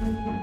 Two, one.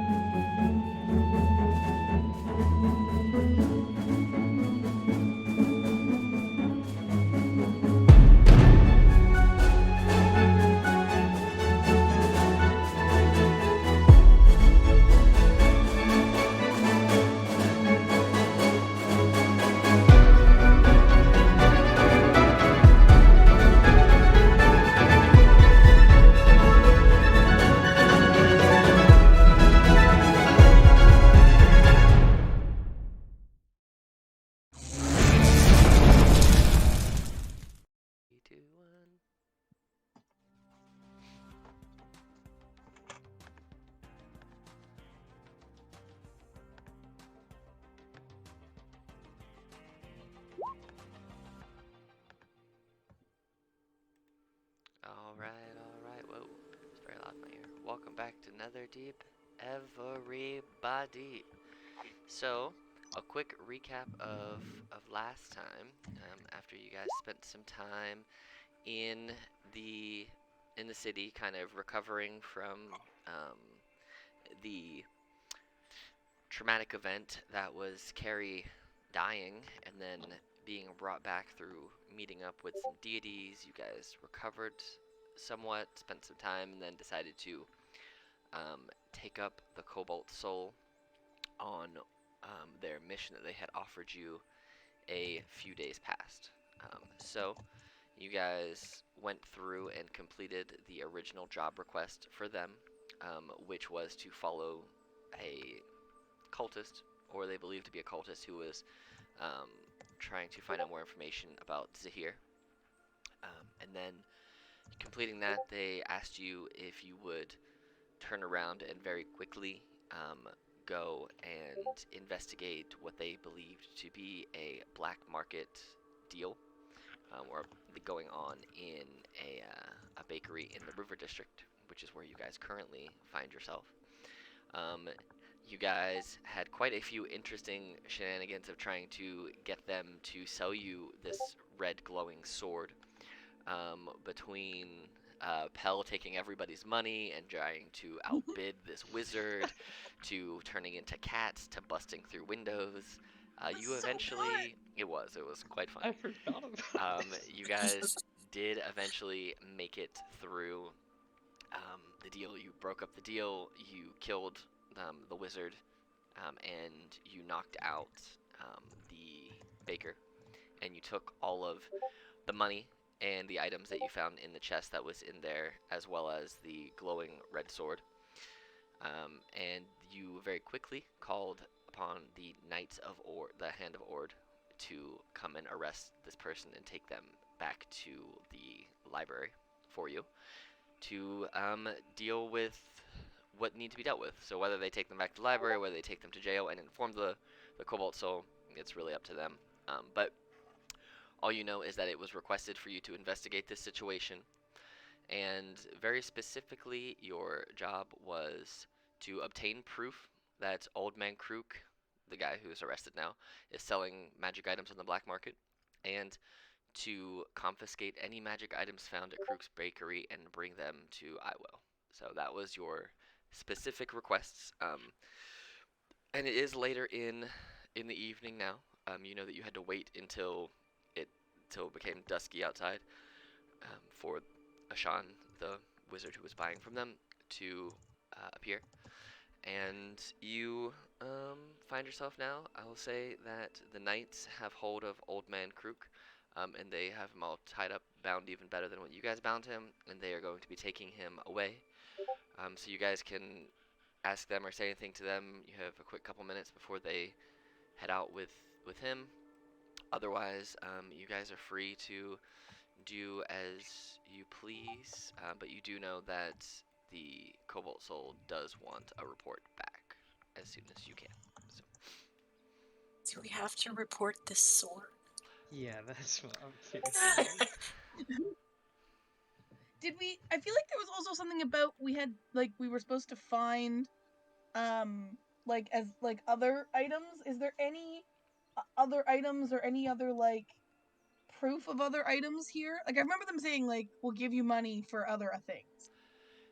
All right. Whoa, it's very loud in my ear. Welcome back to Netherdeep, everybody. So, a quick recap of last time. After you guys spent some time in the in the city, kind of recovering from the traumatic event that was Carrie dying and then being brought back through meeting up with some deities. You guys recovered somewhat, spent some time, and then decided to take up the Cobalt Soul on their mission that they had offered you a few days past. So you guys went through and completed the original job request for them, which was to follow a cultist, or they believed to be a cultist, who was trying to find out more information about Zahir. And then completing that, they asked you if you would turn around and very quickly go and investigate what they believed to be a black market deal, or going on in a bakery in the River District, which is where you guys currently find yourself. You guys had quite a few interesting shenanigans of trying to get them to sell you this red glowing sword, between Pell taking everybody's money and trying to outbid this wizard, to turning into cats, to busting through windows. You eventually, it was quite fun. I forgot about You guys did eventually make it through the deal. You broke up the deal, you killed the wizard, and you knocked out the baker, and you took all of the money and the items that you found in the chest that was in there, as well as the glowing red sword. And you very quickly called upon the Knights of Ord, the Hand of Ord, to come and arrest this person and take them back to the library for you to deal with what need to be dealt with. So whether they take them back to the library, whether they take them to jail and inform the Cobalt Soul, it's really up to them. But all you know is that it was requested for you to investigate this situation, and very specifically, your job was to obtain proof that Old Man Krook, the guy who is arrested now, is selling magic items on the black market, and to confiscate any magic items found at Krook's bakery and bring them to Iwell. So that was your specific requests. And it is later in the evening now. You know that you had to wait until it became dusky outside, for Ashan, the wizard who was buying from them, to appear. And you find yourself now, I will say that the knights have hold of Old Man Krook, and they have him all tied up, bound even better than what you guys bound him, and they are going to be taking him away. So you guys can ask them or say anything to them. You have a quick couple minutes before they head out with him. Otherwise, you guys are free to do as you please, but you do know that the Cobalt Soul does want a report back as soon as you can. So. Do we have to report this sword? Yeah, that's what I'm curious. Did we? I feel like there was also something about we were supposed to find, other items. Is there any other items or any other proof of other items here? Like I remember them saying we'll give you money for other things.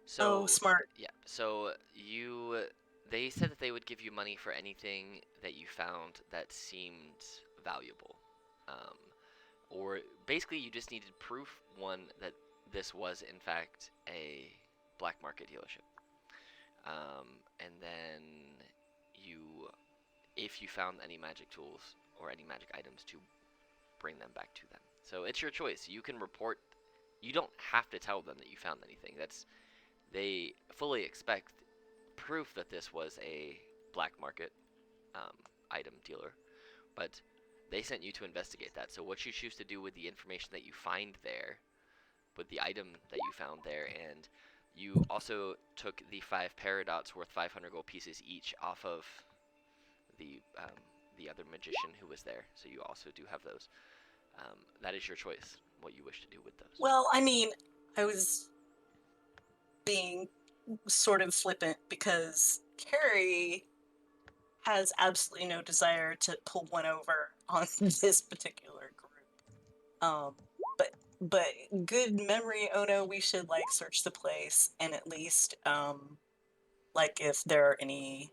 So smart. yeah. So you They said that they would give you money for anything that you found that seemed valuable. Um, or basically, you just needed proof, one, that this was, in fact, a black market dealership. And then you, if you found any magic tools or any magic items, to bring them back to them. So it's your choice. You can report. You don't have to tell them that you found anything. They fully expect proof that this was a black market item dealer, but they sent you to investigate that. So what you choose to do with the information that you find there, with the item that you found there, and you also took the 5 paradots worth 500 gold pieces each off of the other magician who was there. So you also do have those. That is your choice, what you wish to do with those. Well, I mean, I was being sort of flippant because Carrie has absolutely no desire to pull one over on this particular group. But good memory, Ono, we should like search the place and at least like if there are any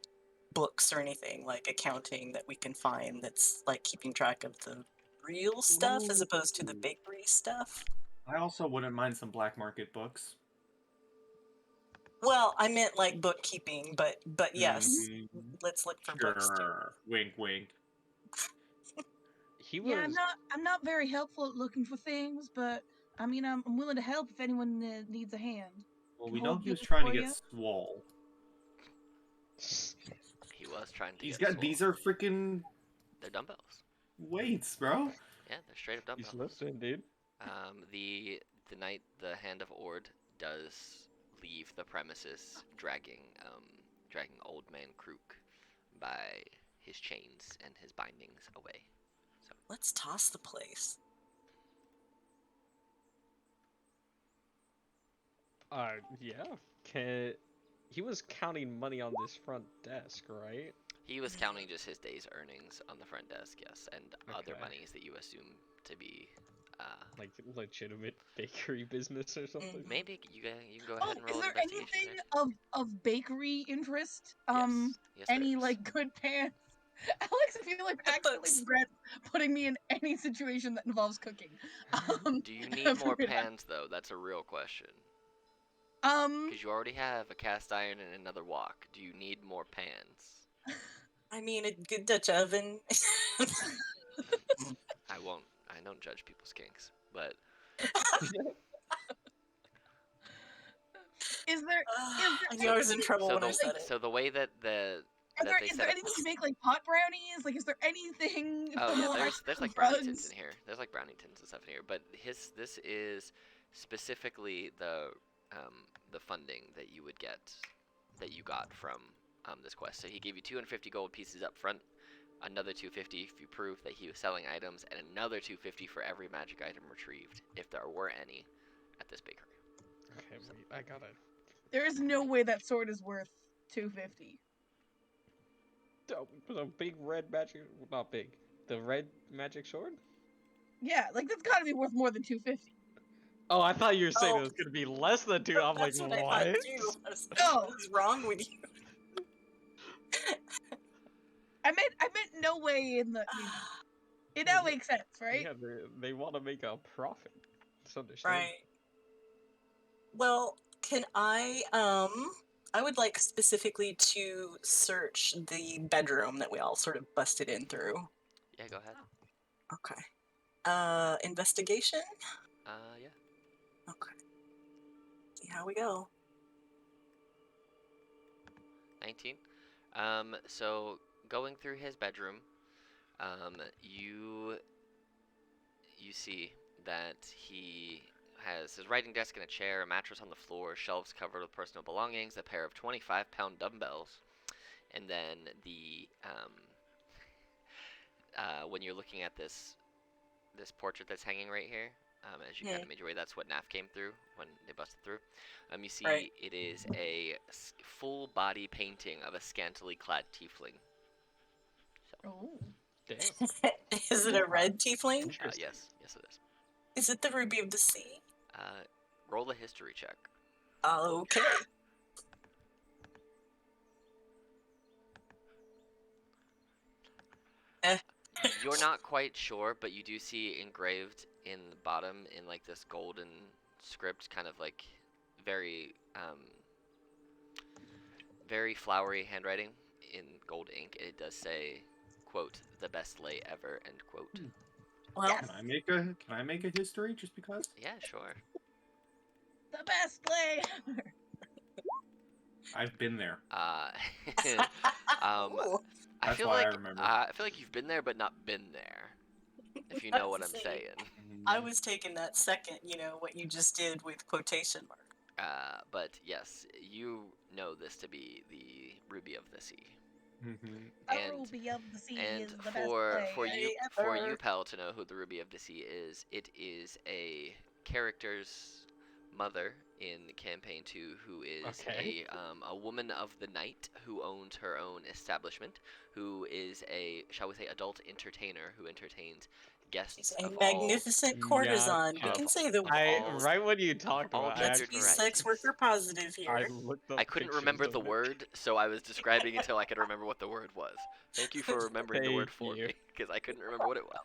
books or anything like accounting that we can find that's like keeping track of the real stuff as opposed to the bakery stuff. I also wouldn't mind some black market books. Well, I meant like bookkeeping, but yes, let's look for books too. Sure. Wink, wink. He was. Yeah, I'm not very helpful at looking for things, but I mean, I'm willing to help if anyone needs a hand. Well, Can we hold know he was doors trying to for get ya? swole. He was trying to He's get got these are freaking They're dumbbells. weights, bro. Yeah, they're straight up dumbbells. He's listening, dude. The night the Hand of Ord does leave the premises, dragging Old Man Krook by his chains and his bindings away. So Let's toss the place. Yeah. He was counting money on this front desk, right? he was counting just his day's earnings on the front desk, yes, and other Okay. monies that you assume to be. Like legitimate bakery business or something. Maybe you can go Oh, ahead and is roll an there investigation. anything of bakery interest? Yes, there Any is. like good pans? Alex, I feel like I actually Books. regret putting me in any situation that involves cooking. Do you need more pans though? That's a real question. Because you already have a cast iron and another wok. Do you need more pans? I mean, a good Dutch oven. I won't. I don't judge people's kinks, but Is there I knew I was in trouble so when I said it. the way that is there set up. anything to make like pot brownies? Like, is there anything? Oh for yeah, more there's like brownie drugs? tins in here. There's like brownie tins and stuff in here. But this is specifically the funding that you would get, that you got from this quest. So he gave you 250 gold pieces up front, another 250 if you prove that he was selling items, and another 250 for every magic item retrieved, if there were any, at this bakery. Okay, wait, I got it. There is no way that sword is worth 250. The big red magic, not big. The red magic sword? Yeah, like that's got to be worth more than 250. Oh, I thought you were saying Oh. it was gonna be less than 2. I'm like, That's what? I thought too. I was like, No. what is wrong with you? I meant no way in the. It now makes sense, right? Yeah, they want to make a profit. It's understandable. Right. Well, can I would like specifically to search the bedroom that we all sort of busted in through. Yeah, go ahead. Okay. Investigation? Yeah. Okay. See how we go. 19. So going through his bedroom, you see that he has his writing desk and a chair, a mattress on the floor, shelves covered with personal belongings, a pair of 25-pound dumbbells, and then when you're looking at this portrait that's hanging right here, as you kind of made your way, that's what NAF came through when they busted through. You see Right. it is a full body painting of a scantily clad tiefling. Oh. Damn. Is it a red tiefling? Interesting. Yes, it is. Is it the Ruby of the Sea? Roll a history check. Okay. You're not quite sure, but you do see engraved in the bottom in like this golden script, kind of like very very flowery handwriting in gold ink. It does say, quote, "the best lay ever," end quote. Well, Yes. Can I make a history just because? Yeah, sure. The best play. I've been there. ooh, I That's feel why I like remember. I feel like you've been there, but not been there. If you know what I'm See, saying. I was taking that second, what you just did with quotation mark. But yes, you know this to be the Ruby of the Sea. Mhm. The And Ruby of the Sea and is the best for play. for you, ever. pal, to know who the Ruby of the Sea is, it is a character's mother in campaign 2 who is Okay. a woman of the night who owns her own establishment, who is a, shall we say, adult entertainer who entertains She's guests a of magnificent courtesan. We Gotcha. can say the of I all right when you talked all about, let's gendered be actually, sex varieties. worker positive I here. looked up I couldn't pictures remember of the it. word, so I was describing until I could remember what the word was. Thank you for remembering the word Thank for you. me, because I couldn't remember what it was.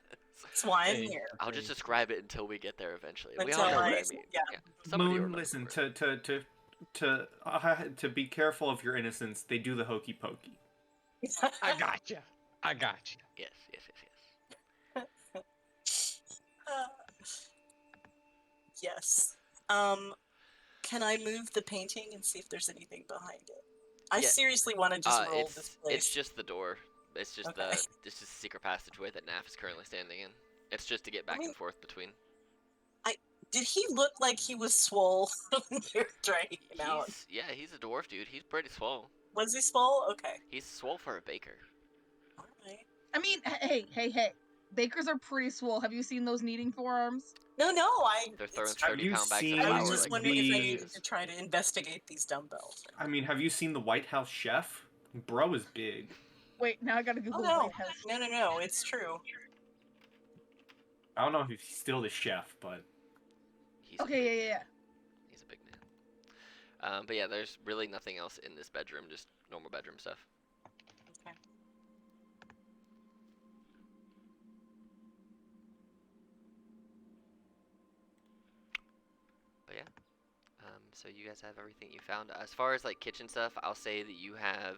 That's why I'm Thank here. I'll just you. describe it until we get there eventually. We Until all know what I- I mean. yeah. Somebody will Moon, remember listen. the word. To be careful of your innocence, they do the hokey pokey. I gotcha. I gotcha. Yes, yes, yes, yes. Yes. Can I move the painting and see if there's anything behind it? I Yeah, seriously want to just roll this it's place. just the door. It's just Okay. it's just the secret passageway that Naf is currently standing in. It's just to get back mean- and forth between. Did he look like he was swole when they were dragging him out? He's a dwarf dude. He's pretty swole. Was he swole? Okay. He's swole for a baker. Alright. I mean, hey. Bakers are pretty swole. Have you seen those kneading forearms? No, They're throwing it's- Have 30 you pound bags of seen I was flour just like wondering if I the- needed to try to investigate these dumbbells. I mean, have you seen the White House chef? Bro is big. Wait, now I gotta Oh Google no. White House. No, it's true. I don't know if he's still the chef, but he's a Okay, yeah. He's a big man. But yeah, there's really nothing else in this bedroom, just normal bedroom stuff. Okay. But yeah. So you guys have everything you found. As far as like kitchen stuff, I'll say that you have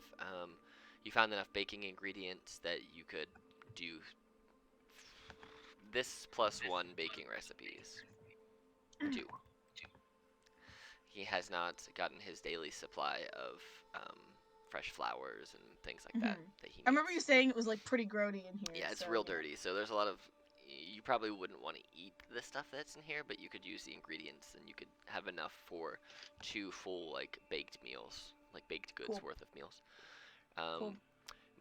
you found enough baking ingredients that you could do this plus 1 baking recipes. 2. He has not gotten his daily supply of fresh flowers and things like that that he needs. I remember you saying it was like pretty grody in here. Yeah, it's so- real dirty. So there's a lot of. You probably wouldn't want to eat the stuff that's in here, but you could use the ingredients, and you could have enough for 2 full like baked meals, like baked goods Cool. worth of meals. Cool.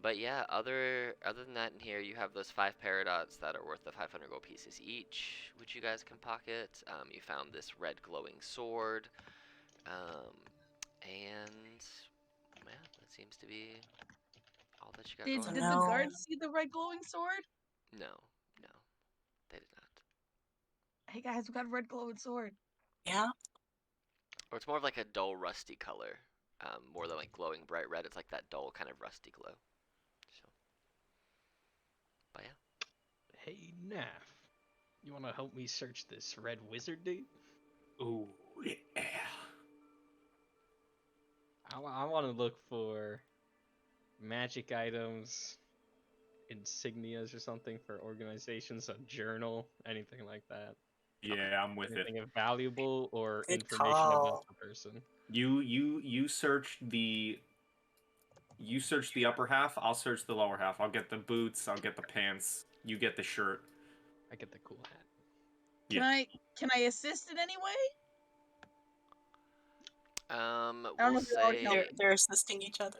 But yeah, other than that, in here you have those 5 paradots that are worth the 500 gold pieces each, which you guys can pocket. You found this red glowing sword, and yeah, that seems to be all that you got Did going. the No. guards see the red glowing sword? No, they did not. Hey guys, we got a red glowing sword. Yeah. Or it's more of like a dull rusty color, more than like glowing bright red. It's like that dull kind of rusty glow. So, but yeah. Hey, Naf. You want to help me search this red wizard dude? ooh yeah. I want to look for magic items, insignias or something for organizations, a journal, anything like that. Yeah, I'm with it. Anything of valuable or Good information call. about the person. You search the upper half. I'll search the lower half. I'll get the boots. I'll get the pants. You get the shirt. I get the cool hat. Can I assist in any way? We'll don't know if you're already say. helping. They're assisting each other.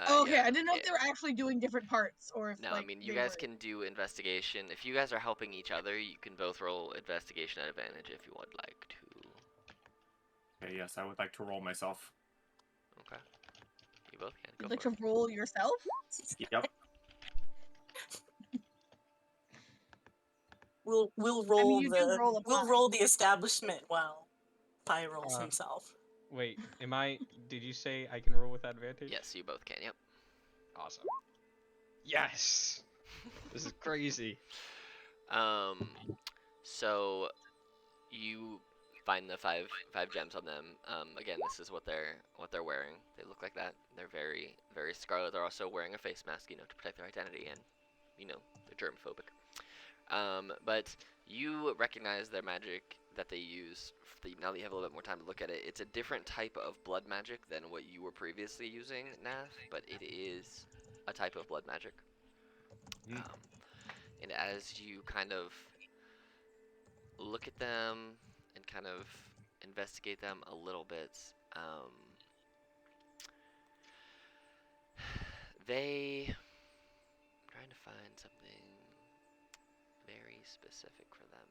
Oh, okay, Yeah, I didn't know if it- they were actually doing different parts or if No, like I mean you they guys were... can do investigation. If you guys are helping each other, you can both roll investigation at advantage if you would like to. Okay, yes, I would like to roll myself. Okay. You both can. Go You'd like for to roll yourself? Yep. We'll roll you do roll a we'll pie. roll the establishment while Pi rolls himself. Wait, did you say I can roll with advantage? Yes, you both can. Yep. Awesome. Yes! This is crazy. So you find the five gems on them. Again, this is what they're wearing. They look like that. They're very scarlet. They're also wearing a face mask, to protect their identity, and they're germophobic. But you recognize their magic that they use. Now that you have a little bit more time to look at it, it's a different type of blood magic than what you were previously using, Nath. But it is a type of blood magic. And as you kind of look at them and kind of investigate them a little bit, I'm trying to find something very specific for them.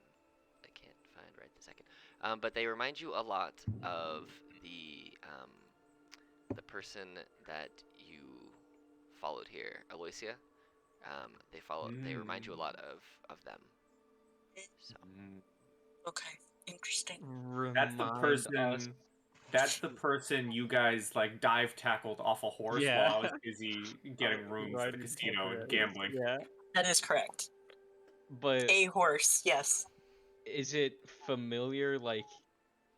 I can't find right this second. But they remind you a lot of the person that you followed here, Aloysia. They remind you a lot of them. So. Okay, interesting. That's the Remind person. us. That's the person you guys like dive tackled off a horse Yeah. while I was busy getting rooms at the casino and gambling. Yeah. That is correct. But A horse, yes. is it familiar, like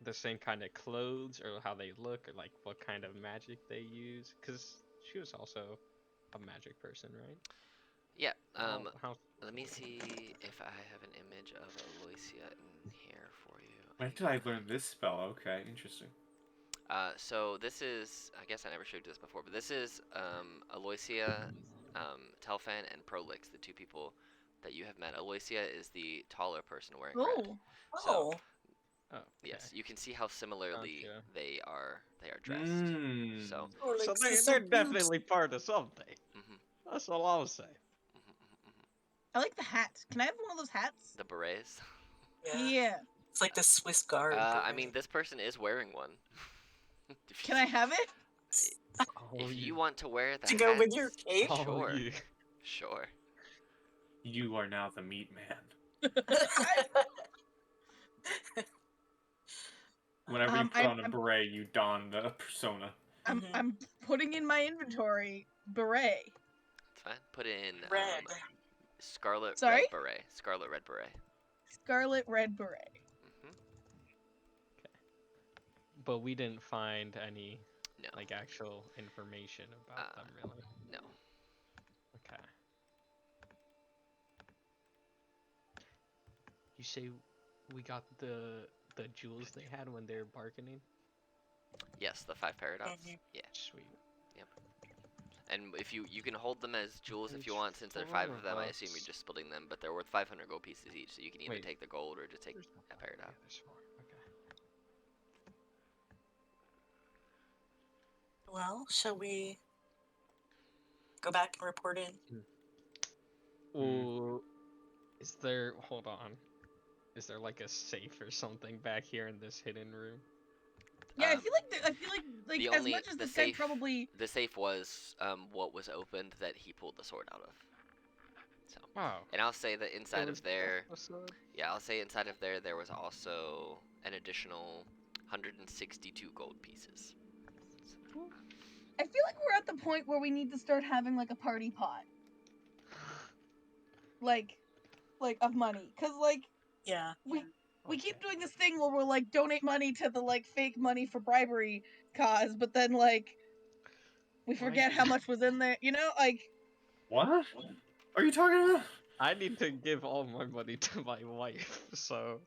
the same kind of clothes, or how they look, or like what kind of magic they use? Because she was also a magic person, right? Yeah. How Let me see if I have an image of Aloysia in here for you. When did I learn this spell? Okay, interesting. So this is, I guess I never showed you this before, but this is Aloysia, Telfan, and Prolix, the two people that you have met. Aloysia is the taller person wearing red. Oh, So, Oh, okay. yes, you can see how similarly Gotcha. they are dressed. Mm. So, oh, So like they're so cute. definitely part of something. mhm, That's all I'll say. I like the hat. Can I have one of those hats? The berets. Yeah. It's like the Swiss Guard. I mean, this person is wearing one. If Can you- I have it? If you want to wear the to go with hats, your cape? Oh, Sure. you. Sure. You are now the meat man. Whenever you put on a beret, you don the persona. Mhm. I'm putting in my inventory beret. It's fine. Put in Red. scarlet Sorry? red beret. Scarlet red beret. Scarlet red beret. Hmm. But we didn't find any No. like actual information about them, really. No. Okay. You say we got the jewels they had when they were bargaining? Yes, the 5 paradox. Mhm. Yeah. Sweet. And if you can hold them as jewels if you want, since there are 5 of them, I assume you're just splitting them, but they're worth 500 gold pieces each, so you can either Wait. take the gold or just take There's a paradox. Yeah, there's 4. Okay. Well, shall we go back and report in? Ooh, is there? Hold on. Is there like a safe or something back here in this hidden room? Yeah, I Um, feel like the as only- much as the this guy safe- probably The safe was what was opened that he pulled the sword out of. So, Wow. and I'll say that inside was of there, a sword? yeah, I'll say inside of there was also an additional 162 gold pieces. I feel like we're at the point where we need to start having like a party pot. Like of money. Cause like Yeah. we keep doing this thing where we're like donate money to the like fake money for bribery cause, but then like we forget how much was in there, like What? Are you talking about? I need to give all my money to my wife, so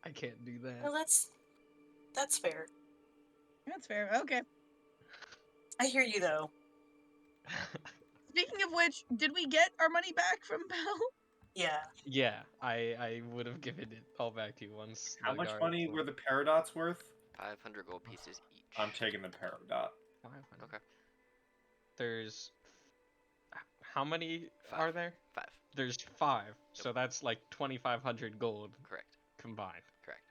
I can't do Well, that. that's fair. that's fair. Okay. I hear you though. Speaking of which, did we get our money back from Belle? Yeah. Yeah, I would have given it all back to you once. How the much guards money left. were the paradots worth? 500 gold pieces each. I'm taking the paradot. 500. Okay. There's how many 5. are there? 5. There's 5, so that's like 2,500 gold Correct. combined, Correct.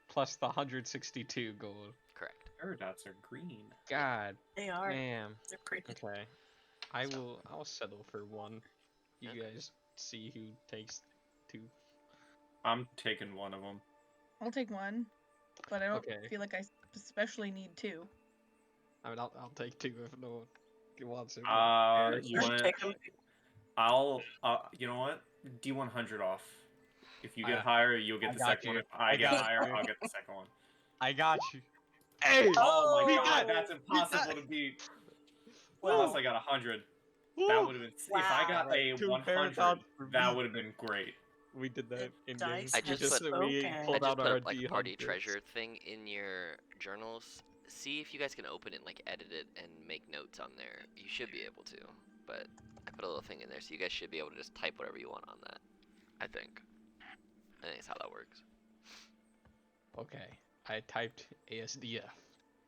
plus the 162 gold. Correct. Paradots are green. God They are. damn. They're pretty. Okay, I'll settle for 1. You Okay. guys see who takes 2. I'm taking one of them. I'll take one, but I don't Okay. feel like I especially need 2. I mean, I'll take 2 if no one wants it. You Sure, want take 'em. I'll you know what? D100 off. If you get I- higher, you'll get I the got second one. you. If I I get got higher, you. I'll get the second one. I got you. Hey! Oh my Oh, god, that's impossible to beat. Wow. Unless I got 100. That Woo! would have been. If I got Wow. a Two 100, marathons for that me. would have been great. We did that in game. Dice I just has put- we spoken. I pulled just out put our up like a party D100s. treasure thing in your journals. See if you guys can open it and like edit it and make notes on there. You should be able to, but I put a little thing in there so you guys should be able to just type whatever you want on that. I think that's how that works. Okay, I typed ASDF.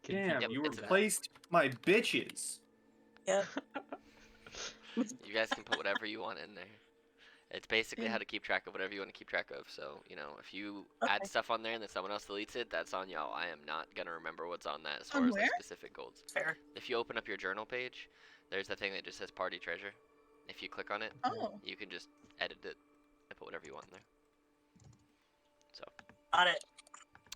Damn, Yep, you it's in replaced my bitches. Yep. You guys can put whatever you want in there. It's basically how to keep track of whatever you want to keep track of. So, you know, if you add Okay. stuff on there and then someone else deletes it, that's on y'all. I am not going to remember what's on that as far On as like where? specific goals. Fair. If you open up your journal page, there's a thing that just says party treasure. If you click on it, Oh. you can just edit it and put whatever you want in there. So, Got it.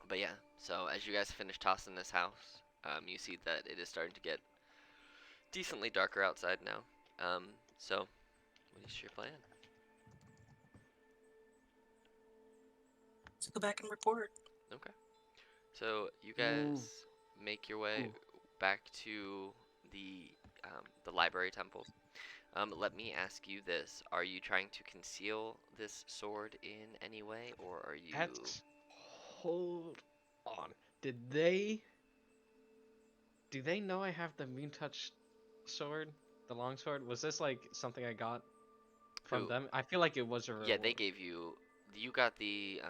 but yeah, so as you guys finish tossing this house, you see that it is starting to get decently darker outside now. So, what is your plan? Let's go back and report. Okay. So you guys make your way back to the library temple. Let me ask you this: are you trying to conceal this sword in any way, or are you? Hold on. Do they know I have the Moon Touch sword? The long sword? Was this like something I got from Who? them? I feel like it was a reward. Yeah, they gave you. You got the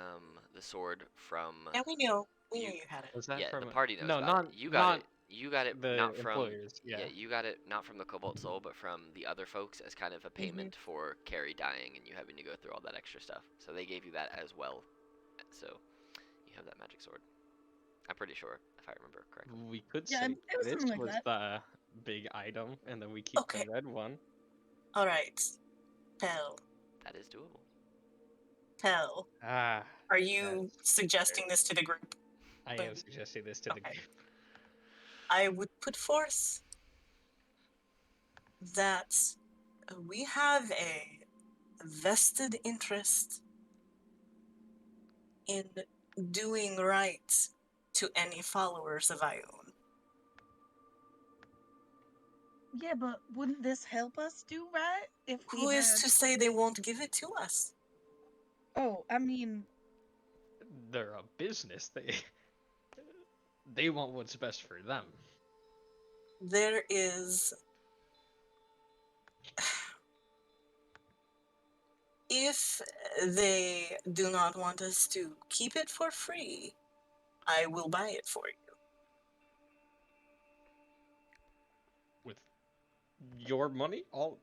sword from. Yeah, we knew. We knew You- you had it. Was that Yeah, from the a- party knows No, about not it. You got not it. You got it the not from. employers. Yeah. You got it not from the Cobalt Soul, but from the other folks as kind of a payment for Carrie dying and you having to go through all that extra stuff. So they gave you that as well. So you have that magic sword. I'm pretty sure, if I remember correctly. We could Yeah, say it was this something like was that. the big item, and then we keep Okay. the red one. All right. Tell. That is doable. Tell. Ah, Are you suggesting this to the group? I am suggesting this to the Okay. group. I would put forth that we have a vested interest in doing right to any followers of Ione. Yeah, but wouldn't this help us do right if we Who is had... to say they won't give it to us? Oh, I mean, They're a business. They want what's best for them. There is. If they do not want us to keep it for free, I will buy it for you. With your money, all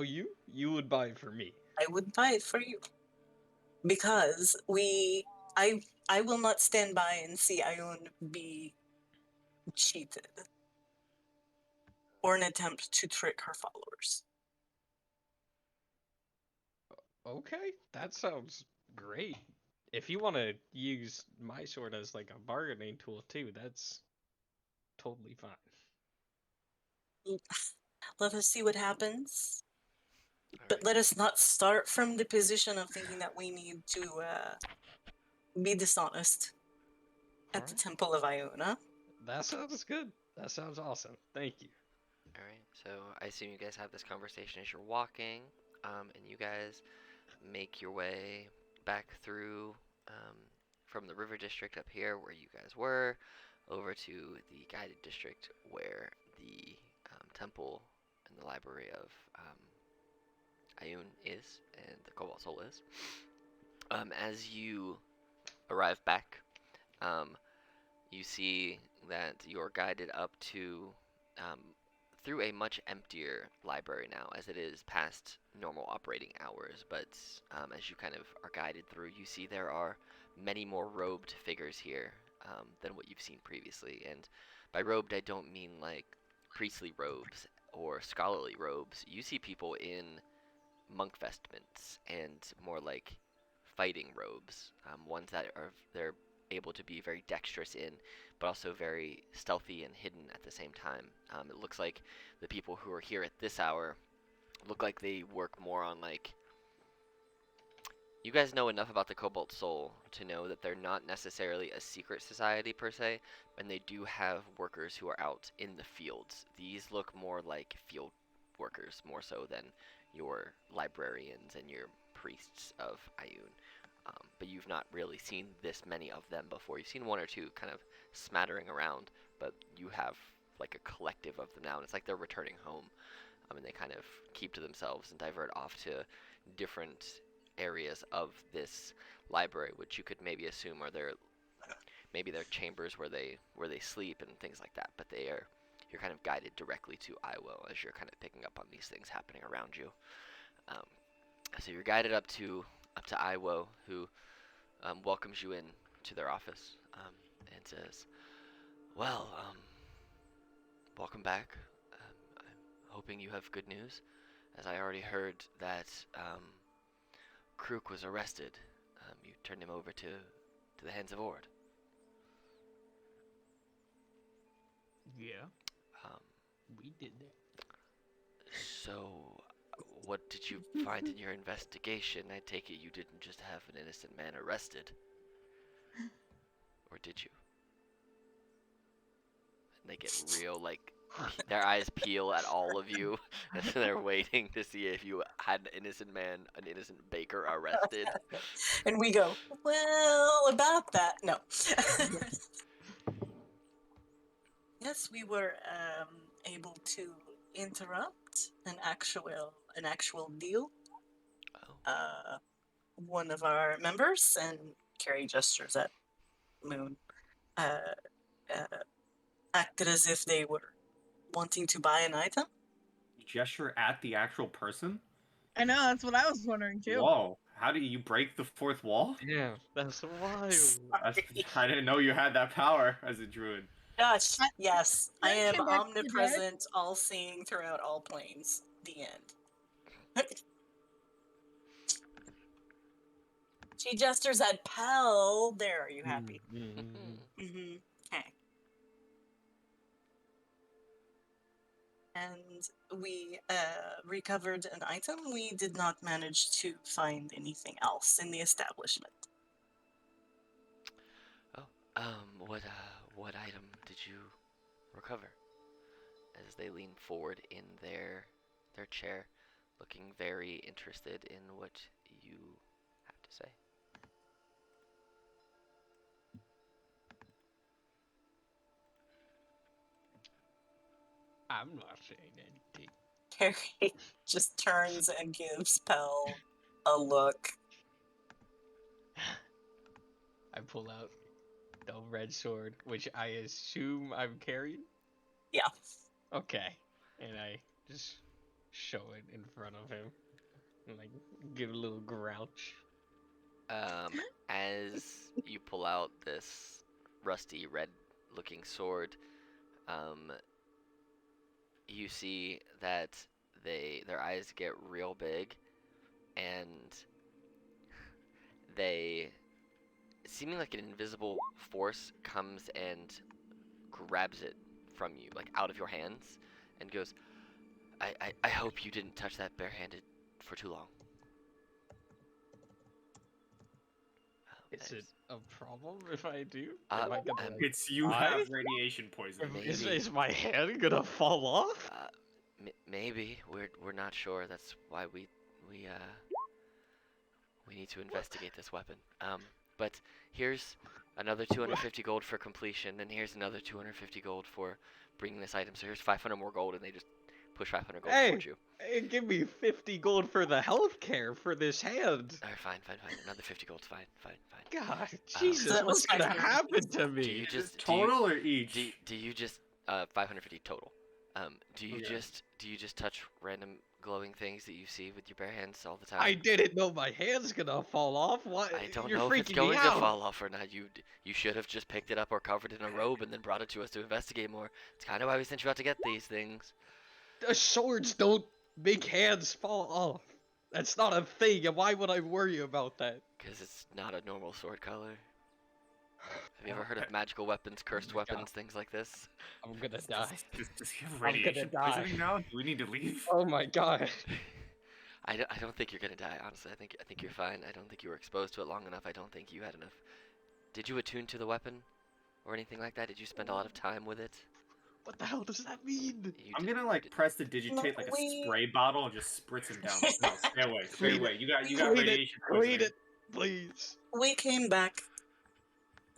you would buy it for me. I would buy it for you. Because I will not stand by and see Ione be cheated. Or an attempt to trick her followers. Okay, that sounds great. If you want to use my sword as like a bargaining tool too, that's totally fine. Let us see what happens. All But right. let us not start from the position of thinking that we need to be dishonest at the Alright. Temple of Iona. That sounds good. That sounds awesome. Thank you. All right. So I assume you guys have this conversation as you're walking, and you guys make your way back through from the river district up here where you guys were, over to the guided district where the temple and the library of Ayun is and the Cobalt Soul is. As you arrive back, you see that you're guided up to through a much emptier library now, as it is past normal operating hours. But as you kind of are guided through, you see there are many more robed figures here than what you've seen previously. And by robed, I don't mean like priestly robes or scholarly robes. You see people in monk vestments and more like fighting robes, ones that they're able to be very dexterous in, but also very stealthy and hidden at the same time. It looks like the people who are here at this hour look like they work more on like. You guys know enough about the Cobalt Soul to know that they're not necessarily a secret society per se, and they do have workers who are out in the fields. These look more like field workers, more so than your librarians and your priests of Ayun. But you've not really seen this many of them before. You've seen one or two kind of smattering around, but you have like a collective of them now, and it's like they're returning home. And they kind of keep to themselves and divert off to different areas of this library, which you could maybe assume are their chambers where they sleep and things like that. But you're kind of guided directly to Iwo as you're kind of picking up on these things happening around you. So you're guided up to Iwo, who welcomes you in to their office and says, "Well, welcome back. I'm hoping you have good news, as I already heard that Krook was arrested. You turned him over to the hands of Ord." Yeah, Um, we did that. so, what did you find in your investigation? I take it you didn't just have an innocent man arrested. Or did you? And they get real, like, their eyes peel at all of you, and they're waiting to see if you had an innocent baker arrested. And we go, well, about that, no. Yes, we were able to interrupt an actual deal. Oh. One of our members, and Carrie gestures at Moon, acted as if they were wanting to buy an item. You gesture at the actual person? I know, that's what I was wondering too. Whoa. How do you break the fourth wall? Yeah, that's wild. I didn't know you had that power as a druid. Gosh, yes, I Then am came back to the dead. omnipresent, all-seeing throughout all planes. The end. She gestures at Pell. There, are you happy? Mm-hmm. Okay. And we recovered an item. We did not manage to find anything else in the establishment. What item did you recover? As they lean forward in their chair, looking very interested in what you have to say. I'm not saying anything. Carrie just turns and gives Pell a look. I pull out the red sword, which I assume I'm carrying. Yeah. Okay, and I just show it in front of him, and like give a little grouch. As you pull out this rusty red-looking sword, you see that their eyes get real big, and they, seeming like an invisible force, comes and grabs it from you, like out of your hands, and goes, I hope you didn't touch that barehanded for too long. Is it a problem if I do? Uh, Am I gonna, like, It's you die? have radiation poisoning. Maybe. Is my hand gonna fall off? Maybe we're not sure. That's why we need to investigate this weapon. But here's another 250 gold for completion, and here's another 250 gold for bringing this item. So here's 500 more gold, and they just push 500 gold towards you. Hey, give me 50 gold for the healthcare for this hand. Alright, fine. Another 50 gold's fine. God, Jesus, that was what's gonna 500. happen to Do me? you just Total or each? Do you just 550 total? Do you Okay. just touch random glowing things that you see with your bare hands all the time? I didn't know my hand's gonna fall off. What? I don't You're know if it's freaking going me to out. fall off or not. You should have just picked it up or covered it in a robe and then brought it to us to investigate more. It's kind of why we sent you out to get these things. Swords don't make hands fall off. That's not a thing, and why would I worry about that? Because it's not a normal sword color. Have you ever heard of magical weapons, cursed weapons, things like this? I'm gonna die. Does he have I'm gonna radiation die. poisoning now? Do we need to leave? Oh my god. I don't think you're gonna die. Honestly, I think you're fine. I don't think you were exposed to it long enough. I don't think you had enough. Did you attune to the weapon, or anything like that? Did you spend a lot of time with it? What the hell does that mean? You I'm did- gonna you like did- press the digitate like a we- spray bottle and just spritz him down. No, stay away, stay Clean away. You got Clean radiation Clean poisoning. it, please. We came back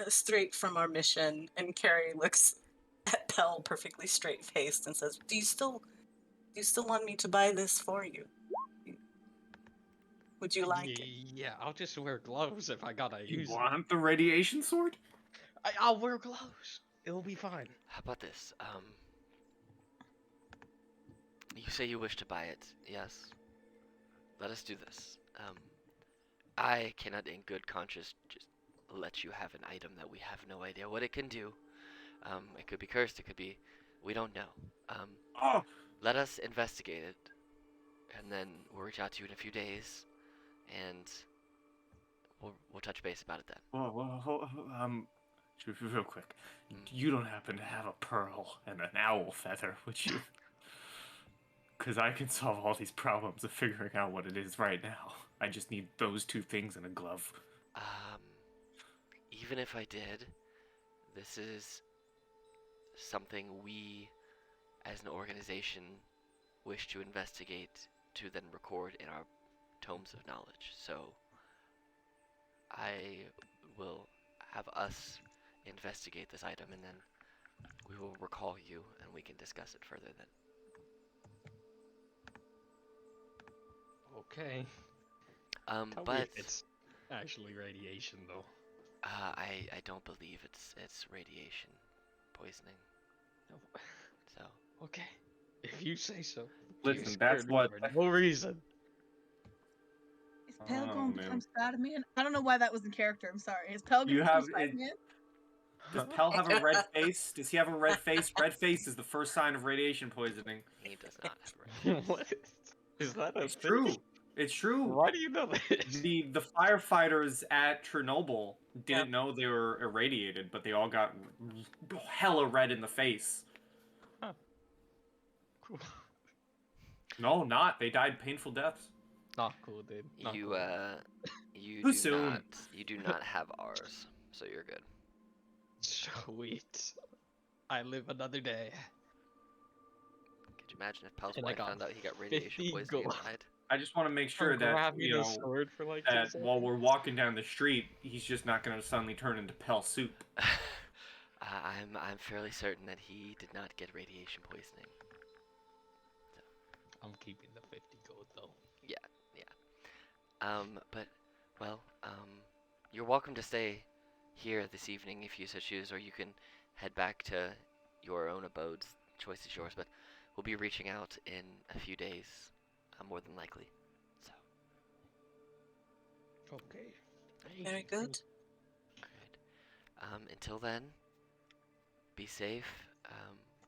straight from our mission, and Carrie looks at Pell perfectly straight faced and says, do you still want me to buy this for you? Would you like it? Yeah, I'll just wear gloves if I gotta You use want the radiation sword? it. I'll wear gloves. It'll be fine. How about this? You say you wish to buy it, yes? Let us do this. I cannot in good conscience just let you have an item that we have no idea what it can do. It could be cursed, it could be... We don't know. Oh, Let us investigate it, and then we'll reach out to you in a few days, and we'll touch base about it then. real quick. You don't happen to have a pearl and an owl feather, would you? Because I can solve all these problems of figuring out what it is right now. I just need those two things in a glove. Even if I did, this is something we, as an organization, wish to investigate to then record in our tomes of knowledge. So I will have us investigate this item, and then we will recall you, and we can discuss it further then. Okay. Tell me But if it's actually radiation, though. I don't believe it's radiation poisoning. No. So Okay. If you say so. Listen, You that's scared me what- for no reason. Is Pale Oh, going to man. become Spider-Man? I don't know why that was in character. I'm sorry. Is Pale going You to become have- it- Spider-Man? Does Pell have a red face? Does he have a red face? Red face is the first sign of radiation poisoning. he does not have radiation. What? Is that a It's thing? true. It's true. Why do you know this? The firefighters at Chernobyl didn't know they were irradiated, but they all got hella red in the face. Cool. No, not. They died painful deaths. Not cool, dude. Not You cool. you Too do soon. not you do not have ours, so you're good. Sweet. I live another day. Could you imagine if Pel's And I wife got found out he got radiation 50 poisoning and gold. died? I just want to make sure I'm that grabbing you a know sword for like 2 that seconds. while we're walking down the street, he's just not going to suddenly turn into Pell soup. I'm fairly certain that he did not get radiation poisoning. I'm keeping the 50 gold though. But well, you're welcome to stay here this evening if you so choose, or you can head back to your own abodes. Choice is yours, but we'll be reaching out in a few days, more than likely. So. Okay. Very good. Alright. Until then, be safe,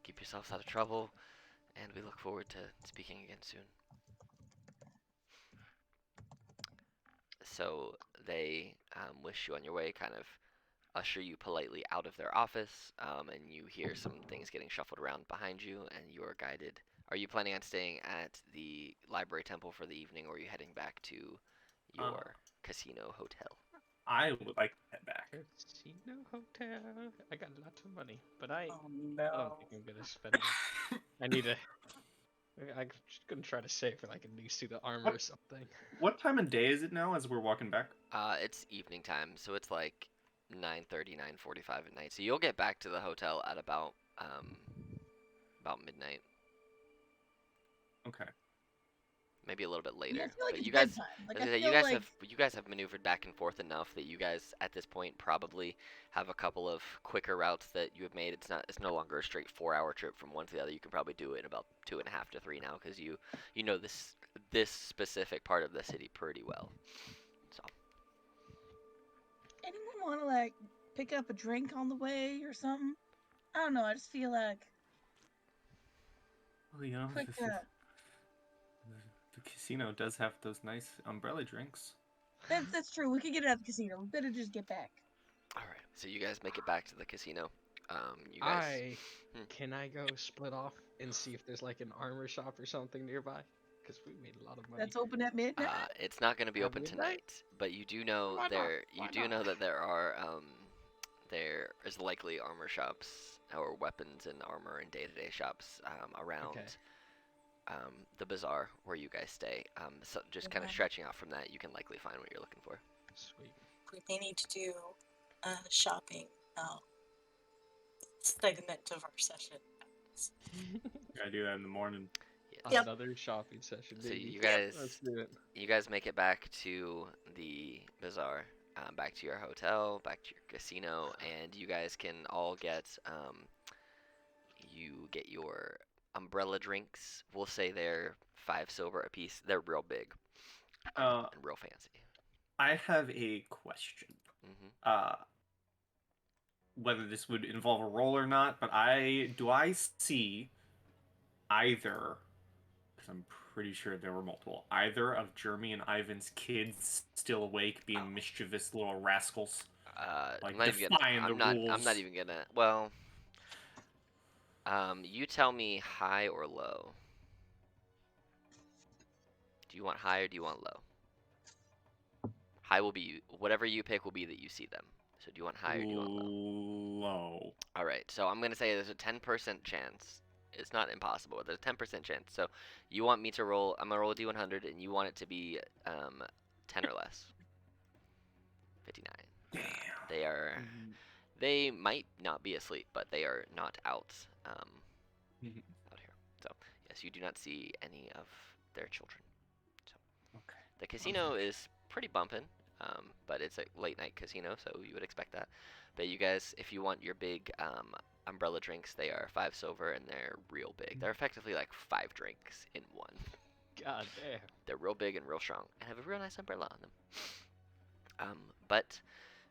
keep yourselves out of trouble, and we look forward to speaking again soon. So they wish you on your way, kind of usher you politely out of their office, and you hear some things getting shuffled around behind you, and you are guided. Are you planning on staying at the library temple for the evening, or are you heading back to your casino hotel? I would like to head back. Casino hotel. I got lots of money, but I Oh don't no. think I'm gonna spend it. I need to. I'm just gonna try to save for like a new suit of armor or something. What time of day is it now as we're walking back? It's evening time, so it's like 9:30, 9:45 at night. So you'll get back to the hotel at about midnight, Okay. maybe a little bit I later. feel like But it's you guys, bedtime. Like, as I I say, feel like you guys have maneuvered back and forth enough that you guys at this point probably have a couple of quicker routes that you have made. It's no longer a straight 4-hour trip from one to the other. You can probably do it in about 2.5 to 3 now because you know this specific part of the city pretty well. So anyone want to like pick up a drink on the way or something? I don't know. I just feel like Well, you know, quick. the casino does have those nice umbrella drinks. That's true. We could get it at the casino. We better just get back. all right, so you guys make it back to the casino. You guys. Can I go split off and see if there's like an armor shop or something nearby? Because we made a lot of money. That's open at midnight. It's not going to be At open midnight? tonight, but you do know Why not? Why do not? know that there is likely armor shops or weapons and armor and day-to-day shops around Okay. the bazaar where you guys stay. So just kind of Okay. stretching out from that, you can likely find what you're looking for. Sweet. We may need to do a shopping segment of our session. I do that in the morning. Yes. Yep. Another shopping session. So baby. you guys, Let's do it. you guys make it back to the bazaar, back to your hotel, back to your casino, and you guys can all get you get your umbrella drinks. We'll say they're 5 silver a piece. They're real big and real fancy. I have a question. Hmm. Whether this would involve a roll or not, but do I see either, because I'm pretty sure there were multiple, either of Jeremy and Ivan's kids still awake, being mischievous little rascals? Like, I'm not even defying gonna, the I'm rules. not even gonna. Well, you tell me high or low. Do you want high or do you want low? High will be whatever you pick will be that you see them. So do you want high or do you want low? Low. All right. So I'm gonna say there's a 10% chance. It's not impossible. There's a 10% chance. So you want me to roll? I'm gonna roll a d100, and you want it to be 10 or less. 59. Damn. They are. Mhm. They might not be asleep, but they are not out Mhm. out here. So yes, you do not see any of their children. Okay. The casino is pretty bumping, but it's a late night casino, so you would expect that. But you guys, if you want your big umbrella drinks, they are 5 silver and they're real big. They're effectively like 5 drinks in one. God damn. They're real big and real strong and have a real nice umbrella on them. But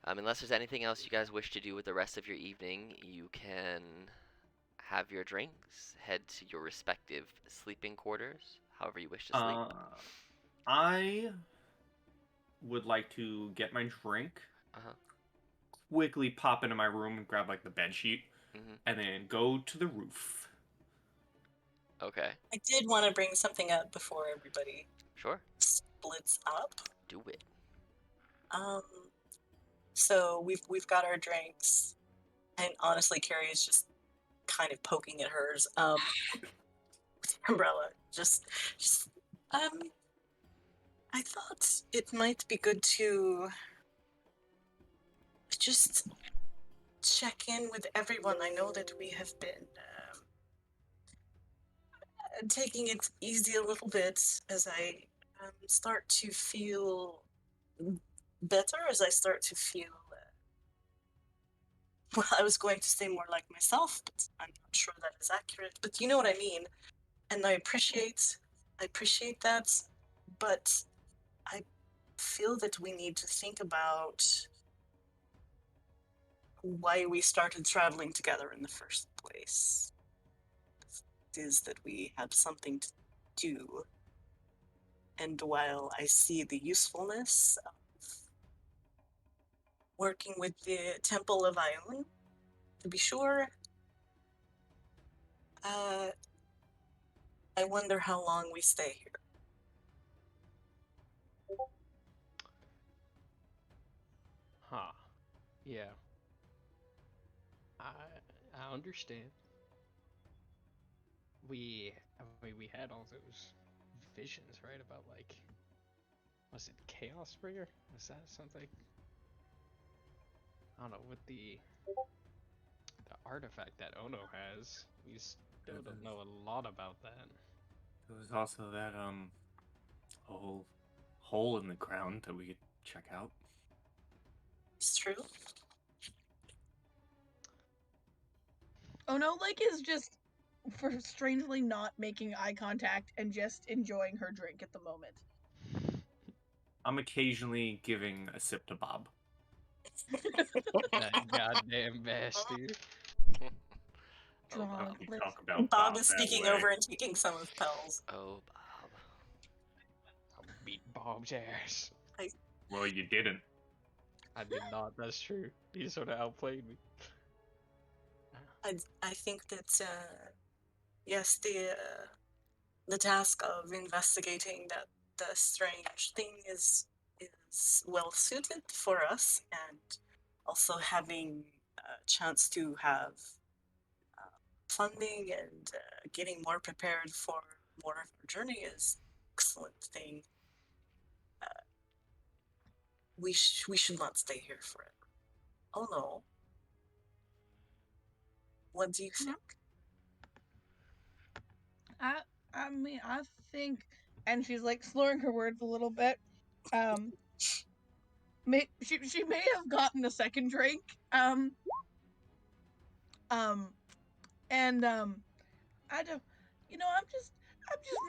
unless there's anything else you guys wish to do with the rest of your evening, you can have your drinks, head to your respective sleeping quarters, however you wish to sleep. I would like to get my drink, Uh-huh. quickly pop into my room and grab like the bed sheet, Mhm. and then go to the roof. Okay, I did want to bring something up before everybody sure. splits up. Do it. So we've got our drinks, and honestly, Carrie is just kind of poking at hers. With her umbrella, just I thought it might be good to just check in with everyone. I know that we have been taking it easy a little bit as I start to feel better, as I start to feel. Well, I was going to say more like myself, but I'm not sure that is accurate. But you know what I mean, and I appreciate that, but I feel that we need to think about why we started traveling together in the first place. It is that we have something to do, and while I see the usefulness of working with the Temple of Ion, to be sure, I wonder how long we stay here. Huh. Yeah. I understand. We had all those visions, right? About like, was it Chaos Springer? Was that something? I don't know, with the artifact that Ono has, we still don't know a lot about that. There was also that whole hole in the ground that we could check out. It's true. Oh no, like is just for strangely not making eye contact and just enjoying her drink at the moment. I'm occasionally giving a sip to Bob. That goddamn bastard. Oh, Bob. Drunk. We Liz. talk about Bob is that speaking way. over and taking some of Pell's. Oh, Bob. I'll beat Bob's ass. Well, you didn't. I did not, that's true. He sort of outplayed me. I think that yes, the task of investigating that the strange thing is well suited for us, and also having a chance to have funding and getting more prepared for more of our journey is excellent thing. We should not stay here forever. Oh no. What do you think? I mean, I think, and she's like slurring her words a little bit. She may have gotten a second drink. Um, and I don't, I'm just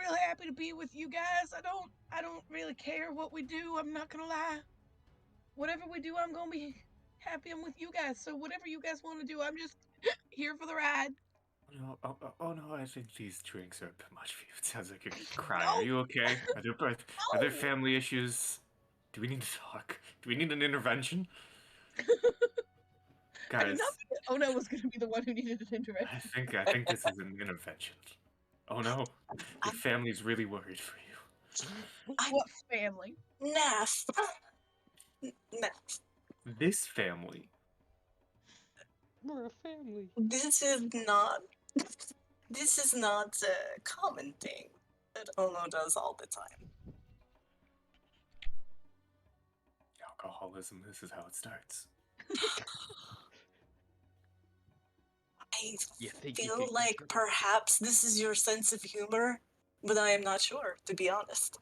really happy to be with you guys. I don't really care what we do. I'm not gonna lie. Whatever we do, I'm gonna be happy I'm with you guys. So whatever you guys want to do, I'm just here for the ride. No, oh no, I think these drinks are a bit much for you. It sounds like you're No, crying. Are you okay? Are there no. family issues? Do we need to talk? Do we need an intervention? I did Guys, not think that Ono was gonna be the one who needed an intervention. I think this is an intervention. Oh no, I, your family's really worried for you. I What family? Nath. Nath. This family. We're a family. This is not a common thing that Ono does all the time. Alcoholism, this is how it starts. I You think you feel could like control- perhaps this is your sense of humor, but I am not sure, to be honest.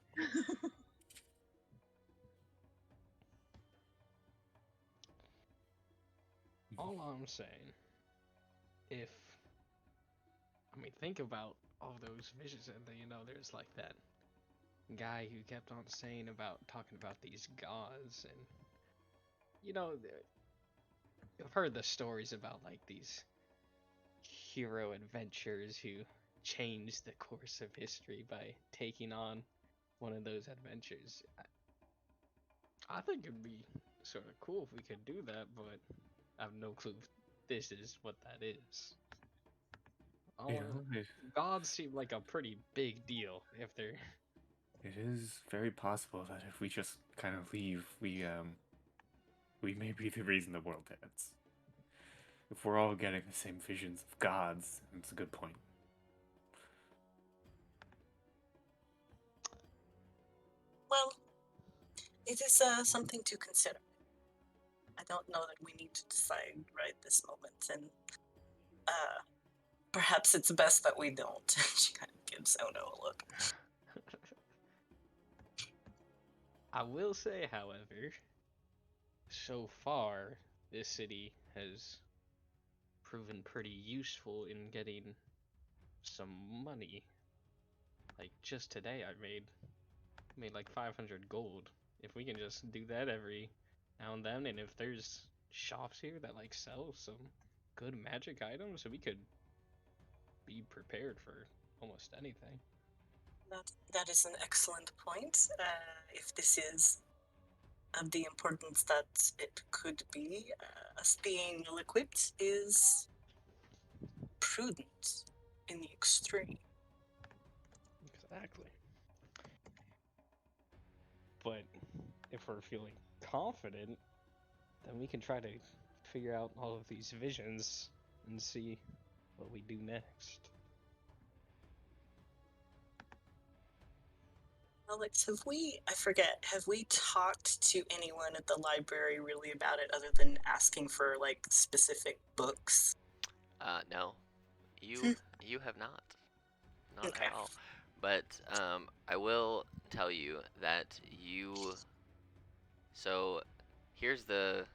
All I'm saying, think about all those visions, and then, there's like that guy who kept on saying about talking about these gods, and I've heard the stories about like these hero adventurers who changed the course of history by taking on one of those adventures. I think it'd be sort of cool if we could do that, but I have no clue if this is what that is. Gods seem like a pretty big deal if they're. It is very possible that if we just kind of leave, we may be the reason the world ends. If we're all getting the same visions of gods, that's a good point. Well, it is something to consider. I don't know that we need to decide right this moment, and perhaps it's best that we don't. She kind of gives Ono a look. I will say, however, so far, this city has proven pretty useful in getting some money. Like, just today I made like 500 gold. If we can just do that every now and then, and if there's shops here that like sell some good magic items, we could be prepared for almost anything. That is an excellent point. If this is of the importance that it could be, us being ill equipped is prudent in the extreme. Exactly. But if we're feeling confident, then we can try to figure out all of these visions and see what we do next. Alex, have we talked to anyone at the library really about it other than asking for like specific books? No, you have not Okay. at all. But I will tell you that you. So here's the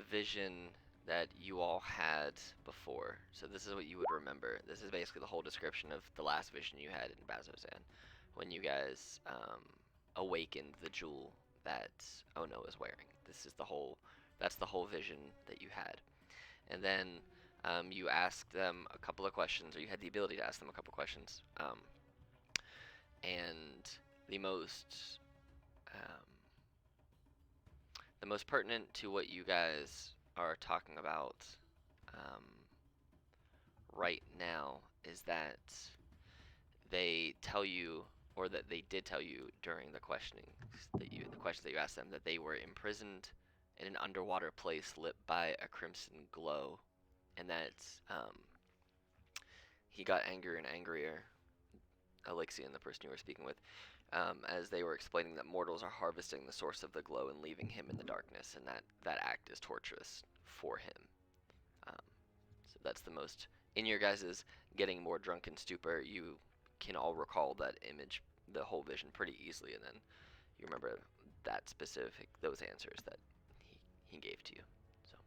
vision that you all had before. So this is what you would remember. This is basically the whole description of the last vision you had in Bazozan, when you guys awakened the jewel that Ono is wearing. That's the whole vision that you had. And then you asked them a couple of questions, or you had the ability to ask them a couple of questions. And um, the most pertinent to what you guys are talking about right now is that they tell you, or that they did tell you during the questioning, the questions that you asked them, that they were imprisoned in an underwater place lit by a crimson glow, and that he got angrier and angrier, Alexian, the person you were speaking with, as they were explaining that mortals are harvesting the source of the glow and leaving him in the darkness, and that act is torturous for him. So that's the most, in your guys' getting more drunk in stupor, you can all recall that image, the whole vision, pretty easily, and then you remember those answers that he gave to you. So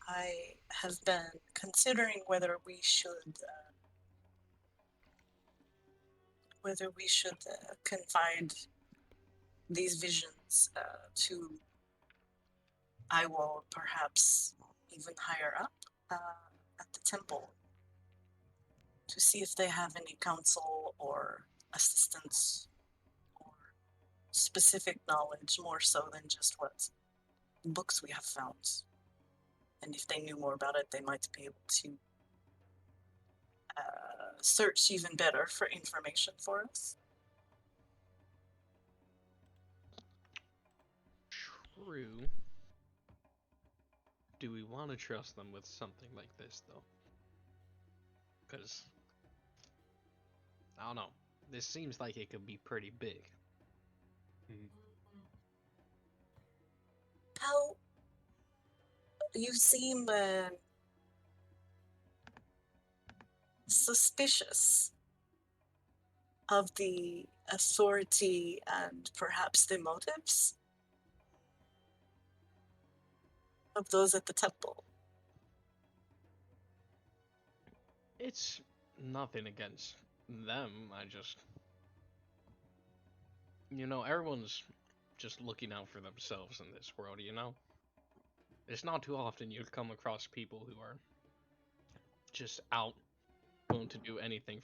I have been considering whether we should confide these visions to Iwo, perhaps even higher up at the temple, to see if they have any counsel or assistance or specific knowledge, more so than just what books we have found. And if they knew more about it, they might be able to search even better for information for us. True. Do we want to trust them with something like this, though? Because, I don't know. This seems like it could be pretty big. How you seem suspicious of the authority and perhaps the motives of those at the temple. It's nothing against them. I just... everyone's just looking out for themselves in this world, It's not too often you'll come across people who are just out willing to do anything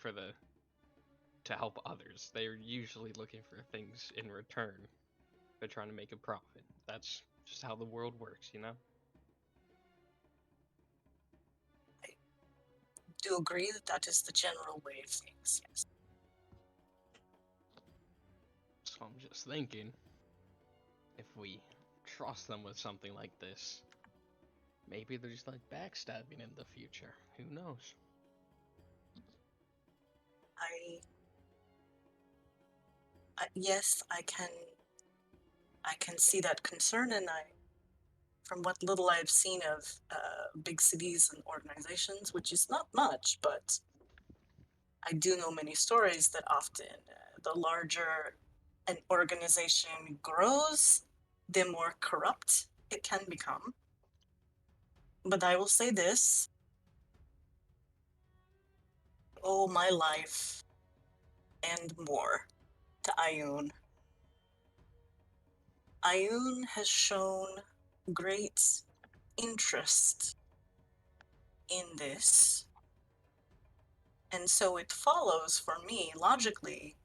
to help others. They're usually looking for things in return. They're trying to make a profit. That's just how the world works, I do agree that is the general way of things, yes. So I'm just thinking, if we trust them with something like this, maybe there's like backstabbing in the future. Who knows? Yes, I can see that concern, and from what little I've seen of big cities and organizations, which is not much, but I do know many stories that often the larger an organization grows, the more corrupt it can become. But I will say this, all my life and more to Ioun. Ioun has shown great interest in this. And so it follows for me, logically,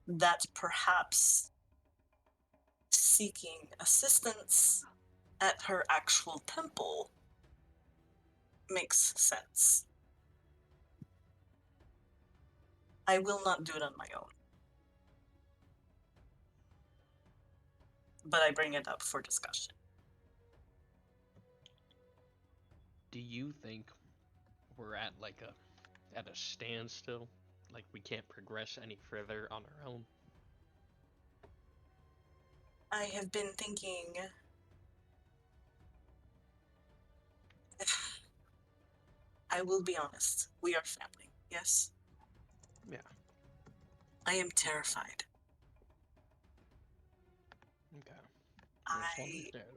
that perhaps seeking assistance at her actual temple makes sense. I will not do it on my own. But I bring it up for discussion. Do you think we're at a standstill? Like we can't progress any further on our own? I have been thinking, I will be honest, we are family, yes? Yeah. I am terrified. Okay. That's understandable.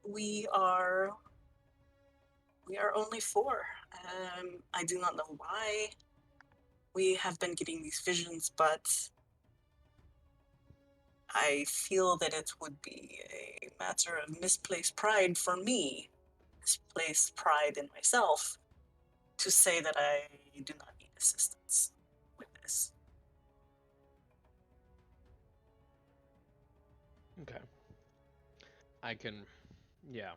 We are only 4. I do not know why we have been getting these visions, but I feel that it would be a matter of misplaced pride for me, misplaced pride in myself, to say that I do not need assistance with this. Okay. I can, yeah.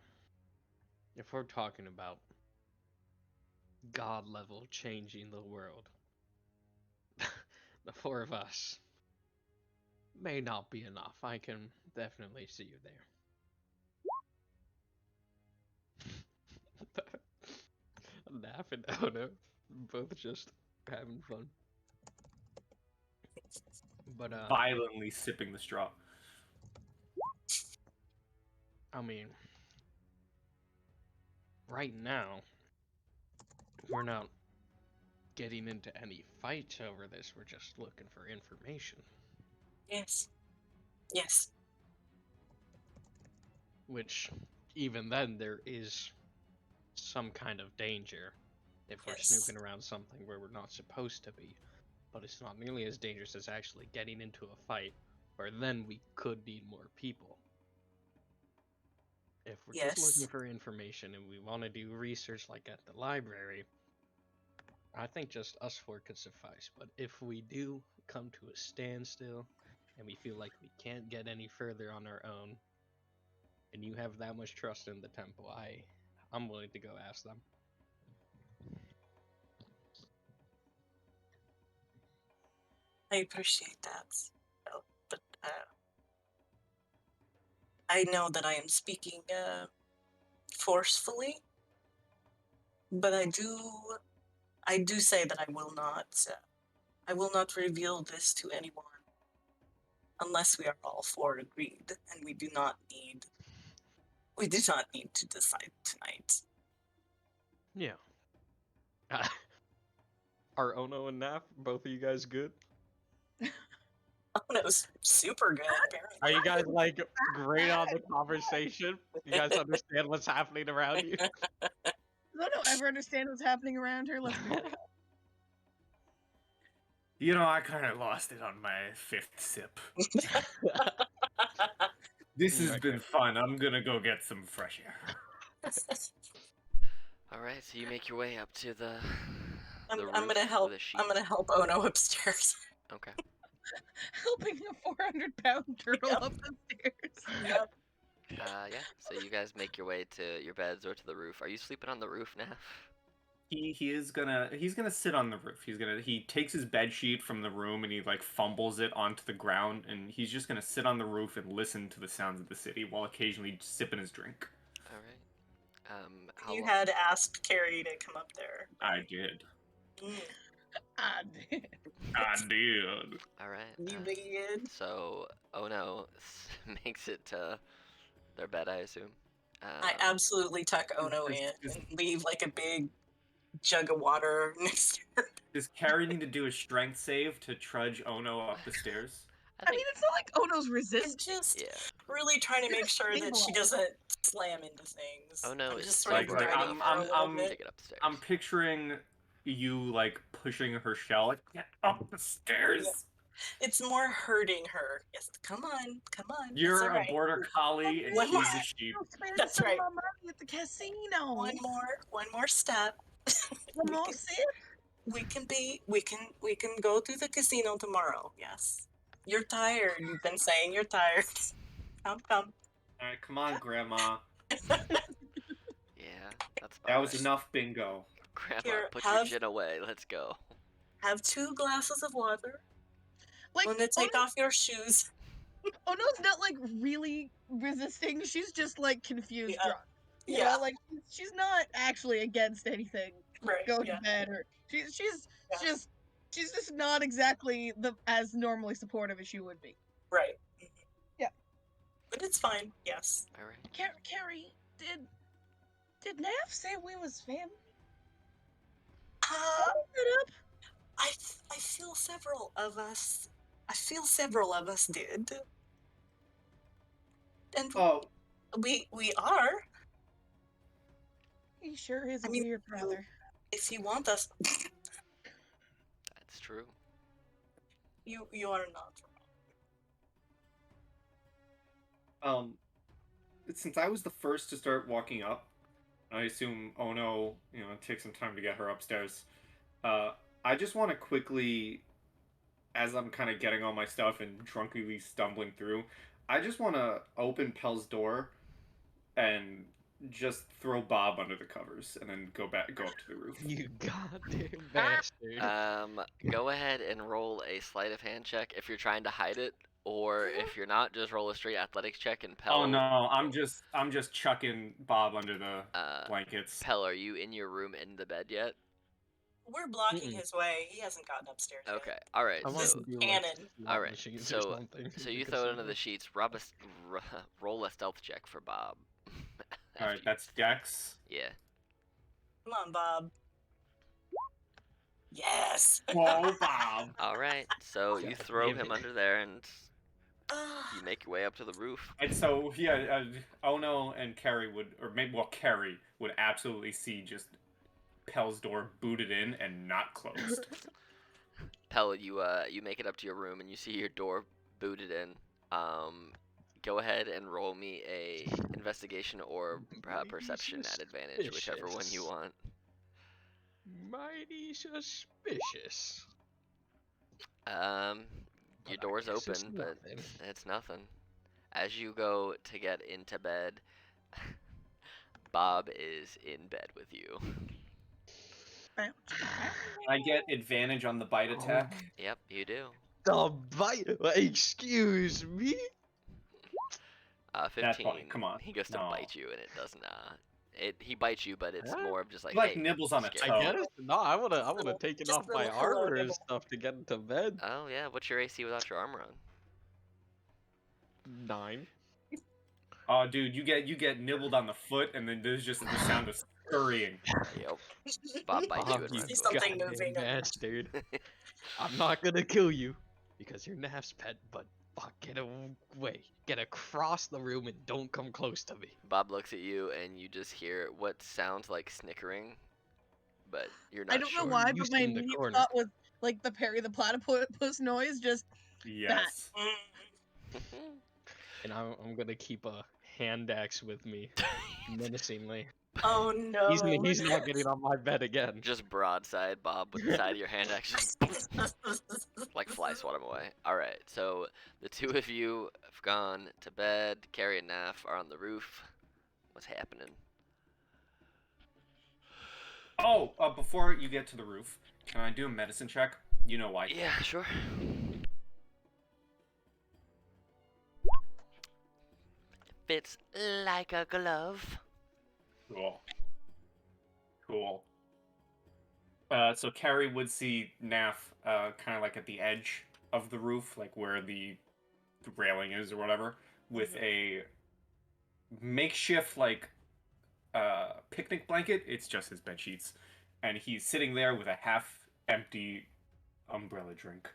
If we're talking about god level changing the world. The four of us may not be enough. I can definitely see you there. Laughing. Oh no, both just having fun. But Violently sipping the straw. I mean, right now we're not getting into any fights over this. We're just looking for information. Yes. Yes. Which, even then, there is some kind of danger if we're Yes. snooping around something where we're not supposed to be. But it's not nearly as dangerous as actually getting into a fight, where then we could need more people. If we're just looking Yes. for information and we want to do research like at the library, I think just us four could suffice. But if we do come to a standstill and we feel like we can't get any further on our own, and you have that much trust in the temple, I'm willing to go ask them. I appreciate that. But I know that I am speaking forcefully, but I do say that I will not reveal this to anyone unless we are all four agreed, and we do not need to decide tonight. Yeah. Are Ono and Naf, both of you guys good? Oh, that was super good. Apparently. Are you guys like great on the conversation? You guys understand what's happening around you? I don't ever understand what's happening around her. Let's be real. You know, I kind of lost it on my 5th sip. This has been fun. I'm gonna go get some fresh air. Alright, so you make your way up to the I'm roof gonna help. with a sheet. I'm gonna help Ono upstairs. Okay. Helping a 400-pound turtle Yep. up the stairs. Yep. Yeah, so you guys make your way to your beds or to the roof. Are you sleeping on the roof now? He's gonna sit on the roof. He takes his bed sheet from the room and he like fumbles it onto the ground, and he's just gonna sit on the roof and listen to the sounds of the city while occasionally sipping his drink. Alright. How You long? had asked Carrie to come up there. I did. Mm, I did. I did. Alright. you did. So Ono makes it to their bed, I assume. I absolutely tuck Ono in and leave like a big jug of water next to her. Does Carrie need to do a strength save to trudge Ono up the stairs? I mean, it's not like Ono's I'm resistant. just Yeah. really trying to make sure that she doesn't slam into things. Oh, no, I'm it's just sort of like, guiding I'm- her a I'm- little I'm- bit. Take it upstairs. I'm picturing you like pushing her shell. Like, get up the stairs. Yeah. It's more hurting her. Yes, come on. You're it's all a right. border collie and One she's more. a sheep. I'll spend That's some right. of my money at the casino. One more step. One we more can- sip. we can go to the casino tomorrow. Yes. You're tired. You've been saying you're tired. Come. All right, come on, Grandma. Yeah, that's That was fine. enough bingo. Grandma, Here, put your have- gin away. Let's go. Have 2 glasses of water. Like, I'm gonna take off your shoes. Ono's not like really resisting. She's just like confused Yeah. drunk. You Yeah. know, like she's not actually against anything. Right. Go Yeah. to bed, or she's Yeah. just not exactly as normally supportive as she would be. Right. Yeah. But it's fine. Yes. Alright. Carrie, did Nav say we was family? Uh, I feel several of us. Did. And Oh, we are. He sure is a I mean, weird brother. If you want us, That's true. you are not. since I was the first to start walking up, I assume Ono, takes some time to get her upstairs. I just want to quickly, as I'm kind of getting all my stuff and drunkenly stumbling through, I just want to open Pel's door and just throw Bob under the covers and then go up to the roof. You goddamn bastard. Go ahead and roll a sleight of hand check if you're trying to hide it, or if you're not, just roll a straight athletics check and Pell. Oh no, I'm just chucking Bob under the blankets. Pell, are you in your room in the bed yet? We're blocking his way. He hasn't gotten upstairs yet. Okay, all right. I want So to do cannon. like all right, machines so- or something. so you because throw it you under know. the sheets. Roll a stealth check for Bob. All right, that's Dex. Yeah. Come on, Bob. Yes. Oh, Bob. All right. So you God throw damn him it. under there, and Ah, you make your way up to the roof. And so Ono and Carrie Carrie would absolutely see just Pell's door booted in and not closed. Pell, you make it up to your room, and you see your door booted in. Go ahead and roll me a investigation or perception at advantage, whichever one you Suspicious. want. Mighty suspicious. Your But I door's guess it's open, but nothing. it's nothing. As you go to get into bed, Bob is in bed with you. I get advantage on the bite attack. Yep, you do. The bite. Excuse me. 15. That's fine, come on. He goes to No. bite you, and it doesn't. He bites you, but it's Huh? more of just like, Like hey, nibbles on a scared. toe. I get it. No, I wanna Just take it just off my little hello armor and nibble. stuff to get into bed. Oh yeah, what's your AC without your armor on? 9. Oh, dude, you get nibbled on the foot, and then there's just the sound of scurrying. Yep. Bob bites you and you runs see away. something goddamn moving. bastard. I'm not gonna kill you because you're Naf's pet, but fuck, get away. Get across the room and don't come close to me. Bob looks at you, and you just hear what sounds like snickering, but you're not I don't sure. know why, You but sit my in the immediate corner. thought was like the Perry the Platypus noise. Just Yes. And I'm gonna keep a hand axe with me, menacingly. Oh no. He's not getting on my bed again. Just broadside Bob with the side of your hand axe, just like fly swat him away. All right, so the two of you have gone to bed. Carrie and Naf are on the roof. What's happening? Oh, before you get to the roof, can I do a medicine check? You know why. Yeah, sure. Fits like a glove. Cool. Cool. So Carrie would see Naf kind of like at the edge of the roof, like where the railing is or whatever, with a makeshift like picnic blanket. It's just his bed sheets, and he's sitting there with a half-empty umbrella drink,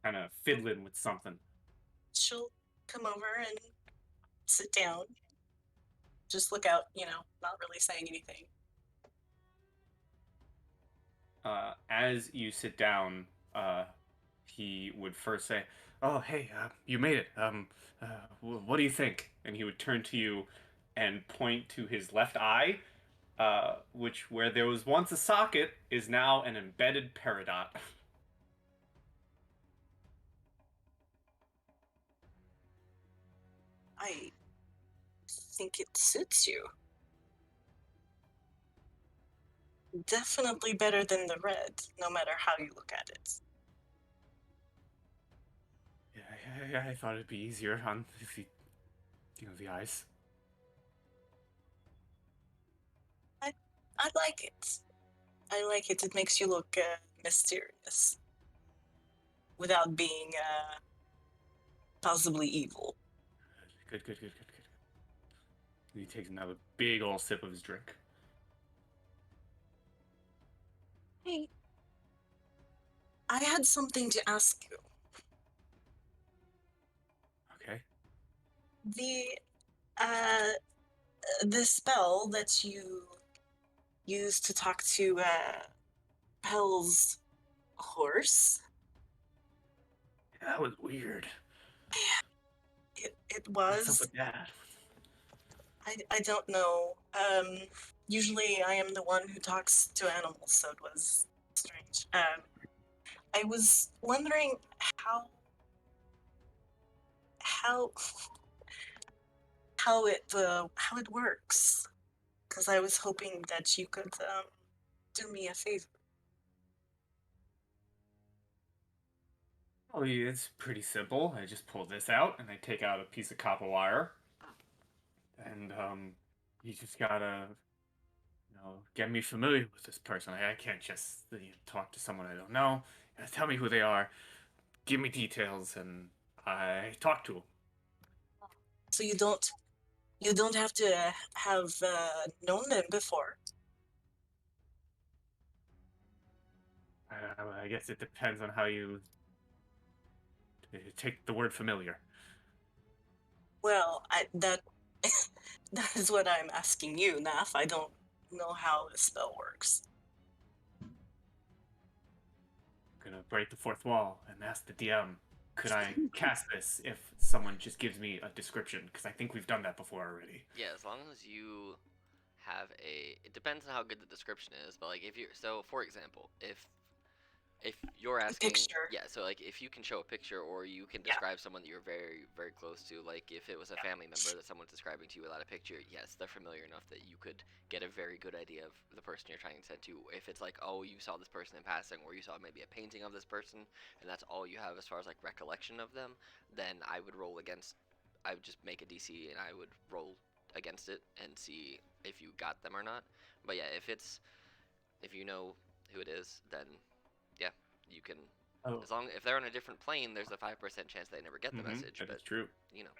kind of fiddling with something. She'll come over and sit down. Just look out, not really saying anything. As you sit down, he would first say, "Oh, hey, you made it. What do you think?" And he would turn to you and point to his left eye, which, where there was once a socket, is now an embedded peridot. I think it suits you. Definitely better than the red, no matter how you look at it. Yeah, I thought it'd be easier on the eyes. I like it. I like it. It makes you look mysterious without being possibly evil. Good. He takes another big old sip of his drink. Hey, I had something to ask you. Okay. The spell that you used to talk to Pell's horse. That was weird. It What's up was. with that? I don't know. Usually I am the one who talks to animals, so it was strange. I was wondering how how it works, because I was hoping that you could do me a favor. Oh, yeah, it's pretty simple. I just pull this out and I take out a piece of copper wire, and you just gotta, get me familiar with this person. I can't just talk to someone I don't know. You gotta tell me who they are, give me details, and I talk to them. So you don't have to have known them before. I guess it depends on how you take the word familiar. Well, that that is what I'm asking you, Naf. I don't know how the spell works. I'm gonna break the fourth wall and ask the DM, could I cast this if someone just gives me a description? Because I think we've done that before already. Yeah, as long as you have it depends on how good the description is, but like if you're, so for example, if you're A asking, picture. yeah, so like if you can show a picture or you can Yeah. describe someone that you're very very close to, like if it was a family member that someone's describing to you without a picture, yes, they're familiar enough that you could get a very good idea of the person you're trying to send to. If it's like, oh, you saw this person in passing, or you saw maybe a painting of this person and that's all you have as far as like recollection of them, then I would roll against, I would just make a DC and I would roll against it and see if you got them or not. But yeah, if you know who it is, then yeah, you can. Oh, As long if they're on a different plane, there's a 5% chance they never get the message. that But is true. you know,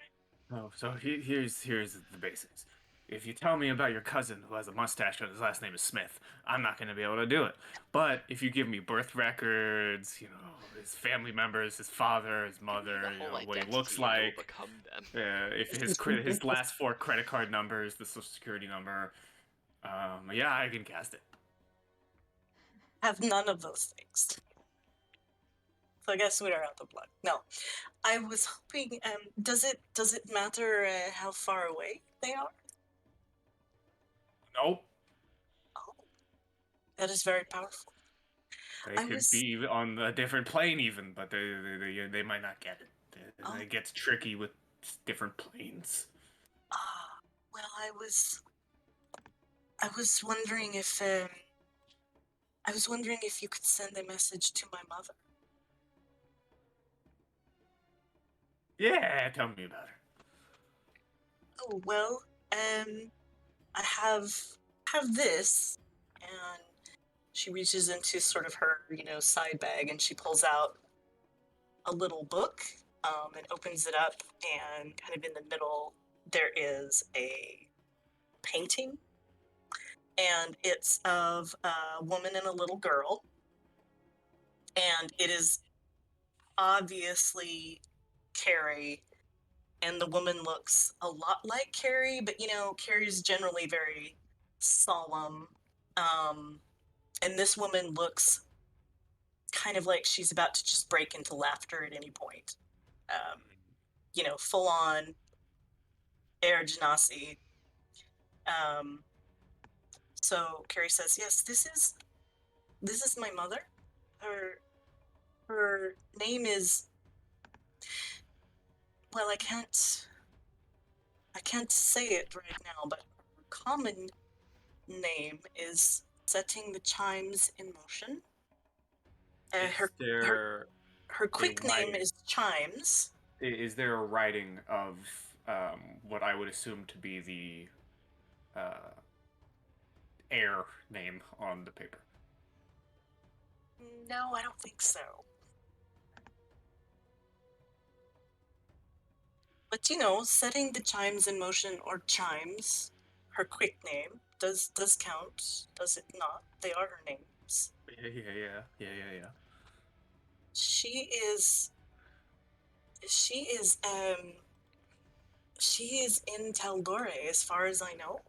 Oh, so here's the basics. If you tell me about your cousin who has a mustache and his last name is Smith, I'm not going to be able to do it. But if you give me birth records, his family members, his father, his mother, the whole what he identity looks and it will like, become them. if his last four credit card numbers, the social security number, yeah, I can cast it. Have none of those things. So I guess we are out of luck. No, I was hoping. Does it matter how far away they are? Nope. Oh, that is very powerful. They I could was. be on a different plane even, but they might not get it. Oh, It gets tricky with different planes. well, I was wondering if you could send a message to my mother. Yeah, tell me about her. Oh well, I have this, and she reaches into sort of her side bag and she pulls out a little book, and opens it up, and kind of in the middle there is a painting, and it's of a woman and a little girl, and it is obviously Carrie, and the woman looks a lot like Carrie, but Carrie's generally very solemn, and this woman looks kind of like she's about to just break into laughter at any point. Um, full on air genasi. Um, so Carrie says, "Yes, this is my mother. Her her name is, well, I can't say it right now, but her common name is Setting the Chimes in Motion. Is Her there her a quick name writing? is Chimes. Is there a writing of what I would assume to be the air name on the paper? No, I don't think so. But setting the chimes in motion, or chimes, her quick name does count, does it not? They are her names. Yeah. She is she is um she is in Tal'Dorei as far as I know.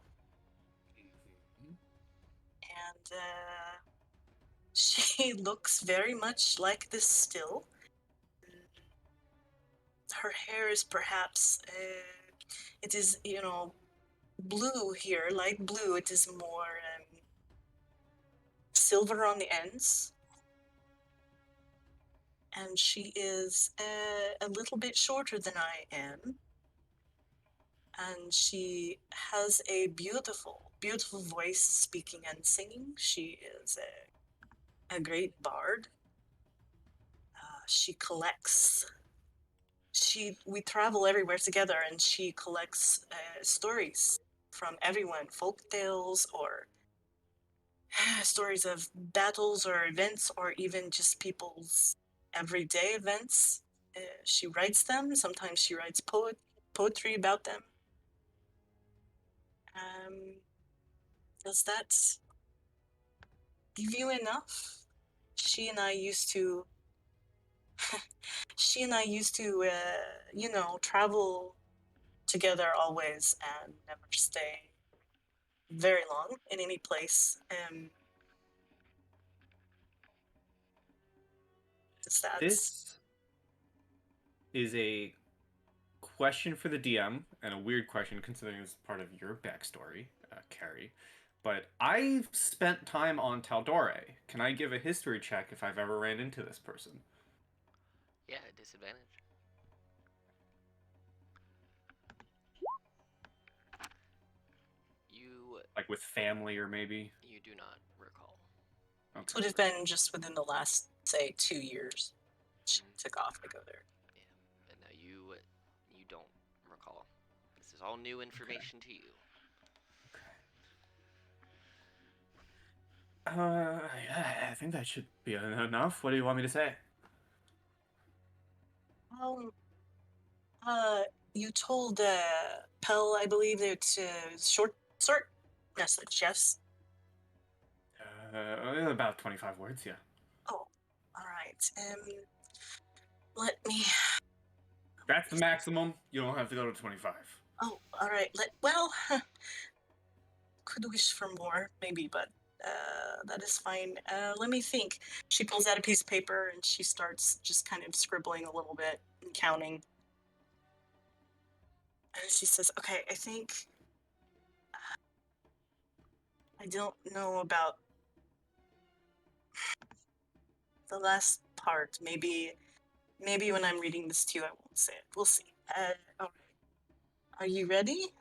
And she looks very much like this still. Her hair is perhaps it is blue here, light blue. It is more silver on the ends, and she is a little bit shorter than I am. and she has a beautiful, beautiful voice speaking and singing. She is a great bard. She collects. We travel everywhere together, and she collects stories from everyone, folk tales or stories of battles or events, or even just people's everyday events. She writes them. Sometimes she writes poetry about them. Um, does that give you enough? She and I used to. She and I used to, travel together always and never stay very long in any place. That's This is a question for the DM, and a weird question considering it's part of your backstory, Carrie. But I've spent time on Taldore. Can I give a history check if I've ever ran into this person? Yeah, disadvantage. You Like with family or maybe? you do not recall. It Okay. would have been just within the last, say, 2 years. She took off to go there. And no, you don't recall. This is all new information to you. Yeah, I think that should be enough. What do you want me to say? Um, you told Pell, I believe, it's short message, yes? About 25 words, yeah. Oh, all right. Let me. That's the maximum. You don't have to go to 25. Oh, all right. Could wish for more, maybe, but that is fine. Let me think. She pulls out a piece of paper and she starts just kind of scribbling a little bit and counting. And she says, "Okay, I think I don't know about the last part. Maybe when I'm reading this to you, I won't say it. We'll see. All right. Are you ready?"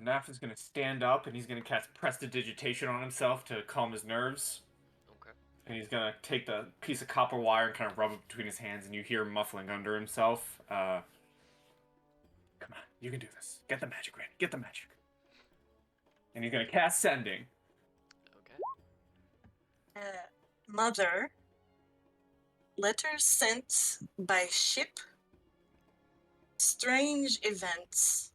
Naf is going to stand up and he's going to cast Prestidigitation on himself to calm his nerves. Okay. And he's going to take the piece of copper wire and kind of rub it between his hands, and you hear him muffling under himself. Come on, you can do this. Get the magic, Randy. Get the magic. And he's going to cast Sending. Okay. Mother, letters sent by ship, strange events.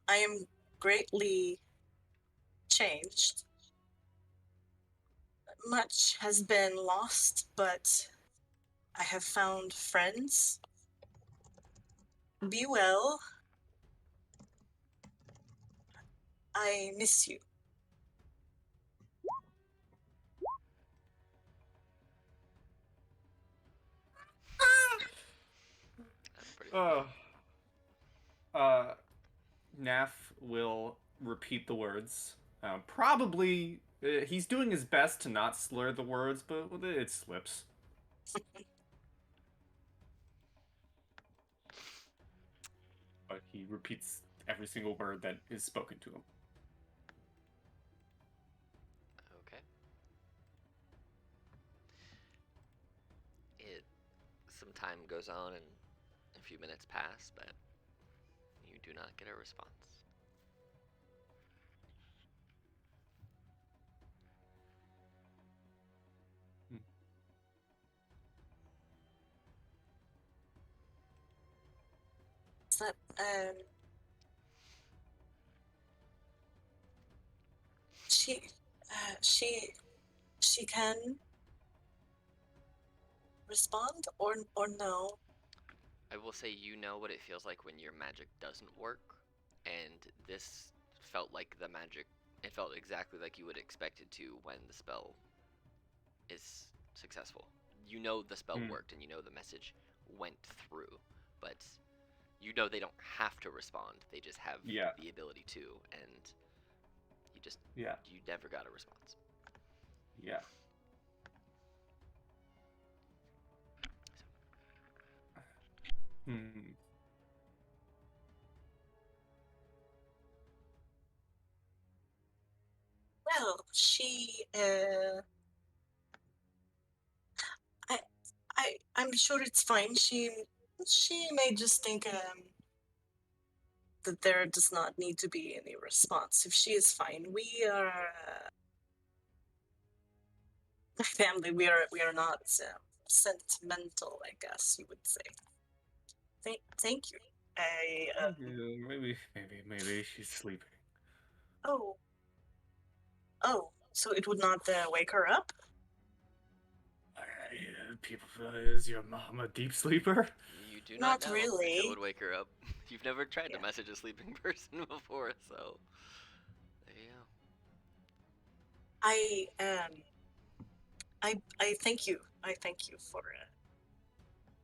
I am greatly changed. Much has been lost, but I have found friends. Be well. I miss you. That's pretty Uh, funny. Naf will repeat the words. Probably, he's doing his best to not slur the words, but it slips. But he repeats every single word that is spoken to him. Okay. Some time goes on and a few minutes pass, but you do not get a response. Is that she she can respond or no? I will say you know what it feels like when your magic doesn't work, and this felt like the magic. It felt exactly like you would expect it to when the spell is successful. You know the spell worked, and you know the message went through, but you know they don't have to respond. They just have the ability to, and you never got a response. Yeah. she, I'm sure it's fine. She may just think, that there does not need to be any response. If she is fine, we are a family. We are not sentimental, I guess you would say. Thank you. Maybe she's sleeping. Oh, so it would not wake her up? People, is your mom a deep sleeper? You do Not not know if really. it would wake her up. You've never tried to Yeah. message a sleeping person before, so there you go. I thank you. I thank you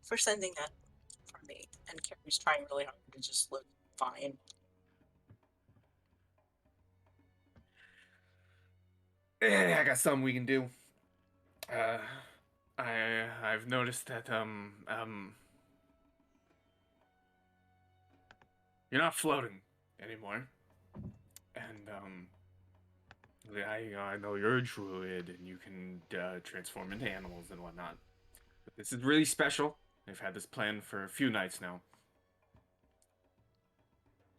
for sending that for me. And Carrie's trying really hard to just look fine. I got something we can do. I've noticed that you're not floating anymore, and I know you're a druid and you can transform into animals and whatnot. But this is really special. I've had this plan for a few nights now.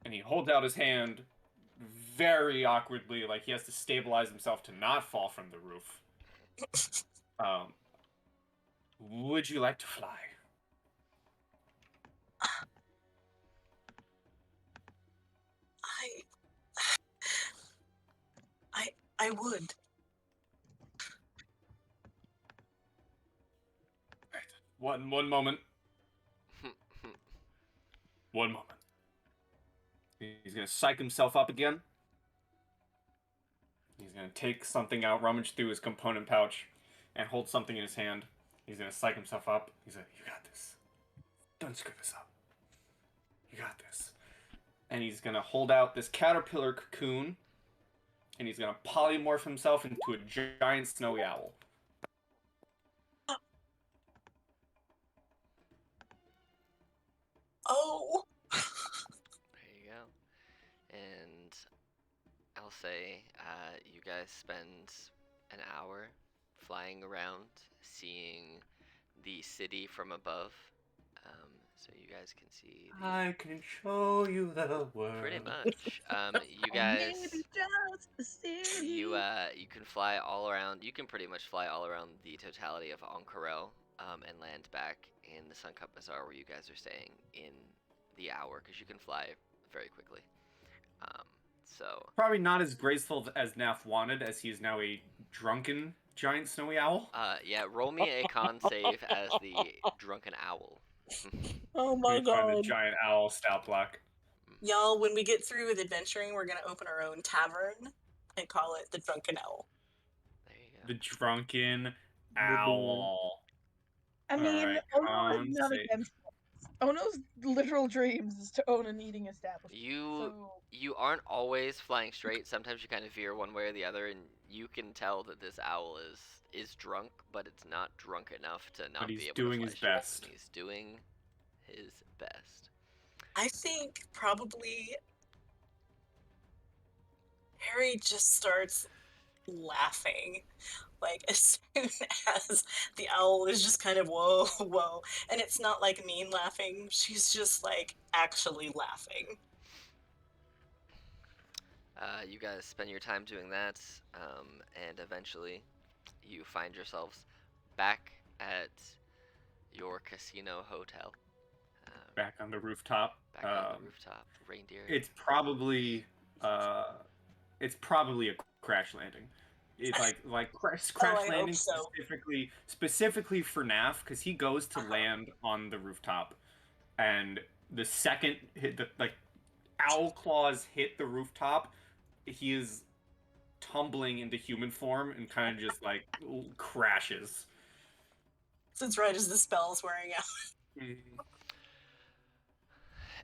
And he holds out his hand very awkwardly, like he has to stabilize himself to not fall from the roof. Would you like to fly? I would. Right. One moment. One moment. He's gonna psych himself up again. He's gonna take something out, rummage through his component pouch, and hold something in his hand. He's gonna psych himself up. He's like, "You got this. Don't screw this up. You got this." And he's gonna hold out this caterpillar cocoon, and he's gonna polymorph himself into a giant snowy owl. Oh. There you go. And I'll say you guys spend an hour flying around, seeing the city from above. So you guys can see I can show you the world. pretty much. You guys, Maybe just the city. you can fly all around. You can pretty much fly all around the totality of Ank'Harel, and land back in the Sun Cup Bazaar where you guys are staying in the hour, because you can fly very quickly. So Probably not as graceful as Naf wanted, as he is now a drunken giant snowy owl. yeah, roll me a con save as the drunken owl. Oh We my find the god. giant owl stout block. Y'all, when we get through with adventuring, we're gonna open our own tavern and call it the Drunken Owl. There you go. The drunken owl. I mean, Alright, Ono is con not save. against it. Ono's literal dreams is to own an eating establishment. You So, you aren't always flying straight. Sometimes you kind of veer one way or the other, and you can tell that this owl is drunk, but it's not drunk enough to not he's be able doing to fly his straight. best. He's doing his best. I think probably Harry just starts laughing. Like, as soon as the owl is just kind of whoa, whoa. And it's not like mean laughing, she's just like actually laughing. You guys spend your time doing that, and eventually you find yourselves back at your casino hotel. Back on the rooftop. Back on the rooftop. Reindeer. It's probably a crash landing. It's like crash I landing hope so. specifically for Naf, because he goes to land on the rooftop, and the second owl claws hit the rooftop, he is tumbling into human form and kind of just like crashes. Since right as the spell's wearing out.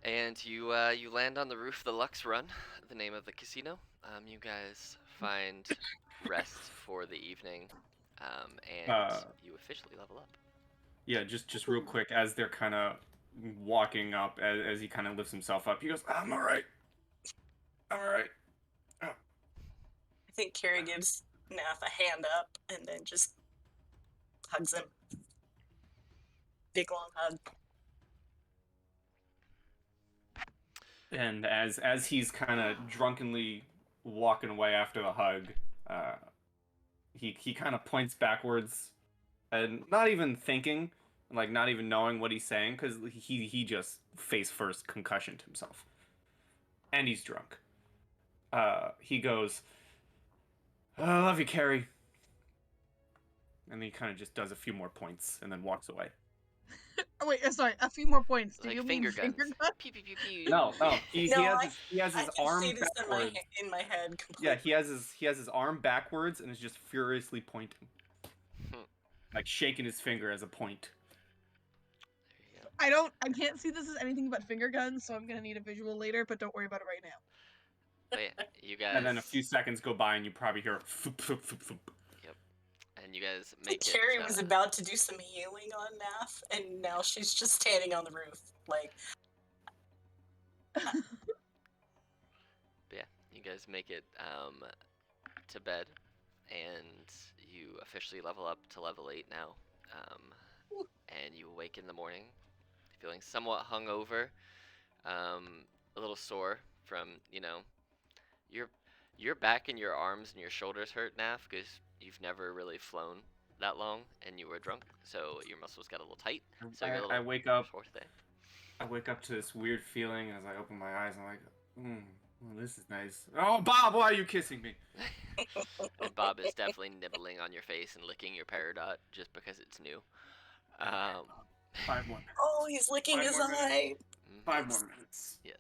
And you land on the roof of the Lux Run, the name of the casino. You guys find rest for the evening, and you officially level up. Yeah, just real quick, as they're kind of walking up, as he kind of lifts himself up, he goes, "I'm all right. I'm all right." I think Carrie gives Neff a hand up and then just hugs him. Big long hug. And as he's kind of drunkenly walking away after the hug, he kind of points backwards, and not even thinking, like not even knowing what he's saying, because he just face first concussioned himself, and he's drunk. He goes, "I love you, Carrie," and then he kind of just does a few more points and then walks away. Oh wait, sorry. A few more points. Do Like you finger mean finger guns. gun? Pew pew pew pew. No, he has I his can arm see this backwards. in my head completely. Yeah, he has his arm backwards and is just furiously pointing, like shaking his finger as a point. There you go. I can't see this as anything but finger guns, so I'm gonna need a visual later. But don't worry about it right now. But yeah, you guys. And then a few seconds go by and you probably hear thoop, thoop, thoop, thoop. And you guys make it. Carrie was about to do some healing on Naff, and now she's just standing on the roof, like. But yeah, you guys make it to bed, and you officially level up to level 8 now. And you awake in the morning, feeling somewhat hungover, a little sore from your back and your arms and your shoulders hurt, Naf, because you've never really flown that long and you were drunk, so your muscles got a little tight. So you're a little I wake up. sore today. I wake up to this weird feeling as I open my eyes. I'm like, well, this is nice. Oh, Bob, why are you kissing me? And Bob is definitely nibbling on your face and licking your peridot just because it's new. 5 more minutes. Oh, he's licking 5 his more minutes. eye. 5 more minutes. Yes.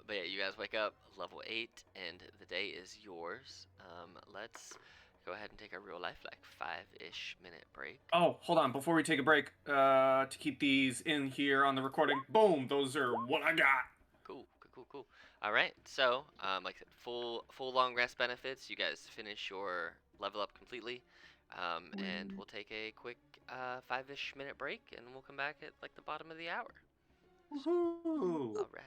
But yeah, you guys wake up level 8, and the day is yours. Let's go ahead and take a real life, like 5-ish minute break. Oh, hold on. Before we take a break, to keep these in here on the recording, boom, those are what I got. Cool. All right. So, like I said, full long rest benefits. You guys finish your level up completely, and we'll take a quick 5-ish minute break, and we'll come back at like the bottom of the hour. Woohoo! All right.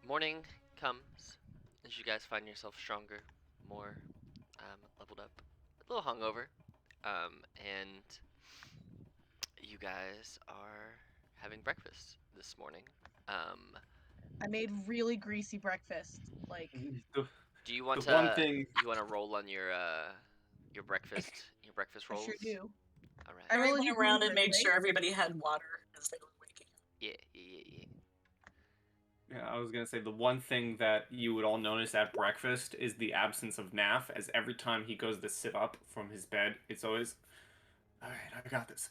Morning comes as you guys find yourself stronger, more leveled up, a little hungover, and you guys are having breakfast this morning. I made really greasy breakfast. Like, Do you want The one to thing- you want to roll on your breakfast I rolls? sure do. All right. I Carrie really went do around and breakfast, made right? sure everybody had water as they were waking up. Yeah. Yeah, I was gonna say the one thing that you would all notice at breakfast is the absence of Naff, as every time he goes to sit up from his bed, it's always, all right, I got this.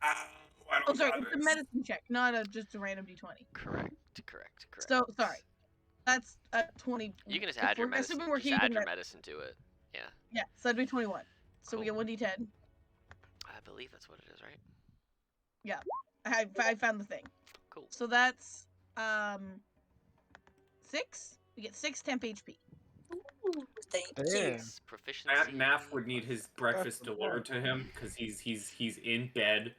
I Oh, don't sorry, got it's a this. medicine check, not just a random d20. Correct. So sorry, that's a 20. You can just If add your we're medicine. assuming we're Just keeping add your that- medicine to it. Yeah. Yeah, so that'd be 21. So we Cool. get 1d10. I believe that's what it is, right? I found the thing. Cool. So that's 6. We get 6 temp HP. Thank you. Damn. Proficiency. Naff would need his breakfast delivered to him because he's in bed,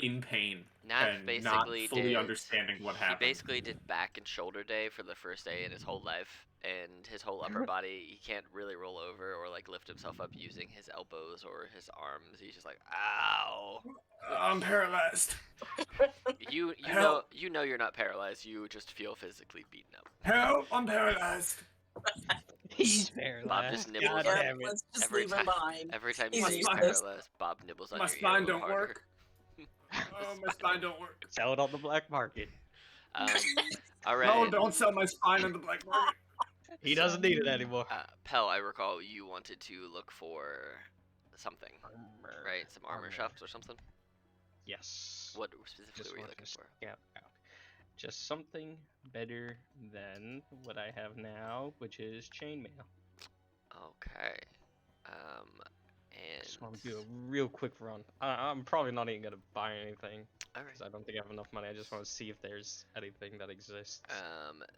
in pain, Naff and not basically fully did. understanding what happened. He basically did back and shoulder day for the first day in his whole life, and his whole upper body. He can't really roll over or like lift himself up using his elbows or his arms. He's just like, ow. I'm paralyzed. You Help. know you're not paralyzed. You just feel physically beaten up. Help! I'm paralyzed. He's paralyzed. Bob just nibbles God on damn it. Let's just Every leave him time- behind. Every time He's you see he's useless. paralyzed, Bob nibbles on My your ear a spine little don't harder. work. Oh, my spine don't work. Sell it on the black market. All right. No, don't sell my spine on the black market. He doesn't need it anymore. Pell, I recall you wanted to look for something, right? Some armor shops or something? Yes. What specifically Just were you wanted looking to for? scout out. Just something better than what I have now, which is chainmail. Okay. And... Just want to do a real quick run. I'm probably not even gonna buy anything Alright. because I don't think I have enough money. I just want to see if there's anything that exists.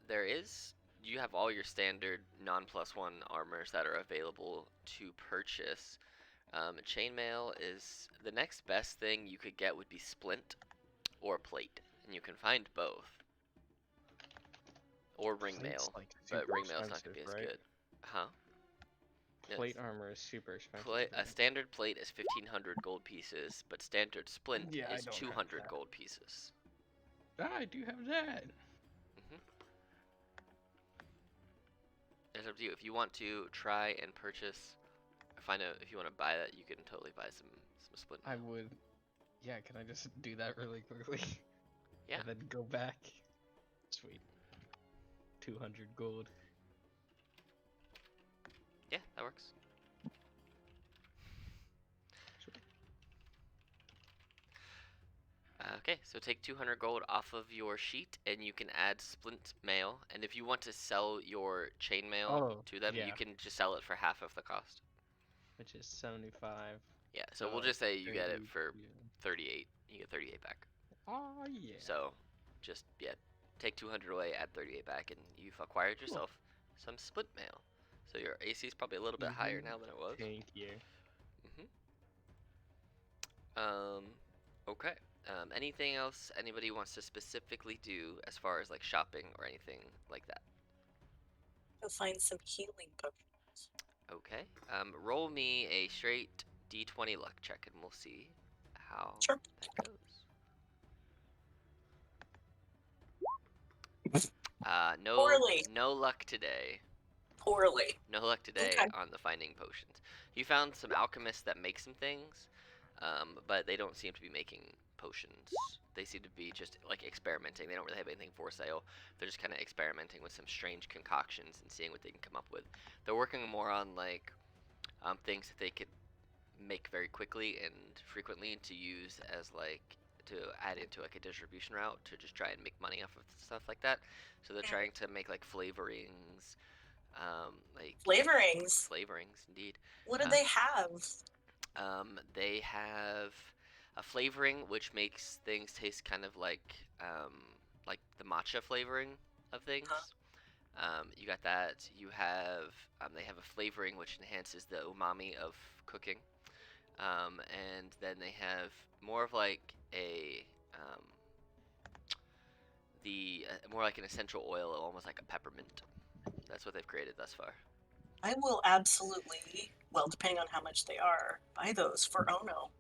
There is... You have all your standard non-+1 armors that are available to purchase. Chainmail is... The next best thing you could get would be splint or plate. And you can find both. Or ringmail. Plate's, like, But super ringmail's not going to be expensive, as right? good. Huh? Yes. Plate armor is super expensive. A standard plate is 1,500 gold pieces, but standard splint Yeah, I is don't have 200 that. gold pieces. I do have that. It's up to you. If you want to try and purchase, find out if you want to buy that, you can totally buy some splint. I would. Yeah, can I just do that really quickly? Yeah. And then go back. Sweet. 200 gold. Yeah, that works. Sweet. Okay, so take 200 gold off of your sheet, and you can add splint mail. And if you want to sell your chainmail to them, yeah. you can just sell it for half of the cost. Which is 75. Yeah, so we'll just say you get it 30, for yeah. 38. You get 38 back. Oh, yeah. So, just, yeah, take 200 away, add 38 back, and you've acquired yourself some split mail. So your AC is probably a little bit higher now than it was. Thank you. Okay. Anything else anybody wants to specifically do as far as like shopping or anything like that? Go find some healing potions. Okay. Roll me a straight D20 luck check, and we'll see how Sure. that goes. No, Poorly. no luck today. Poorly. No luck today Okay. on the finding potions. You found some alchemists that make some things, but they don't seem to be making potions. They seem to be just like experimenting. They don't really have anything for sale. They're just kind of experimenting with some strange concoctions and seeing what they can come up with. They're working more on like things that they could make very quickly and frequently to use as like to add into like a distribution route to just try and make money off of stuff like that. So they're trying to make like flavorings, like Flavorings. flavorings indeed. What do they have? They have a flavoring which makes things taste kind of like the matcha flavoring of things. You got that. You have they have a flavoring which enhances the umami of cooking, and then they have more of like a more like an essential oil, almost like a peppermint. That's what they've created thus far. I will absolutely, well, depending on how much they are, buy those for Ono.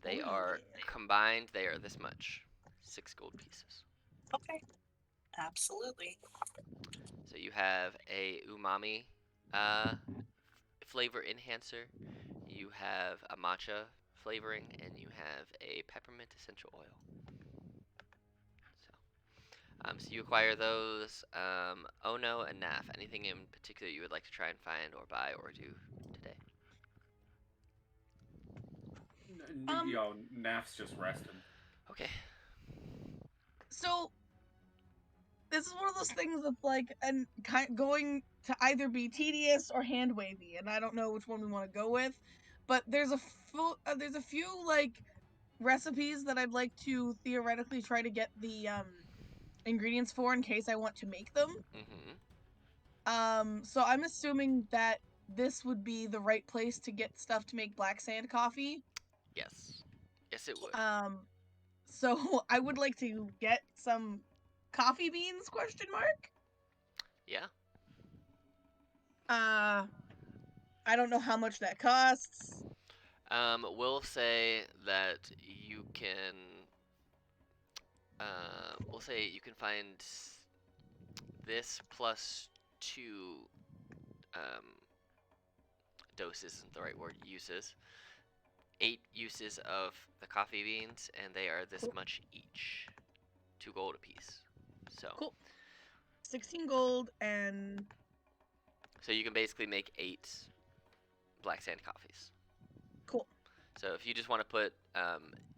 They Oh, are yeah. combined. They are this much, 6 gold pieces. Okay. Absolutely. So you have a umami flavor enhancer, you have a matcha flavoring, and you have a peppermint essential oil. So you acquire those. Ono and Naf, anything in particular you would like to try and find or buy or do today? Yo, Naf's just resting. Okay. So this is one of those things that's like going to either be tedious or hand wavy, and I don't know which one we want to go with. But there's a few like recipes that I'd like to theoretically try to get the ingredients for in case I want to make them. So I'm assuming that this would be the right place to get stuff to make black sand coffee. Yes. Yes, it would. So I would like to get some coffee beans, question mark? Yeah. I don't know how much that costs. We'll say that you can. We'll say you can find this plus 2 doses isn't the right word. Uses. 8 uses of the coffee beans, and they are this much each. 2 gold apiece. So. Cool. 16 gold and. So you can basically make 8 black sand coffees. Cool. So if you just want to put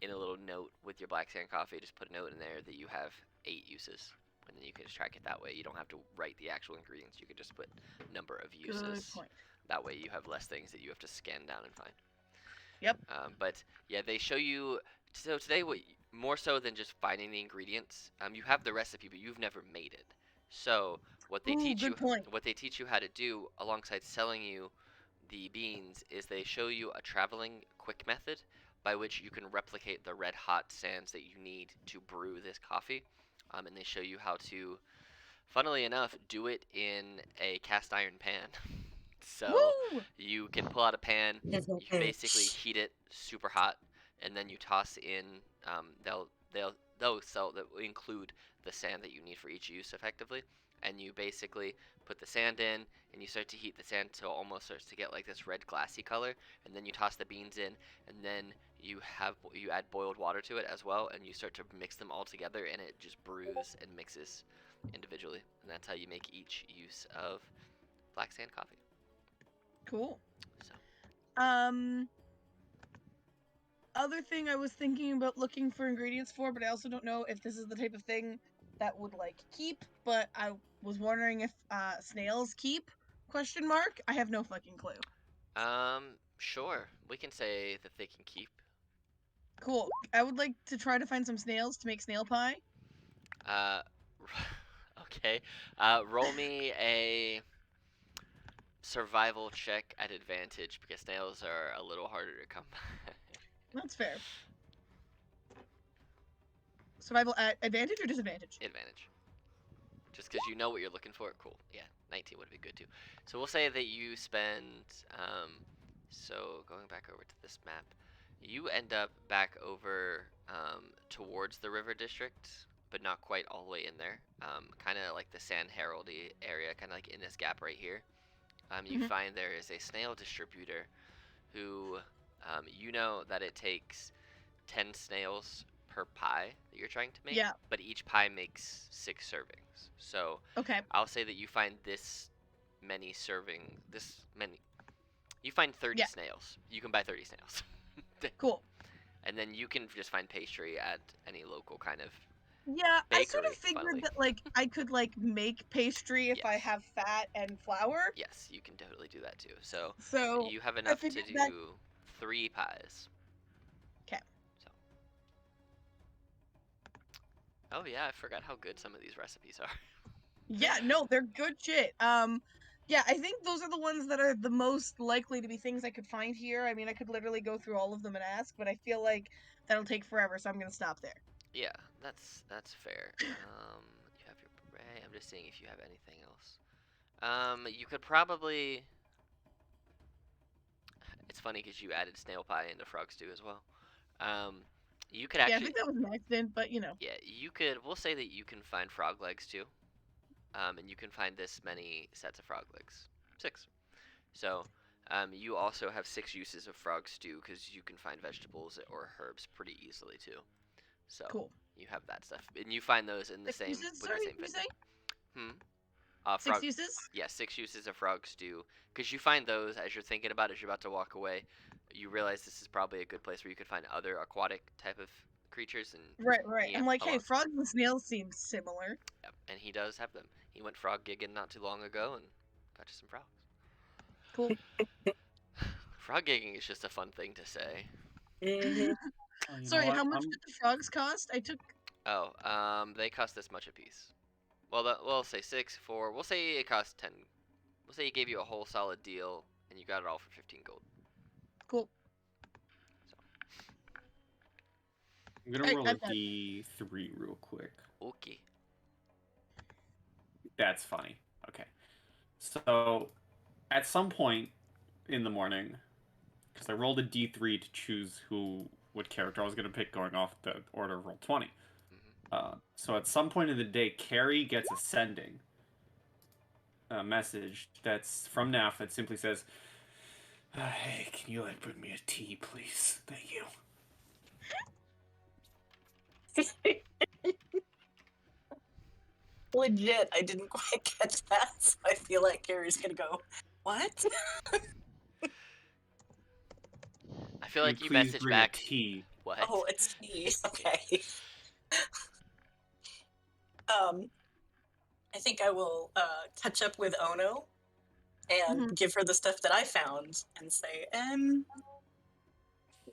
in a little note with your black sand coffee, just put a note in there that you have 8 uses, and then you can just track it that way. You don't have to write the actual ingredients. You could just put number of uses. Good point. That way you have less things that you have to scan down and find. Yep. But yeah, they show you. So today, more so than just finding the ingredients, you have the recipe, but you've never made it. So what they teach you, what they teach you how to do alongside selling you the beans is they show you a traveling quick method by which you can replicate the red hot sands that you need to brew this coffee, and they show you how to Funnily enough, do it in a cast iron pan. So Woo! you can pull out a pan, you basically heat it super hot, and then you toss in. That will include the sand that you need for each use effectively, and you basically put the sand in, and you start to heat the sand till it almost starts to get like this red glassy color, and then you toss the beans in, and then you add boiled water to it as well, and you start to mix them all together, and it just brews and mixes individually, and that's how you make each use of black sand coffee. Cool. So Other thing I was thinking about looking for ingredients for, but I also don't know if this is the type of thing that would like keep, but I was wondering if snails keep? Question mark. I have no fucking clue. sure, we can say that they can keep. Cool. I would like to try to find some snails to make snail pie. Uh, okay. Roll me a survival check at advantage because snails are a little harder to come by. That's fair. Survival at advantage or disadvantage? Advantage. Just because you know what you're looking for. Cool. Yeah, 19 would be good too. So we'll say that you spend. So going back over to this map, you end up back over towards the river district, but not quite all the way in there. Kind of like the San Heraldy area, kind of like in this gap right here. You find there is a snail distributor who, you know that it takes 10 snails per pie that you're trying to make. Yeah. But each pie makes 6 servings. So Okay. I'll say that you find you find 30 snails. You can buy 30 snails. Cool. And then you can just find pastry at any local kind of Yeah, I sort bakery, of figured funnily. that like I could like make pastry if I Yes. have fat and flour. Yes, you can totally do that too. So So you have enough to figured do that- 3 pies. 'Kay. So. Oh yeah, I forgot how good some of these recipes are. Yeah, no, they're good shit. Yeah, I think those are the ones that are the most likely to be things I could find here. I mean, I could literally go through all of them and ask, but I feel like that'll take forever, so I'm gonna stop there. Yeah, that's fair. You have your beret. I'm just seeing if you have anything else. You could probably. It's funny because you added snail pie into frog stew as well. You could Yeah, actually. I think that was an accident, but you know. Yeah, you could. We'll say that you can find frog legs too. And you can find this many sets of frog legs. 6. So, you also have 6 uses of frog stew because you can find vegetables or herbs pretty easily too. So Cool. you have that stuff, and you find those in the 6 same uses, with the sorry, same you vendor. say? Frog. 6 uses? Yeah, 6 uses of frog stew. Because you find those as you're thinking about it, as you're about to walk away. You realize this is probably a good place where you could find other aquatic type of creatures. And Right. Yeah, I'm like, a hey, lot. frogs and snails seem similar. Yep, and he does have them. He went frog gigging not too long ago and got you some frogs. Cool. Frog gigging is just a fun thing to say. Mhm. Oh, you know Sorry, what? how much did the frogs cost? I took. Oh, they cost this much a piece. Well, we'll say 6 for. We'll say it cost 10. We'll say he gave you a whole solid deal, and you got it all for 15 gold. Cool. I'm gonna Hey, roll I'm a done. D3 real quick. Okay. That's funny. Okay. So, at some point in the morning, because I rolled a D3 to choose what character I was going to pick going off the order of Roll20. So at some point in the day, Carrie gets a sending message that's from Naf that simply says, "Hey, can you bring me a tea, please? Thank you." Legit, I didn't quite catch that, so I feel like Carrie's gonna go, what? I feel like you please message bring back. a tea. What? Oh, it's me. Okay. I think I will catch up with Ono and give her the stuff that I found and say,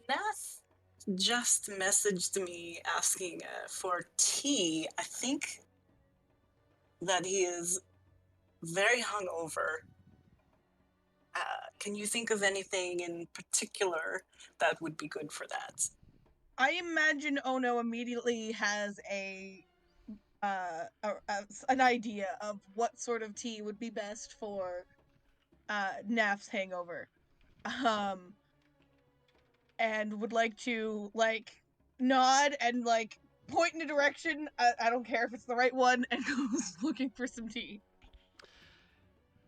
Nath just messaged me asking for tea. I think that he is very hungover. Can you think of anything in particular that would be good for that? I imagine Ono immediately has a an idea of what sort of tea would be best for Naf's hangover. Um, and would like to nod and point in a direction. I don't care if it's the right one, and goes looking for some tea.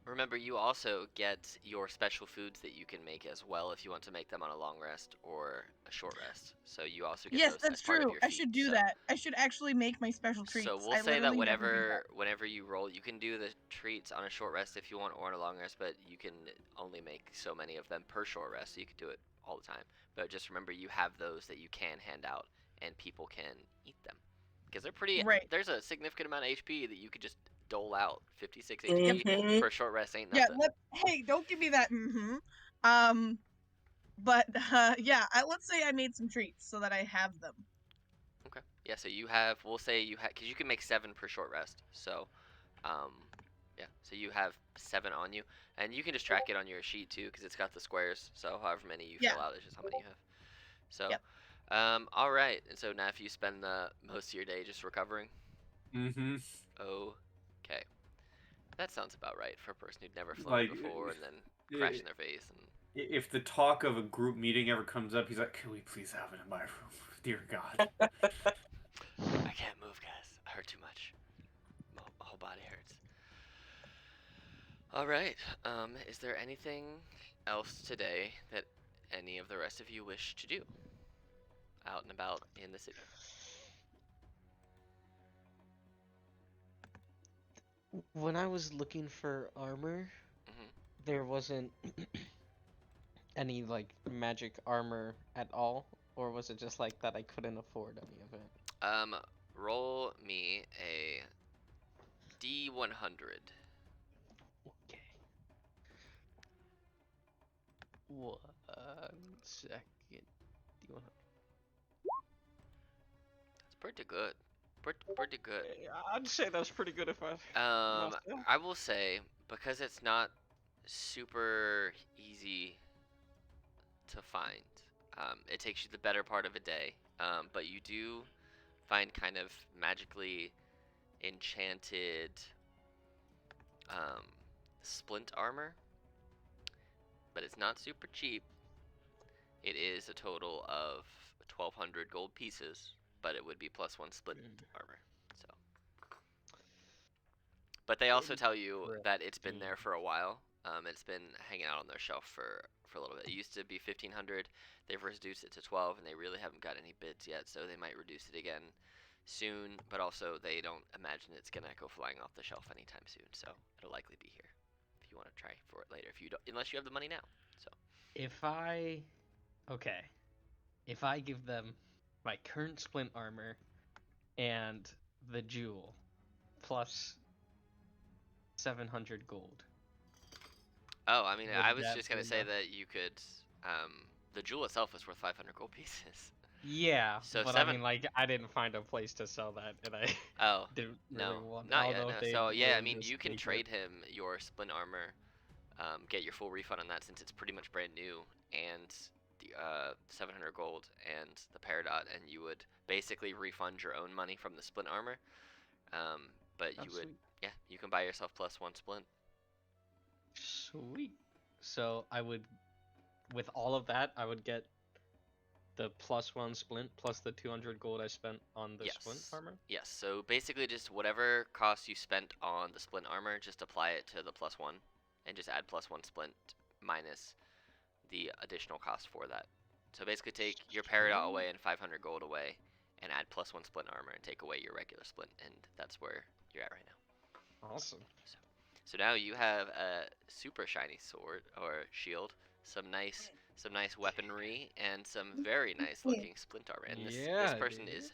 Remember, you also get your special foods that you can make as well if you want to make them on a long rest or a short rest. So you also get Yes, those that's as part of true. your I feat. should do So, that. I should actually make my special treats. so we'll I say that literally never do that. whenever you roll, you can do the treats on a short rest if you want or on a long rest, but you can only make so many of them per short rest, so you can do it all the time. But just remember, you have those that you can hand out, and people can eat them. Because they're pretty, Right. there's a significant amount of HP that you could just dole out. 56 HP Mhm. for a short rest ain't Yeah, nothing. hey, don't give me that but yeah, let's say I made some treats so that I have them. Okay. Yeah, so you have, we'll say you have, because you can make 7 per short rest. So, yeah, so you have 7 on you. And you can just track it on your sheet too, because it's got the squares. So however many you Yeah. fill out is just how many you have. So, Yep. All right. And so now if you spend the most of your day just recovering. Mm-hmm. Okay. That sounds about right for a person who'd never flown Like, before and then crash in their face. And If the talk of a group meeting ever comes up, he's like, "Can we please have it in my room? Dear God." I can't move, guys. I hurt too much. My whole body hurts. All right. Is there anything else today that any of the rest of you wish to do out and about in the city? When I was looking for armor, Mhm. there wasn't any magic armor at all, or was it just that I couldn't afford any of it? Roll me a D100. Okay. 1 second. Do you wanna... It's pretty good. Pretty good. I'd say that's pretty good if I. I will say, because it's not super easy to find, it takes you the better part of a day, but you do find kind of magically enchanted splint armor, but it's not super cheap. It is a total of 1,200 gold pieces, but it would be +1 splint armor. So, but they also tell you that it's been there for a while. It's been hanging out on their shelf for a little bit. It used to be 1,500. They've reduced it to 12, and they really haven't got any bids yet, so they might reduce it again soon. But also, they don't imagine it's gonna go flying off the shelf anytime soon, so it'll likely be here if you want to try for it later. If you don't, unless you have the money now. So If I give them my current splint armor and the jewel plus 700 gold. oh, I mean, Would I was that just gonna be say enough? that you could. The jewel itself is worth 500 gold pieces. Yeah, So but seven- I mean, I didn't find a place to sell that, and I Oh, didn't no, really want. not I yet. don't know No. if they So yeah, I will mean, just you can take it. trade him your splint armor, get your full refund on that since it's pretty much brand new, and the 700 gold and the Peridot, and you would basically refund your own money from the splint armor. But Oh, you would, sweet. yeah, you can buy yourself +1 splint. Sweet. So I would, with all of that, I would get the +1 splint plus the 200 gold I spent on the splint Yes. armor. Yes. So basically, just whatever cost you spent on the splint armor, just apply it to the +1, and just add +1 splint minus the additional cost for that. So basically, take your Peridot away and 500 gold away, and add +1 splint armor, and take away your regular splint, and that's where you're at right now. Awesome. So now you have a super shiny sword or shield, some nice weaponry, and some very nice looking splint armor. And this person dude. is,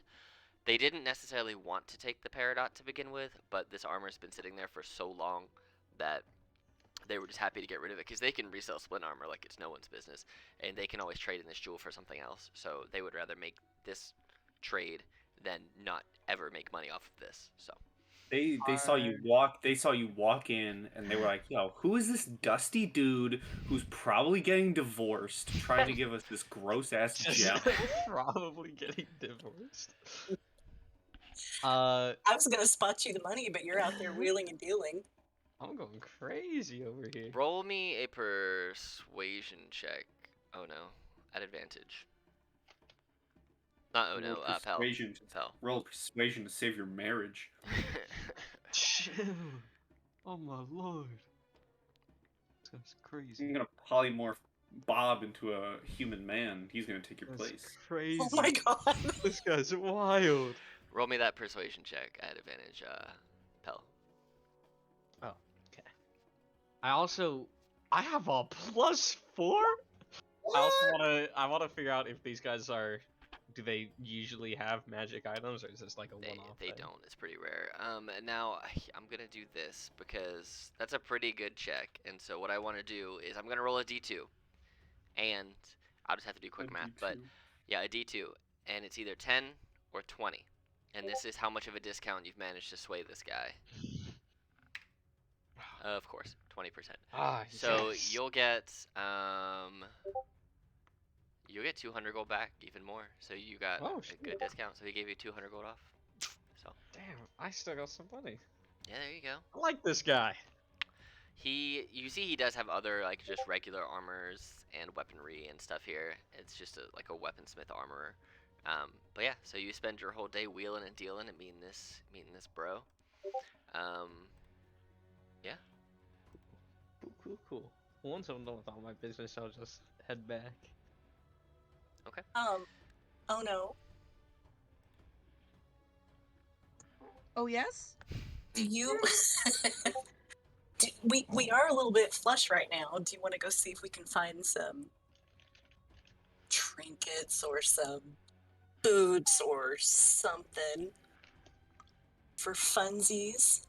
they didn't necessarily want to take the Peridot to begin with, but this armor's been sitting there for so long that they were just happy to get rid of it, because they can resell splint armor like it's no one's business, and they can always trade in this jewel for something else. So they would rather make this trade than not ever make money off of this. So They saw you walk in, and they were like, "Yo, who is this dusty dude who's probably getting divorced, trying to give us this gross ass gem?" Probably getting divorced. Uh, I was gonna spot you the money, but you're out there wheeling and dealing. I'm going crazy over here. Roll me a persuasion check. Oh no, at advantage. Not oh no, Pell. persuasion. Pell. Roll persuasion to save your marriage. Chill. Oh my lord. This guy's crazy. I'm gonna polymorph Bob into a human man. He's gonna take your That's place. crazy. Oh my god. This guy's wild. Roll me that persuasion check at advantage, Pell. I have a +4. I wanna figure out if these guys do they usually have magic items, or is this like a one-off They thing? don't. It's pretty rare. And now I'm gonna do this because that's a pretty good check. And so what I want to do is I'm gonna roll a d2, and I'll just have to do quick math. But yeah, a d2, and it's either 10 or 20, and this is how much of a discount you've managed to sway this guy. Of course, 20%. So Yes. you'll get 200 gold back, even more. So you got Oh, a good discount. So he gave you 200 gold off. So Damn, I still got some money. yeah, there you go. I like this guy. You see he does have other like just regular armors and weaponry and stuff here. It's just like a weaponsmith armorer. But yeah, so you spend your whole day wheeling and dealing and meeting this bro. Yeah. Cool. Once I'm done with all my business, I'll just head back. Oh no. Oh yes. Do you? We are a little bit flush right now. Do you want to go see if we can find some trinkets or some boots or something for funsies?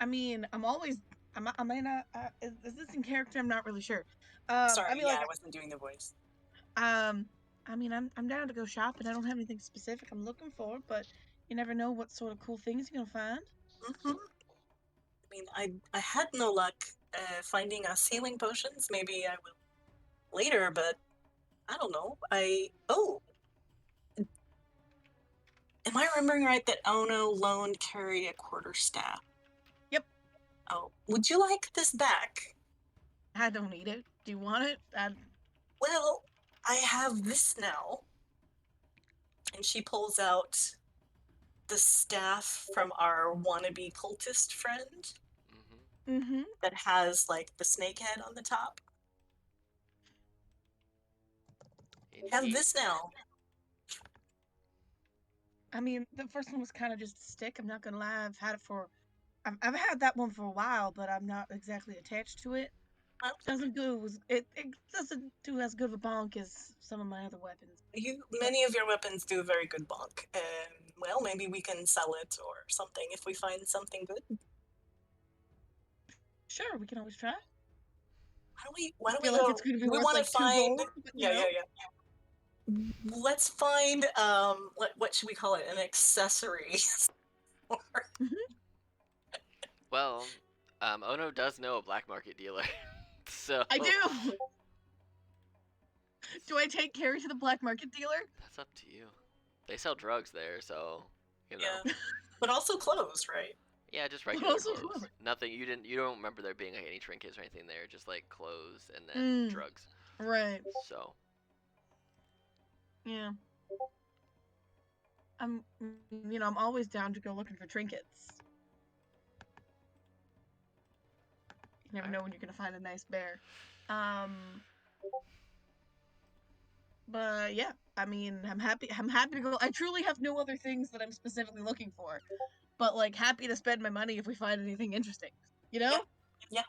I mean, I'm always. I might not. Is this in character? I'm not really sure. Sorry, I mean, I wasn't doing the voice. I mean, I'm down to go shopping. I don't have anything specific I'm looking for, but you never know what sort of cool things you're gonna find. I mean, I had no luck finding us healing potions. Maybe I will later, but I don't know. Am I remembering right that Ono loaned Carrie a quarterstaff? Yep. Oh, would you like this back? I don't need it. Do you want it? Well, I have this now. And she pulls out the staff from our wannabe cultist friend Mm-hmm. that has like the snake head on the top. I have this now. I mean, the first one was kind of just a stick. I'm not gonna lie. I've had that one for a while, but I'm not exactly attached to it. It doesn't do as good of a bonk as some of my other weapons. Many of your weapons do a very good bonk. Well, maybe we can sell it or something if we find something good. Sure, we can always try. Why don't we feel like go? it's gonna be We worth want like to 2 find. gold. But, Yeah. Let's find what should we call it? An accessory. Well, Ono does know a black market dealer, so I do. Do I take Carrie to the black market dealer? That's up to you. They sell drugs there, so you know. Yeah, but also clothes, right? Yeah, just regular also clothes. clothes. Nothing. You don't remember there being like any trinkets or anything there. Just like clothes and then drugs. Right. So. Yeah. I'm always down to go looking for trinkets. You never know when you're gonna find a nice bear. But yeah, I mean, I'm happy to go. I truly have no other things that I'm specifically looking for, but like happy to spend my money if we find anything interesting. You know? Yeah.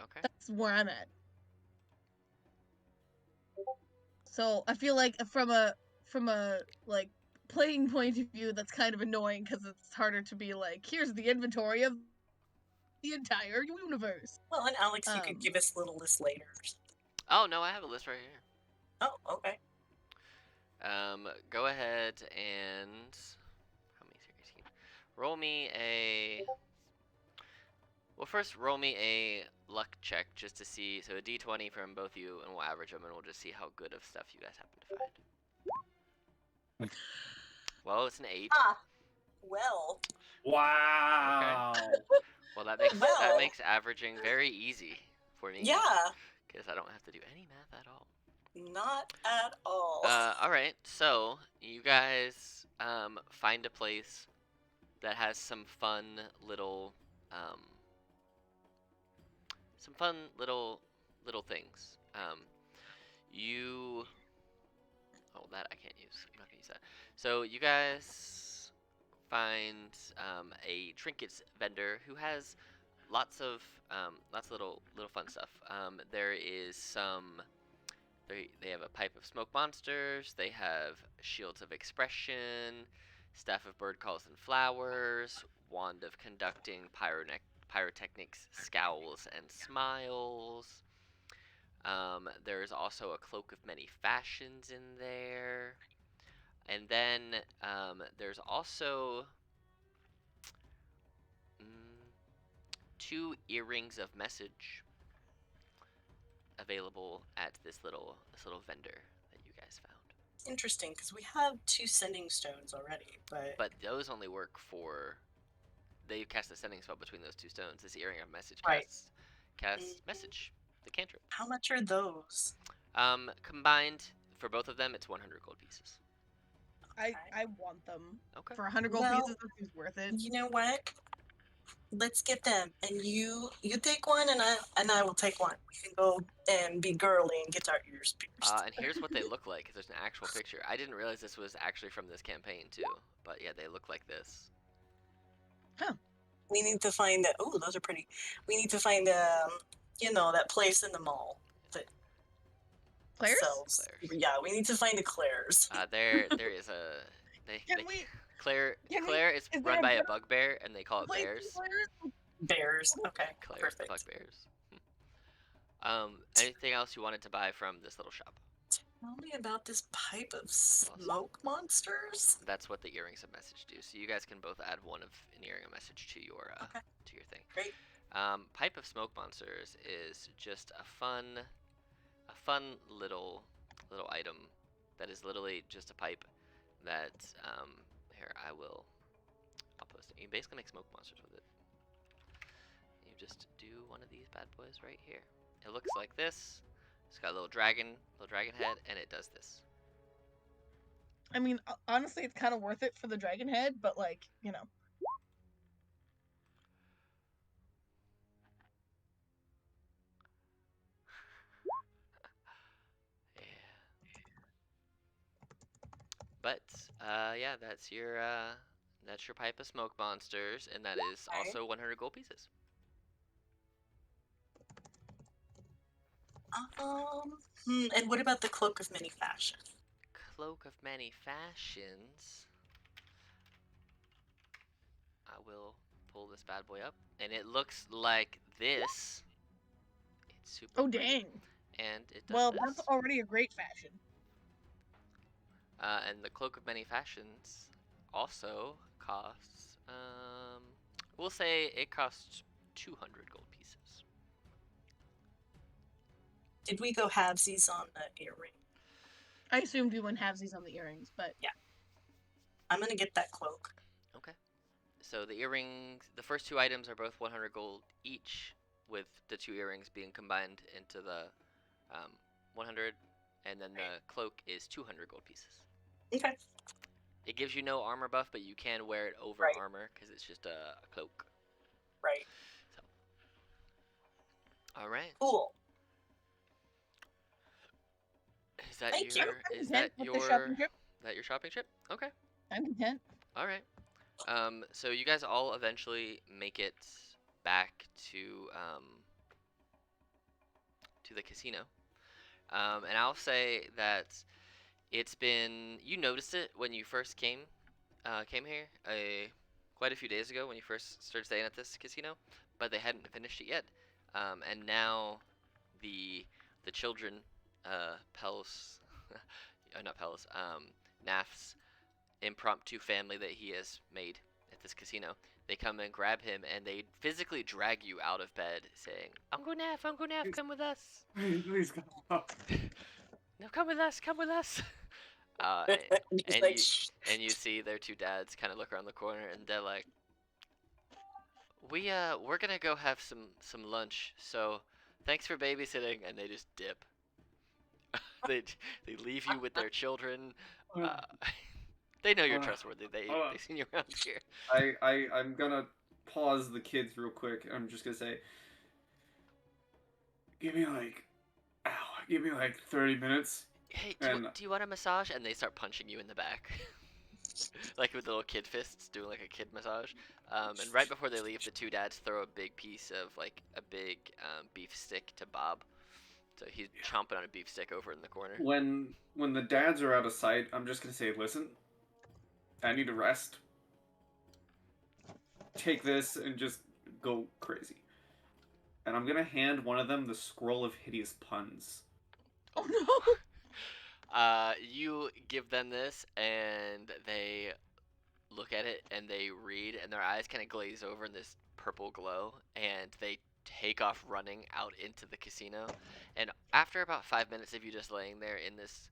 Okay. That's where I'm at. So I feel like from a like playing point of view, that's kind of annoying because it's harder to be like, here's the inventory of the entire universe. Well, and Alex, you could give us a little list later. Oh no, I have a list right here. Oh, okay. Go ahead and how many series? Roll me a. Well, first roll me a luck check just to see. So a d20 from both you, and we'll average them, and we'll just see how good of stuff you guys happen to find. Well, it's an 8. Ah. Well, Wow. Well, that makes Well- averaging very easy for me. yeah, Because I don't have to do any math at all. not at all. All right. So you guys find a place that has some fun little little things. You oh, that I can't use. I'm not gonna use that. So you guys find a trinkets vendor who has lots of little fun stuff. There is some. They have a pipe of smoke monsters. They have shields of expression, staff of bird calls and flowers, wand of conducting, pyrotechnics, scowls and smiles. There's also a cloak of many fashions in there. And then there's also two earrings of message available at this little vendor that you guys found. Interesting, because we have 2 sending stones already, but But those only work for they cast a sending spell between those two stones. This earring of message Right. casts message, the cantrip. how much are those? Combined for both of them, it's 100 gold pieces. I want them. Okay. For 100 gold Well, pieces, this seems worth it. You know what? Let's get them, and you take one, and I will take one. We can go and be girly and get our ears pierced. And here's what they look like. There's an actual picture. I didn't realize this was actually from this campaign too. But yeah, they look like this. We need to find that. Oh, those are pretty. We need to find that place in the mall that Claire's? sells. Claire's. Yeah, we need to find a Claire's. There is a Can we? Claire can we- Claire is is run there by a a bugbear and they call it Wait, bears. Claire's? Bears. Okay, Claire's perfect. bugbears. Anything else you wanted to buy from this little shop? Tell me about this pipe of smoke monsters. That's what the earrings of message do. So you guys can both add one of an earring of message to your Okay. thing. Great. Pipe of smoke monsters is just a fun little item that is literally just a pipe that here I'll post it. You basically make smoke monsters with it. You just do one of these bad boys right here. It looks like this. It's got a little dragon head, and it does this. I mean, honestly, it's kind of worth it for the dragon head, but like, Yeah. But yeah, that's your pipe of smoke monsters, and that is Okay. also 100 gold pieces. And what about the cloak of many fashion? Cloak of many fashions. I will pull this bad boy up, and it looks like this. It's super. oh pretty, dang. And it does Well, this. that's already a great fashion. And the cloak of many fashions also costs. We'll say it costs 200 gold pieces. Did we go halvesies on the earring? I assumed you wouldn't have these on the earrings, but I'm gonna get that cloak. Okay. So the earrings, the first two items are both 100 gold each, with the two earrings being combined into the 100, and then the cloak is 200 gold pieces. Okay. It gives you no armor buff, but you can wear it over Right. armor because it's just a cloak. Right. All right. Cool. Is that Thank you. your I'm is content that with the shopping trip. your shopping trip? Okay. I'm content. All right. So you guys all eventually make it back to the casino. And I'll say that it's been, you noticed it when you first came here quite a few days ago when you first started staying at this casino, but they hadn't finished it yet. And now the children, Pels, not Pels, Naf's impromptu family that he has made at this casino, they come and grab him and they physically drag you out of bed saying, Uncle Naf, come with us. Please come. No, come with us. And, He's and like, you and you see their two dads kind of look around the corner, and they're like, we're gonna go have some lunch. So thanks for babysitting, and they just dip. they they leave you with their children. Uh, they know you're trustworthy. They seen you around here. I'm gonna pause the kids real quick. I'm just gonna say, give me like 30 minutes. Hey, And do you want a massage? And they start punching you in the back. Like with little kid fists, doing like a kid massage. And right before they leave, the two dads throw a big piece of like a big beef stick to Bob. So he's chomping on a beef stick over in the corner. when the dads are out of sight, I'm just gonna say, listen, I need a rest. Take this and just go crazy. And I'm gonna hand one of them the scroll of hideous puns. Oh no! You give them this, and they look at it, and they read, and their eyes kind of glaze over in this purple glow, and they take off running out into the casino. And after about 5 minutes of you just laying there in this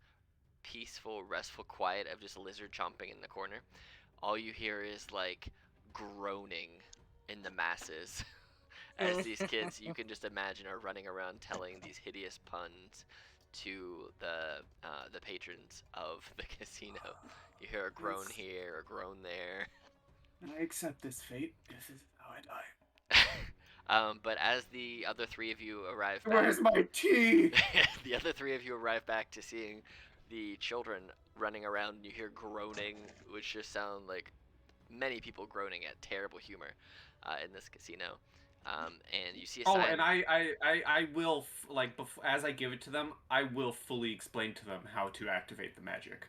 peaceful, restful quiet of just a lizard chomping in the corner, all you hear is like groaning in the masses. As these kids, you can just imagine, are running around telling these hideous puns to the patrons of the casino. You hear a groan here, a groan there. I accept this fate. This is how I die. But as the other three of you arrive back, Where's my tea? the other three of you arrive back to seeing the children running around, and you hear groaning, which just sound like many people groaning at terrible humor in this casino. And you see a sign. And I will as I give it to them, I will fully explain to them how to activate the magic.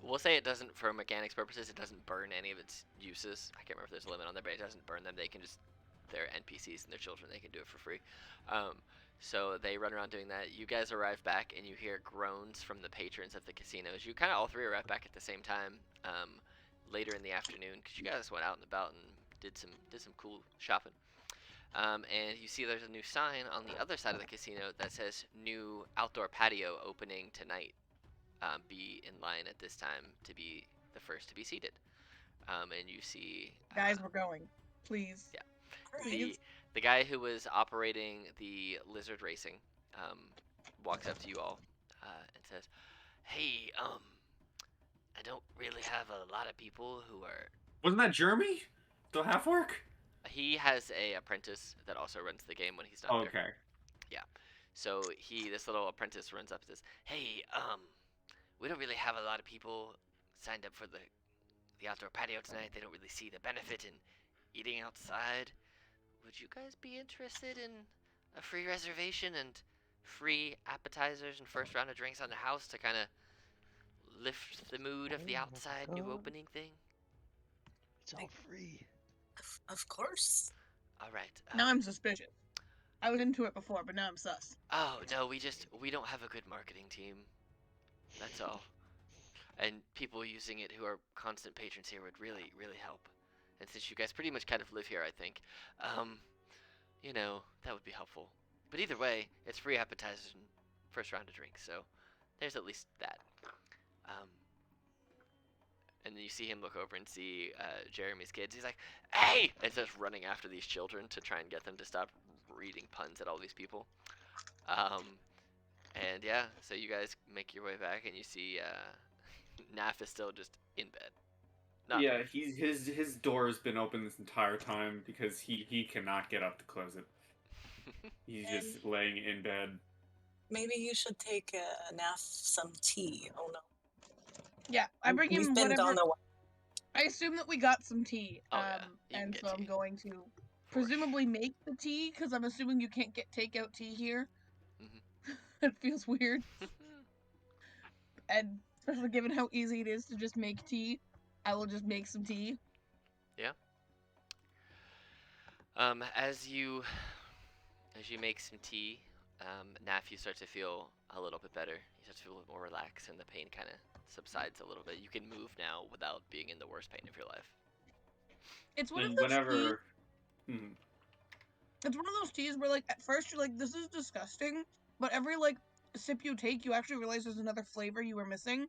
We'll say it doesn't, for mechanics purposes, it doesn't burn any of its uses. I can't remember if there's a limit on there, but it doesn't burn them. They can just, they're NPCs and they're children. They can do it for free. So they run around doing that. You guys arrive back, and you hear groans from the patrons of the casinos. You kind of all three arrive back at the same time later in the afternoon, because you guys went out and about and did some cool shopping. And you see there's a new sign on the other side of the casino that says new outdoor patio opening tonight. Be in line at this time to be the first to be seated. And you see... Guys, we're going. Please. Yeah. Please. The guy who was operating the lizard racing walks up to you all and says, "Hey, I don't really have a lot of people who are..." Wasn't that Jeremy? The half-orc? He has a apprentice that also runs the game when he's not there. Okay. Yeah. So this little apprentice runs up and says, "Hey, we don't really have a lot of people signed up for the outdoor patio tonight. They don't really see the benefit in eating outside. Would you guys be interested in a free reservation and free appetizers and first round of drinks on the house to kind of lift the mood of the outside new opening thing?" It's all free. Of course. All right. Now I'm suspicious. I was into it before, but now I'm sus. Oh no, we don't have a good marketing team. That's all. And people using it who are constant patrons here would really, really help. And since you guys pretty much kind of live here, I think, that would be helpful. But either way, it's free appetizers and first round of drinks, so there's at least that. And then you see him look over and see Jeremy's kids. He's like, "Hey!" And starts running after these children to try and get them to stop reading puns at all these people. And yeah, so you guys make your way back, and you see Naf is still just in bed. Yeah, his door has been open this entire time because he cannot get up to close it. He's just laying in bed. Maybe you should take Naf some tea. Oh no. Yeah, I bring We've him been whatever. gone a while. I assume that we got some tea. Oh, yeah, you can And get so I'm tea. going to presumably make the tea, because I'm assuming you can't get takeout tea here. Mhm. It feels weird. And especially given how easy it is to just make tea, I will just make some tea. As you make some tea, Naf, you start to feel a little bit better. You start to feel a little more relaxed, and the pain kind of subsides a little bit. You can move now without being in the worst pain of your life. It's one And of those teas. whenever... It's one of those teas where, like, at first you're like, this is disgusting, but every, like, sip you take, you actually realize there's another flavor you were missing.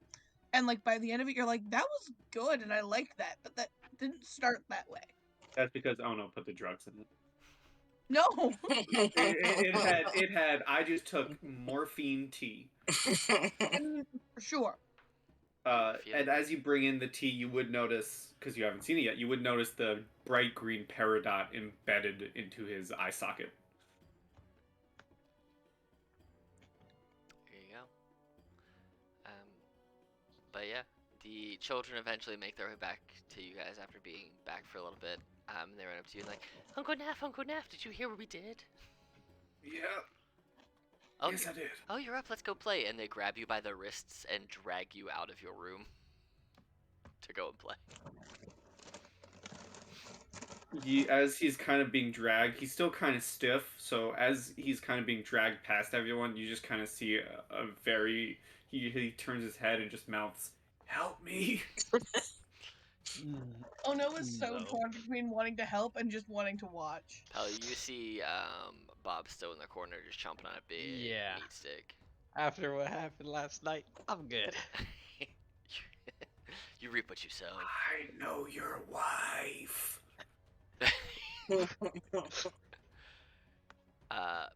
And like by the end of it, you're like, that was good and I liked that, but that didn't start that way. That's because Ono put the drugs in it. No. It had. I just took morphine tea. I mean, for sure. And as you bring in the tea, you would notice, because you haven't seen it yet, you would notice the bright green peridot embedded into his eye socket. There you go. But yeah, the children eventually make their way back to you guys after being back for a little bit. And they run up to you and like, Uncle Neff, did you hear what we did? Yeah. Oh, Yes, I did. Oh, you're up, let's go play. And they grab you by the wrists and drag you out of your room to go and play. As he's kind of being dragged, he's still kind of stiff, so as he's kind of being dragged past everyone, you just kind of see a very... He turns his head and just mouths, "Help me!" Ono is so No. torn between wanting to help and just wanting to watch. Oh, you see Bob still in the corner just chomping on a big Yeah. meat stick. After what happened last night, I'm good. You reap what you sow. I know your wife.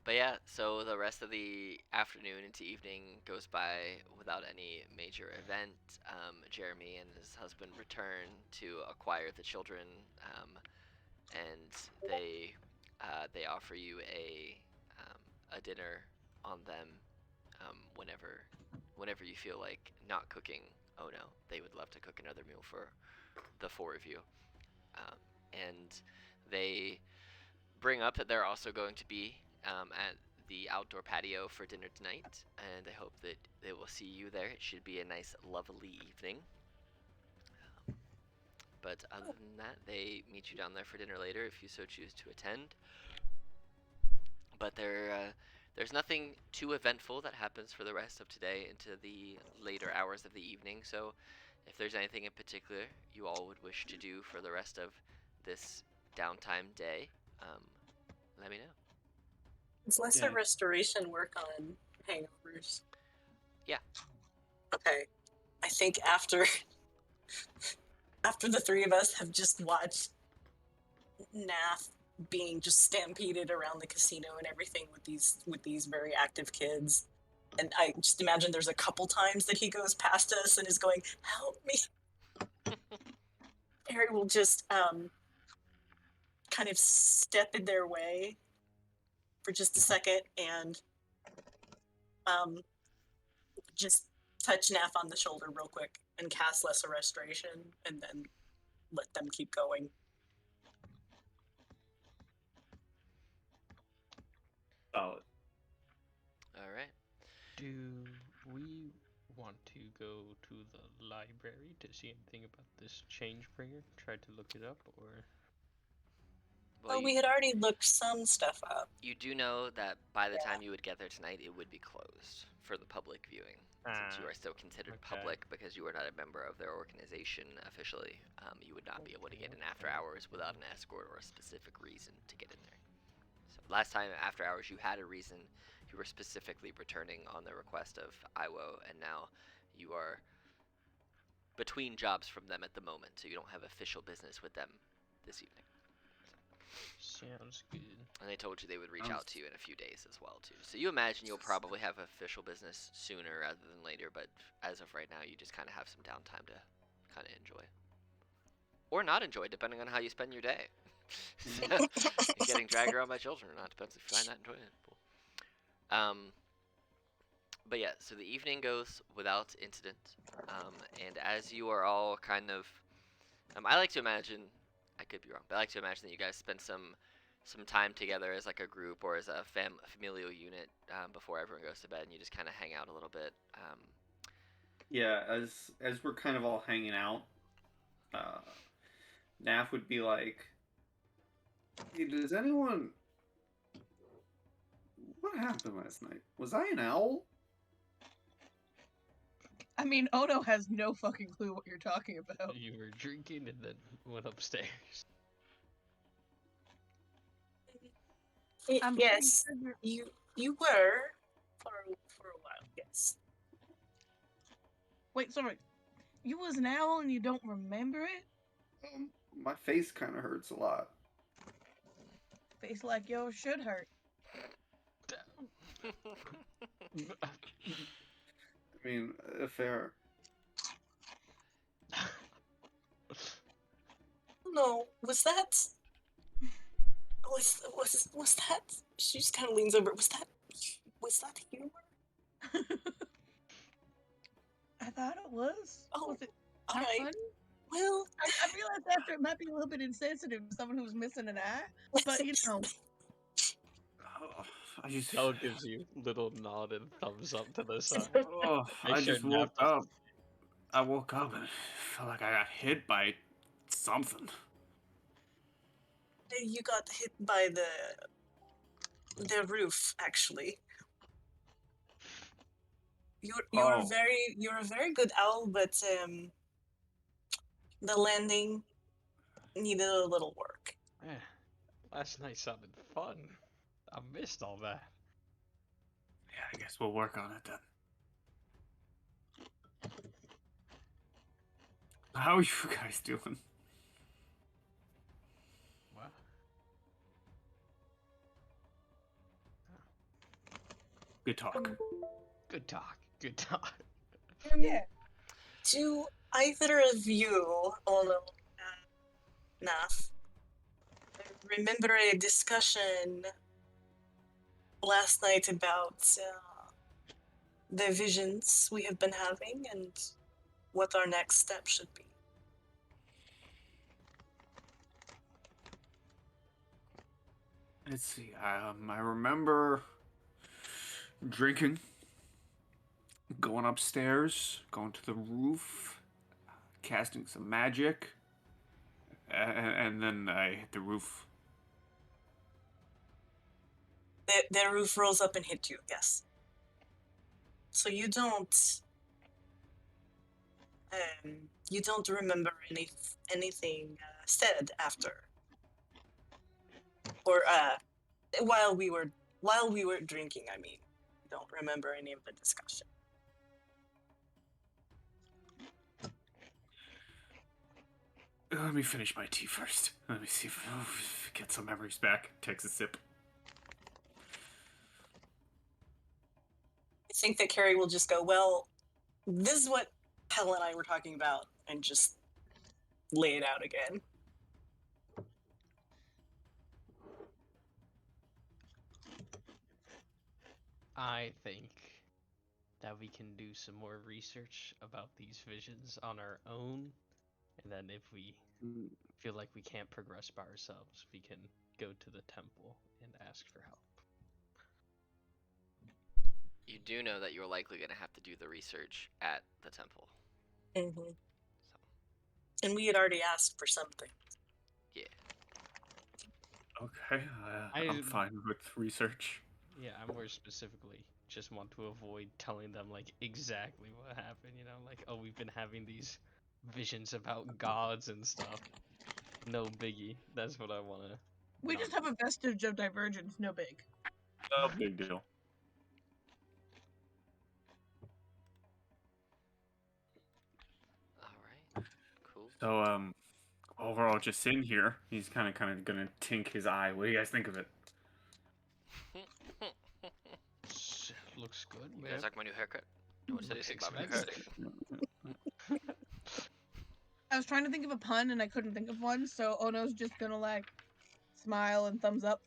But yeah, so the rest of the afternoon into evening goes by without any major event. Jeremy and his husband return to acquire the children, and they offer you a dinner on them whenever you feel like not cooking. Oh no, they would love to cook another meal for the four of you, and they bring up that they're also going to be at the outdoor patio for dinner tonight, and I hope that they will see you there. It should be a nice, lovely evening. But other than that, they meet you down there for dinner later if you so choose to attend. But there's nothing too eventful that happens for the rest of today into the later hours of the evening, so if there's anything in particular you all would wish to do for the rest of this downtime day, let me know. Does lesser Yeah. restoration work on hangovers? Yeah. Okay. I think after the three of us have just watched Nath being just stampeded around the casino and everything with these very active kids, and I just imagine there's a couple times that he goes past us and is going, "Help me." Harry will just kind of step in their way for just a second and just touch Nath on the shoulder real quick and cast Lesser Restoration, and then let them keep going. Solid. All right. Do we want to go to the library to see anything about this Changebringer? Try to look it up, or... Well, we had already looked some stuff up. You do know that by the Yeah. time you would get there tonight, it would be closed for the public viewing, since you are still considered okay. public because you are not a member of their organization officially. You would not be able to get in after hours without an escort or a specific reason to get in there. So last time after hours, you had a reason. You were specifically returning on the request of Iwo, and now you are between jobs from them at the moment, so you don't have official business with them this evening. Sounds good. And they told you they would reach out to you in a few days as well, too. So you imagine you'll probably have official business sooner rather than later, but as of right now, you just kind of have some downtime to kind of enjoy. Or not enjoy, depending on how you spend your day. Getting dragged around by children or not, depends if you find that enjoyable. But yeah, so the evening goes without incident. And as you are all kind of... I like to imagine... I could be wrong, but I like to imagine that you guys spend some time together as like a group or as a familial unit before everyone goes to bed, and you just kind of hang out a little bit. Yeah, as we're kind of all hanging out, Naf would be like, "Hey, does anyone... What happened last night? Was I an owl?" I mean, Ono has no fucking clue what you're talking about. You were drinking and then went upstairs. I'm Yes, pretty sure you were for a while. Wait, sorry. You was an owl and you don't remember it? My face kind of hurts a lot. Face like yours should hurt. I mean, fair. No, was that? Was that? She just kind of leans over. Was that humor? I thought it was. Oh, Was it all not right. funny? Well, I realized after it might be a little bit insensitive to someone who's missing an eye, but you know, Oh, I just, Kel gives you little nod and thumbs up to the side. oh, I I just shouldn't woke have to- up. I woke up and felt like I got hit by something. you got hit by the roof. Actually, you're Oh. a very good owl, but the landing needed a little work. Man, last night sounded fun. I missed all that. Yeah, I guess we'll work on it then. How are you guys doing? What? Good talk. Good talk. Good talk. yeah. Do either of you, although enough, remember a discussion last night about the visions we have been having and what our next step should be? Let's see. I remember drinking, going upstairs, going to the roof, casting some magic, and then I hit the roof. The roof rolls up and hit you, yes. So you don't remember anything said after, or while we were drinking. I mean, you don't remember any of the discussion. Let me finish my tea first. Let me see if get some memories back. Takes a sip. I think that Carrie will just go, well, this is what Pell and I were talking about, and just lay it out again. I think that we can do some more research about these visions on our own, and then if we feel like we can't progress by ourselves, we can go to the temple and ask for help. You do know that you're likely going to have to do the research at the temple. Mm-hmm. And we had already asked for something. Yeah. Okay, I- I'm fine with research. Yeah, I more specifically just want to avoid telling them like exactly what happened, you know, like, oh, we've been having these visions about gods and stuff. No biggie. That's what I want to. We just have a vestige of divergence, no big. No big deal. All right. Cool. So, overall, just sitting here, he's kind of gonna tink his eye. What do you guys think of it? Looks good. You Yeah. guys like my new haircut? What do you Looks think about my new expensive. haircut? I was trying to think of a pun and I couldn't think of one, so Ono's just gonna like smile and thumbs up.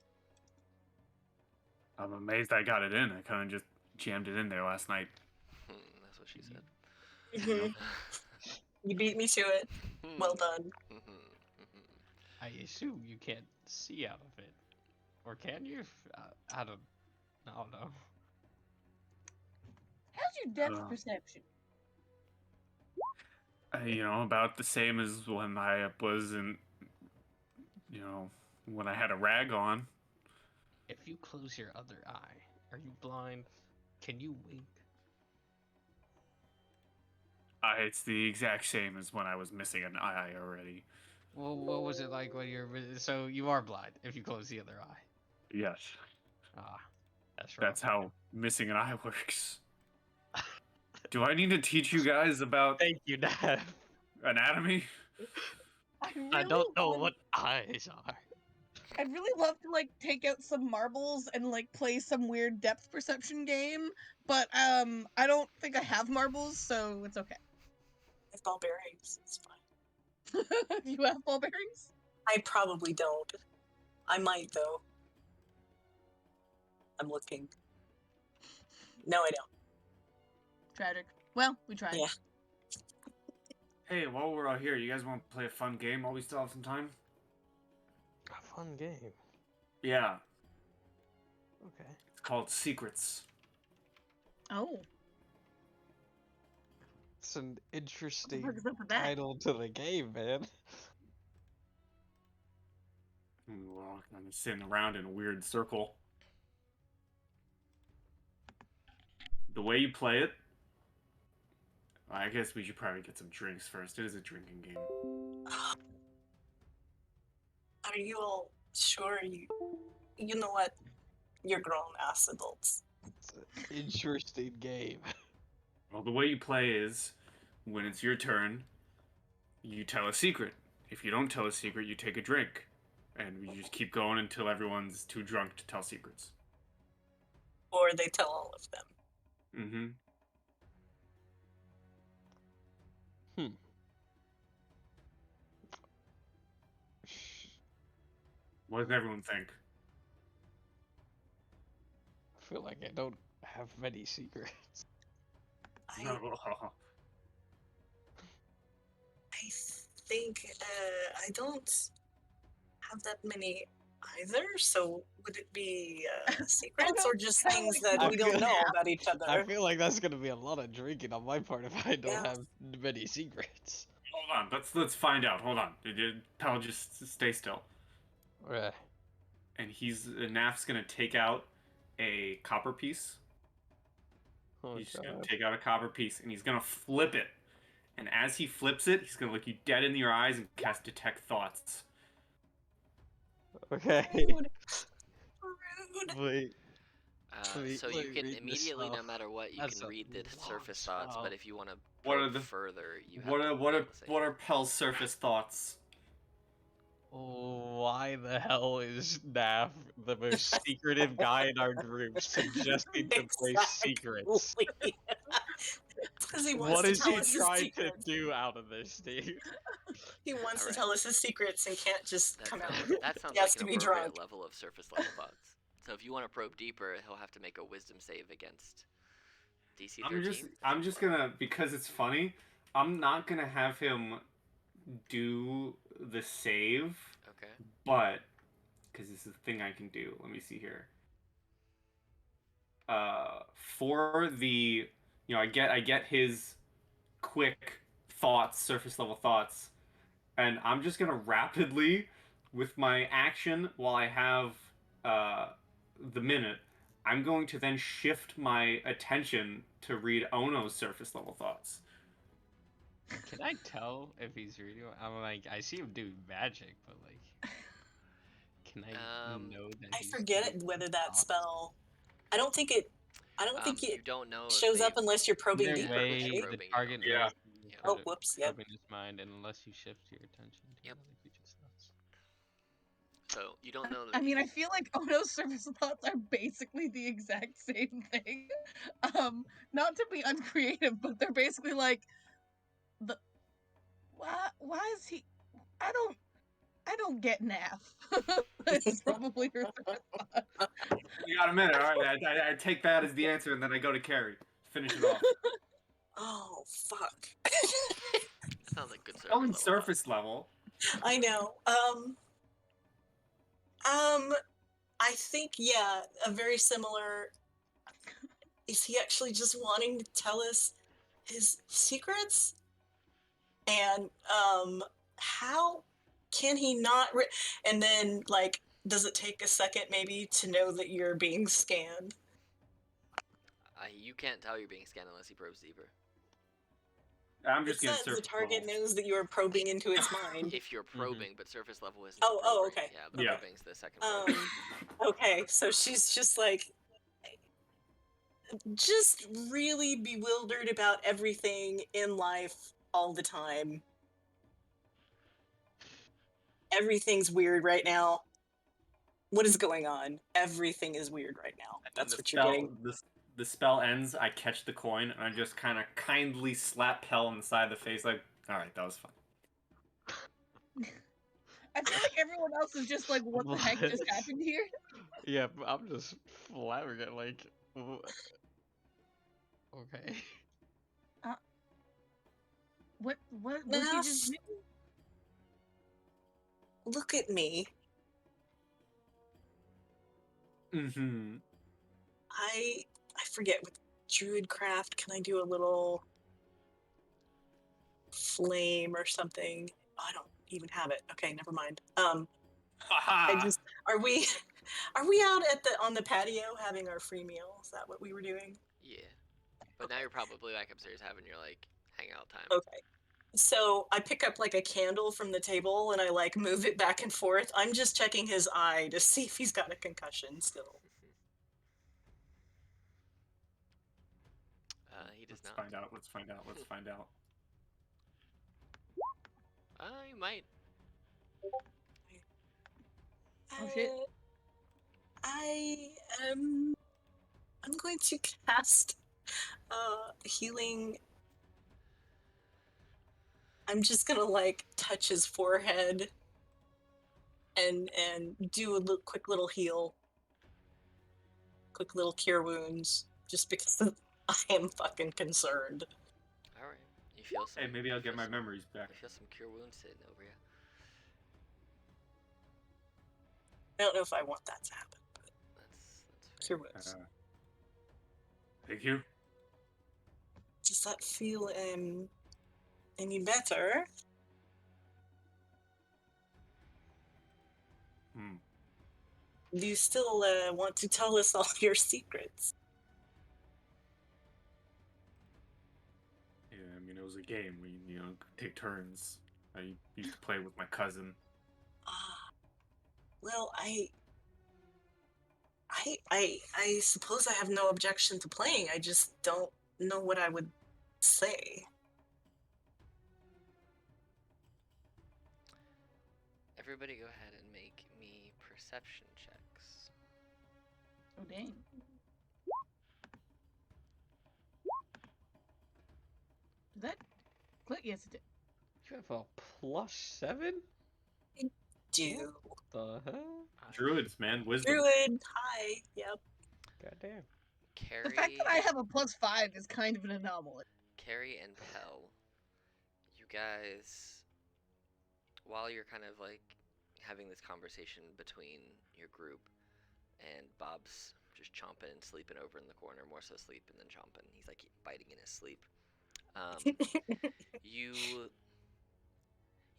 I'm amazed I got it in. I kind of just jammed it in there last night. That's what she said. Mhm. You beat me to it. Well done. I assume you can't see out of it, or can you? I don't know. How's your depth Uh. perception? You know, about the same as when I was in, when I had a rag on. If you close your other eye, are you blind? Can you wink? It's the exact same as when I was missing an eye already. Well, what was it like when you're? So you are blind if you close the other eye. Yes, Ah, that's right. that's how missing an eye works. Do I need to teach you guys about Thank you, Dad. anatomy? I really I don't know want- what eyes are. I'd really love to like take out some marbles and like play some weird depth perception game, but I don't think I have marbles, so it's okay. If ball bearings, it's fine. Do you have ball bearings? I probably don't. I might though. I'm looking. No, I don't. Tragic. Well, we tried. Yeah. Hey, while we're out here, you guys want to play a fun game while we still have some time? A fun game. Yeah, Okay. it's called Secrets. Oh. It's an interesting What the fuck is up with that? title to the game, man. And we're all kind of sitting around in a weird circle. The way you play it, I guess we should probably get some drinks first. It is a drinking game. Are you all sure you know what? You're grown ass adults. It's an interesting game. Well, the way you play is, when it's your turn, you tell a secret. If you don't tell a secret, you take a drink. And we just keep going until everyone's too drunk to tell secrets. Or they tell all of them. Mm-hmm. What does everyone think? I feel like I don't have many secrets. I think I don't have that many either, so would it be secrets or just things that I we don't feel- know about each I other? feel like that's gonna be a lot of drinking on my part if I don't Yeah. have many secrets. Hold on, let's find out. Hold on. Pal, just stay still. Right. And Naf's gonna take out a copper piece. Oh, He's just gonna God. take out a copper piece and he's gonna flip it. And as he flips it, he's gonna look you dead in your eyes and cast Detect Thoughts. Okay. Rude. Rude. Wait. So you Wait, can read this immediately, no stuff. matter what, you That's can a read the long surface thoughts. spell. But if you want to What are probe the- further, you have What to are roll a save. what are Pel's surface thoughts? Why the hell is Naf the most secretive guy in our group suggesting to play secrets? Because he wants What to is tell he us his trying to secrets. do out of this, dude? He wants to Alright. tell us his secrets and can't just That come out sounds, with it. that sounds He has like to an be appropriate drunk. level of surface level thoughts. So if you want to probe deeper, he'll have to make a wisdom save against DC 13. I'm just gonna, because it's funny, I'm not gonna have him do the save, Okay. but because this is a thing I can do. Let me see here. For the, I get his quick thoughts, surface level thoughts, and I'm just gonna rapidly, with my action, while I have the minute, I'm going to then shift my attention to read Ono's surface level thoughts. Can I tell if he's reading? I'm like, I see him doing magic, but like, can I know that? I he's forget doing whether that thoughts? spell. I don't think it You don't know if shows up they've- unless you're probing Either deeper, way, right? the Probing, target yeah. knows Yeah. Oh, whoops, yep. probing his mind, and unless you shift your attention to Yep. another creature's thoughts. So you don't know. I mean, I feel like Ono's surface thoughts are basically the exact same thing. Not to be uncreative, but they're basically like why is he I don't get Naf. It's probably her surface thought. You got a minute, all right? I take that as the answer, and then I go to Carrie. Finish it off. Oh, fuck. That sounds like good surface Going level thoughts. surface level. I know. I think, yeah, a very similar. Is he actually just wanting to tell us his secrets? And, how can he not? And then, like, does it take a second maybe to know that you're being scanned? You can't tell you're being scanned unless he probes deeper. I'm It just getting says surface the target level. knows that you are probing into its mind. If you're probing, but surface level isn't. Oh, probing. okay. Yeah, the Yeah. probing's the second. Probing. Okay, so she's just like, just really bewildered about everything in life all the time. Everything's weird right now. What is going on? Everything is weird right now. And That's then what you're getting. the spell ends. I catch the coin and I just kind of kindly slap Pell on the side of the face, like, "All right, that was fun." I feel like everyone else is just like, what the heck just happened here? Yeah, I'm just flabbergasted. Like, okay. What did you just do? Look at me. Mm-hmm. I forget with Druidcraft, can I do a little flame or something? Oh, I don't even have it. Okay, never mind. I just are we out at on the patio having our free meal? Is that what we were doing? Yeah. But now you're probably back upstairs having your like hangout time. Okay. So I pick up like a candle from the table and I like move it back and forth. I'm just checking his eye to see if he's got a concussion still. He does Let's not. find out. Let's find out. Let's find out. You might. Oh shit. I'm going to cast healing. I'm just gonna like touch his forehead and do a quick little heal. Quick little cure wounds. Just because I am fucking concerned. Alright. You feel some. Hey, maybe I'll get feel my some- memories back. You feel some cure wounds sitting over you. I don't know if I want that to happen, but That's cure fair. wounds. Thank you. Does that feel any better? Do you still want to tell us all your secrets? Yeah, I mean, it was a game. We, take turns. I used to play with my cousin. Well, I suppose I have no objection to playing. I just don't know what I would say. Everybody go ahead and make me perception checks. Oh dang. Did that click? Yes, it did. You have a +7? Do. The hell? Druids, man, wisdom. Druid, hi. Yep. Goddamn. Carrie, The fact that I have a +5 is kind of an anomaly. Carrie and Pell, you guys, while you're kind of like having this conversation between your group, and Bob's just chomping and sleeping over in the corner, more so sleeping than chomping. He's like biting in his sleep. You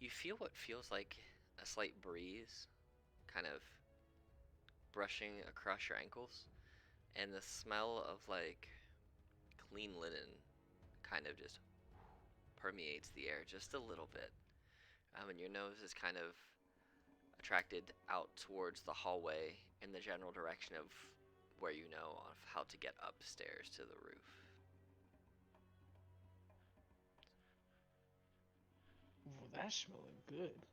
feel what feels like a slight breeze, kind of brushing across your ankles, and the smell of like clean linen kind of just permeates the air just a little bit. And your nose is kind of attracted out towards the hallway in the general direction of where you know of how to get upstairs to the roof. Ooh, that's smelling good.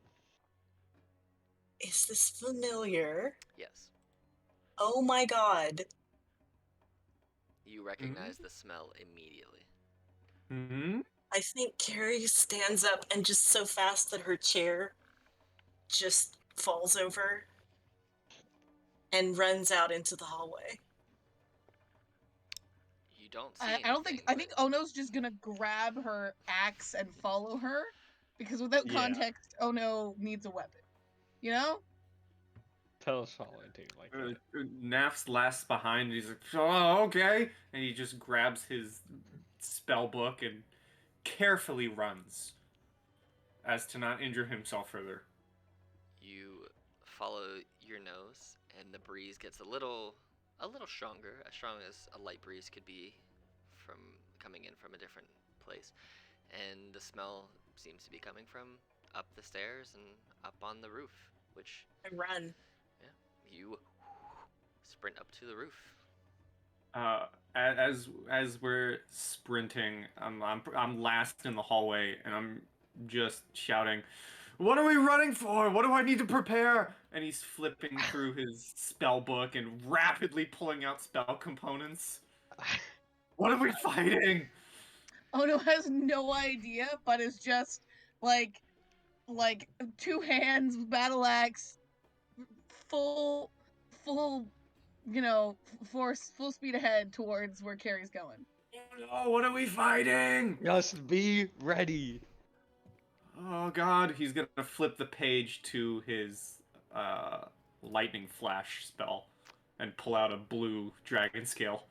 Is this familiar? Yes, Oh my god. you recognize the smell immediately. Mm-hmm. I think Carrie stands up and just so fast that her chair just falls over and runs out into the hallway. You don't see I don't think. anything, I think Ono's just gonna grab her axe and follow her, because without Yeah. context, Ono needs a weapon. You know? Tell us all I do like that. Naf's last behind. And he's like, "Oh, okay," and he just grabs his spell book and carefully runs, as to not injure himself further. You follow your nose, and the breeze gets a little stronger, as strong as a light breeze could be from coming in from a different place. And the smell seems to be coming from up the stairs and up on the roof, which I run. you sprint up to the roof. As we're sprinting, I'm last in the hallway, and I'm just shouting, "What are we running for? What do I need to prepare?" And he's flipping through his spell book and rapidly pulling out spell components. What are we fighting? Ono has no idea, but is just like 2 hands, battle axe, full, full, full speed ahead towards where Carrie's going. Oh no, what are we fighting? Just be ready. Oh god, he's gonna flip the page to his lightning flash spell and pull out a blue dragon scale.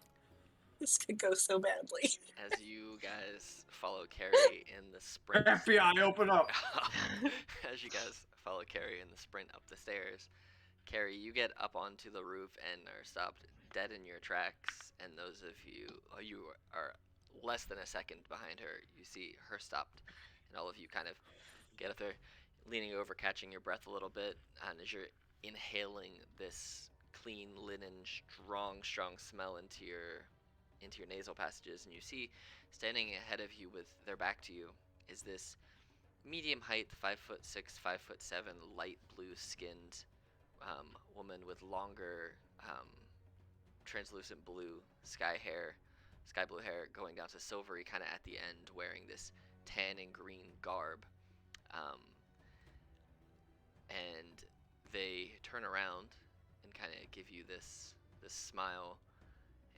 This could go so badly. As you guys follow Carrie in the sprint. FBI, open up! As you guys follow Carrie in the sprint up the stairs, Carrie, you get up onto the roof and are stopped dead in your tracks. And those of you are less than a second behind her, you see her stopped, and all of you kind of get up there, leaning over, catching your breath a little bit, and as you're inhaling this clean linen, strong smell into your nasal passages, and you see standing ahead of you with their back to you is this medium height, 5'6", 5'7", light blue skinned woman with longer translucent blue sky blue hair going down to silvery kind of at the end, wearing this tan and green garb. And they turn around and kind of give you this smile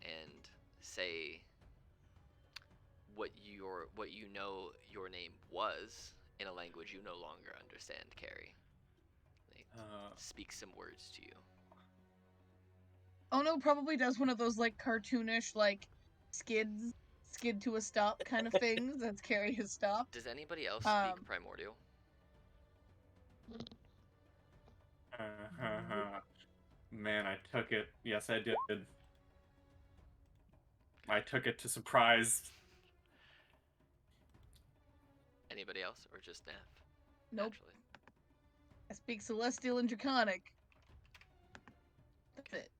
and say what you know your name was in a language you no longer understand, Carrie. They speak some words to you. Ono probably does one of those like cartoonish like skid to a stop kind of things. That's Carrie has stopped. Does anybody else speak Primordial? Man, I took it. Yes, I did. I took it to surprise. Anybody else, or just Neff? Nope. Naturally. I speak Celestial and Draconic. That's it.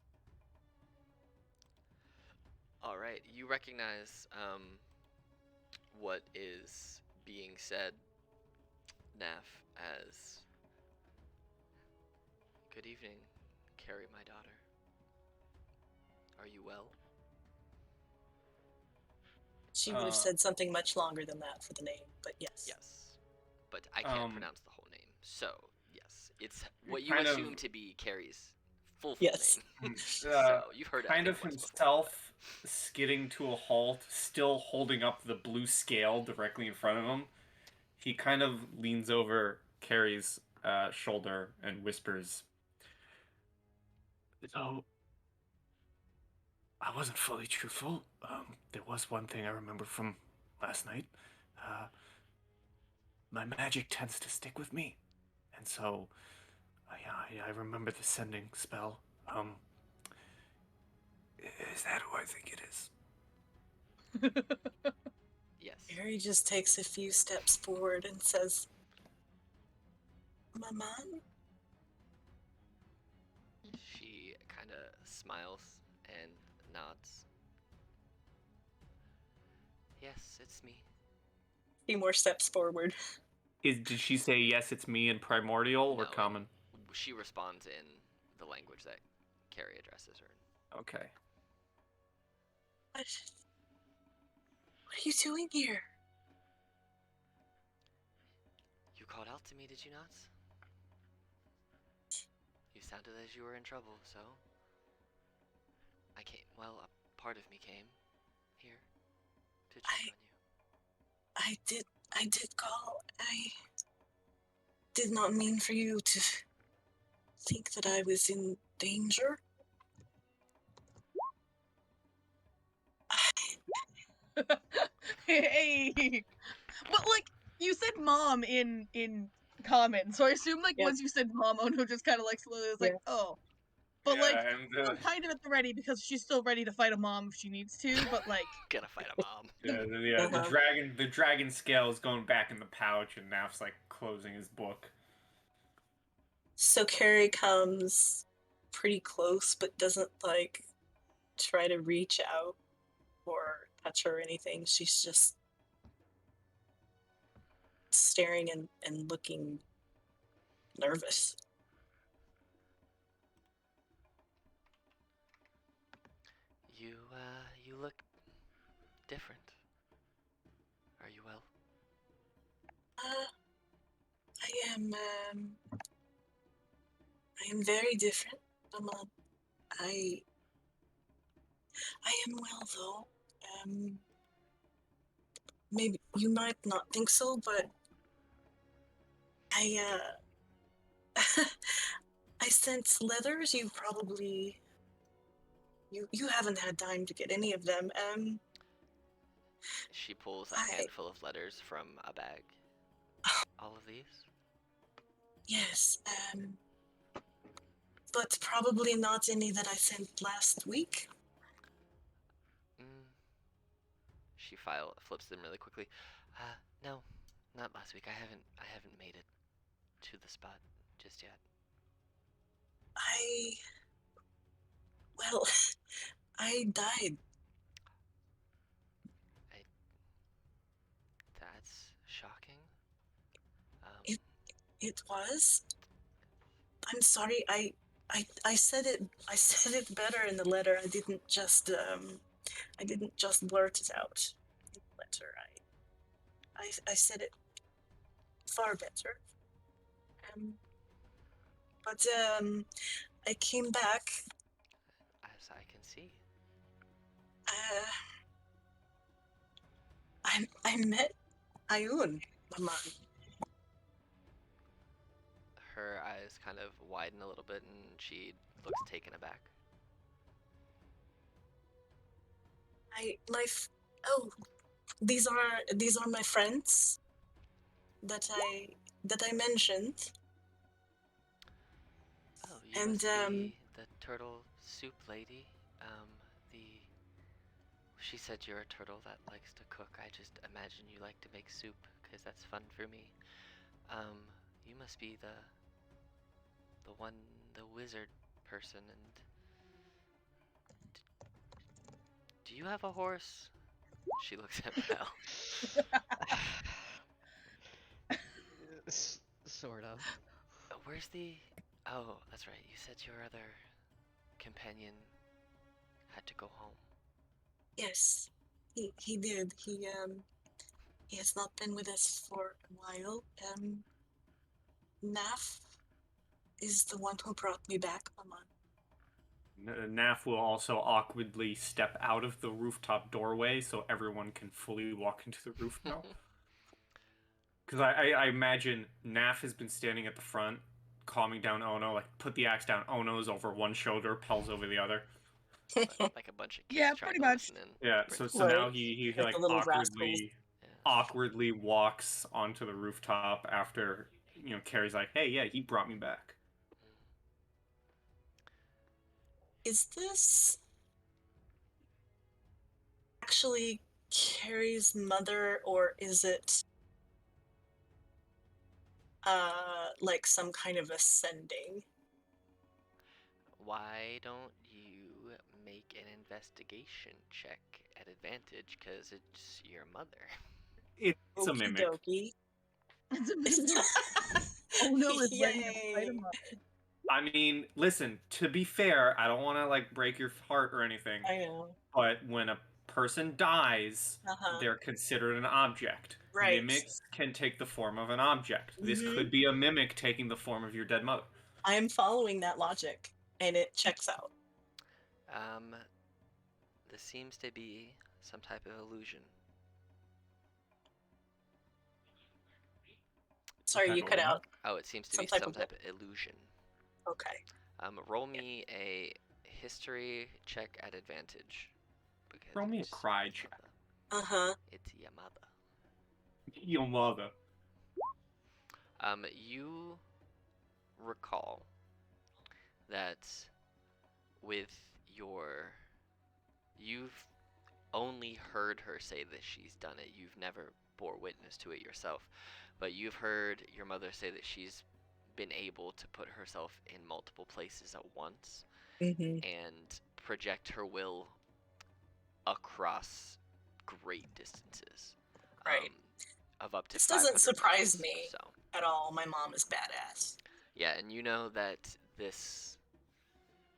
All right, you recognize what is being said, Neff, as "Good evening, Carrie, my daughter. Are you well?" She would have said something much longer than that for the name, but yes. Yes, but I can't pronounce the whole name, so yes, it's what you kind of- assume to be Carrie's full Yes. name. So you've heard kind it of once before, himself skidding to a halt, still holding up the blue scale directly in front of him. He kind of leans over Carrie's shoulder and whispers, "So, I wasn't fully truthful. There was one thing I remember from last night. My magic tends to stick with me, and so I remember the sending spell. Is that who I think it is?" Yes. Harry just takes a few steps forward and says, "My mom?" She kind of smiles and nods. Yes, it's me. A few more steps forward. Did she say yes, it's me in primordial or No, common? She responds in the language that Carrie addresses her in. Okay. What are you doing here? You called out to me, did you not? You sounded as you were in trouble, so I came. Well, a part of me came here to check on you. I did call. I did not mean for you to think that I was in danger. Hey, but like you said, mom in common, so I assume like Yeah. once you said mom, Ono just kind of like slowly was like, Yeah. oh, but Yeah, like and, I'm kind of at the ready because she's still ready to fight a mom if she needs to, but like Gonna fight a mom. the dragon scale is going back in the pouch, and Naf's like closing his book. So Carrie comes pretty close, but doesn't like try to reach out or touch her or anything. She's just staring and looking nervous. You look different. Are you well? I am very different. I I am well though. Maybe you might not think so, but I I sent letters. You probably you haven't had time to get any of them. She pulls a I handful of letters from a bag. All of these? yes. But probably not any that I sent last week. Mm. She flips them really quickly. No, not last week. I haven't made it to the spot just yet. Well, I died. That's shocking. It was. I'm sorry. I said it. I said it better in the letter. I didn't just blurt it out in the letter. I said it far better. But I came back. As I can see. I met Ayun, Mama. Her eyes kind of widen a little bit, and she looks taken aback. Oh, these are my friends that I mentioned. Oh, you And must be the turtle soup lady. The She said you're a turtle that likes to cook. I just imagine you like to make soup, because that's fun for me. You must be the wizard person, and do you have a horse? She looks at Mel. Sort of. Where's the... Oh, that's right. You said your other companion had to go home. Yes, he did. He has not been with us for a while. Naf is the one who brought me back, Mama. Naf will also awkwardly step out of the rooftop doorway so everyone can fully walk into the roof now. Because I imagine Naf has been standing at the front, calming down Ono, like, put the axe down. Ono's over one shoulder, Pel's over the other. Like a bunch of kids Yeah, trying pretty to much. listen in. Yeah, so Right. now he Like like the little rascals. awkwardly walks onto the rooftop after, Carrie's like, hey, yeah, he brought me back. Is this actually Carrie's mother, or is it like some kind of ascending? Why don't you make an investigation check at advantage, because it's your mother. It's a mimic. Okie It's a dokie. mimic. Oh no, it's ready to fight him Yay! up. I mean, listen, to be fair, I don't want to, like, break your heart or anything, I know. but when a person dies, Uh-huh. they're considered an object. Right. Mimics can take the form of an object. This Mhm. could be a mimic taking the form of your dead mother. I am following that logic, and it checks out. This seems to be some type of illusion. Sorry, you Type of cut what? out. Oh, it seems to Some be type some of type of illusion. Okay. Roll me a history check at advantage. Because Roll me a it's cry your check. mother. Uh-huh. It's your mother. Your mother. You recall that you've only heard her say that she's done it. You've never bore witness to it yourself, but you've heard your mother say that she's been able to put herself in multiple places at once, Mm-hmm. and project her will across great distances. Right. Of up to This 500 doesn't surprise miles, me So, at all. My mom is badass. yeah, and you know that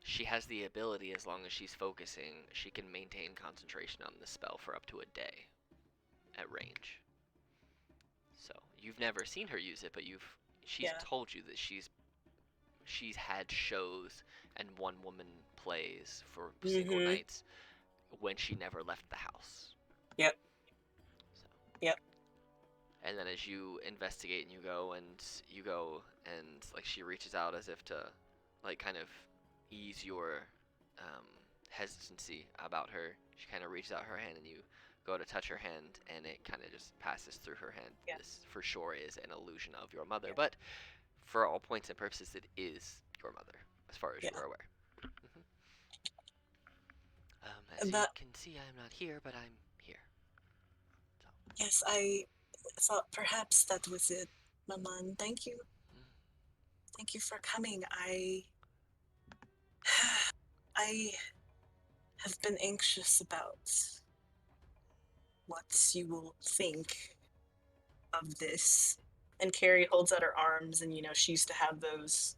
she has the ability, as long as she's focusing, she can maintain concentration on the spell for up to a day at range. So, you've never seen her use it, but she's Yeah. told you that she's had shows and one-woman plays for single Mhm. nights when she never left the house. Yep. So. Yep. And then as you investigate and you go and like she reaches out as if to like kind of ease your hesitancy about her. She kind of reaches out her hand and you go to touch her hand and it kind of just passes through her hand. Yeah. This for sure is an illusion of your mother, Yeah. but for all points and purposes it is your mother as far as Yeah. you are aware. As you That, can see, I am not here, but I'm here. yes, I thought perhaps that was it, Mama, and thank you. Thank you for coming. I have been anxious about what you will think of this. And Carrie holds out her arms, and she used to have those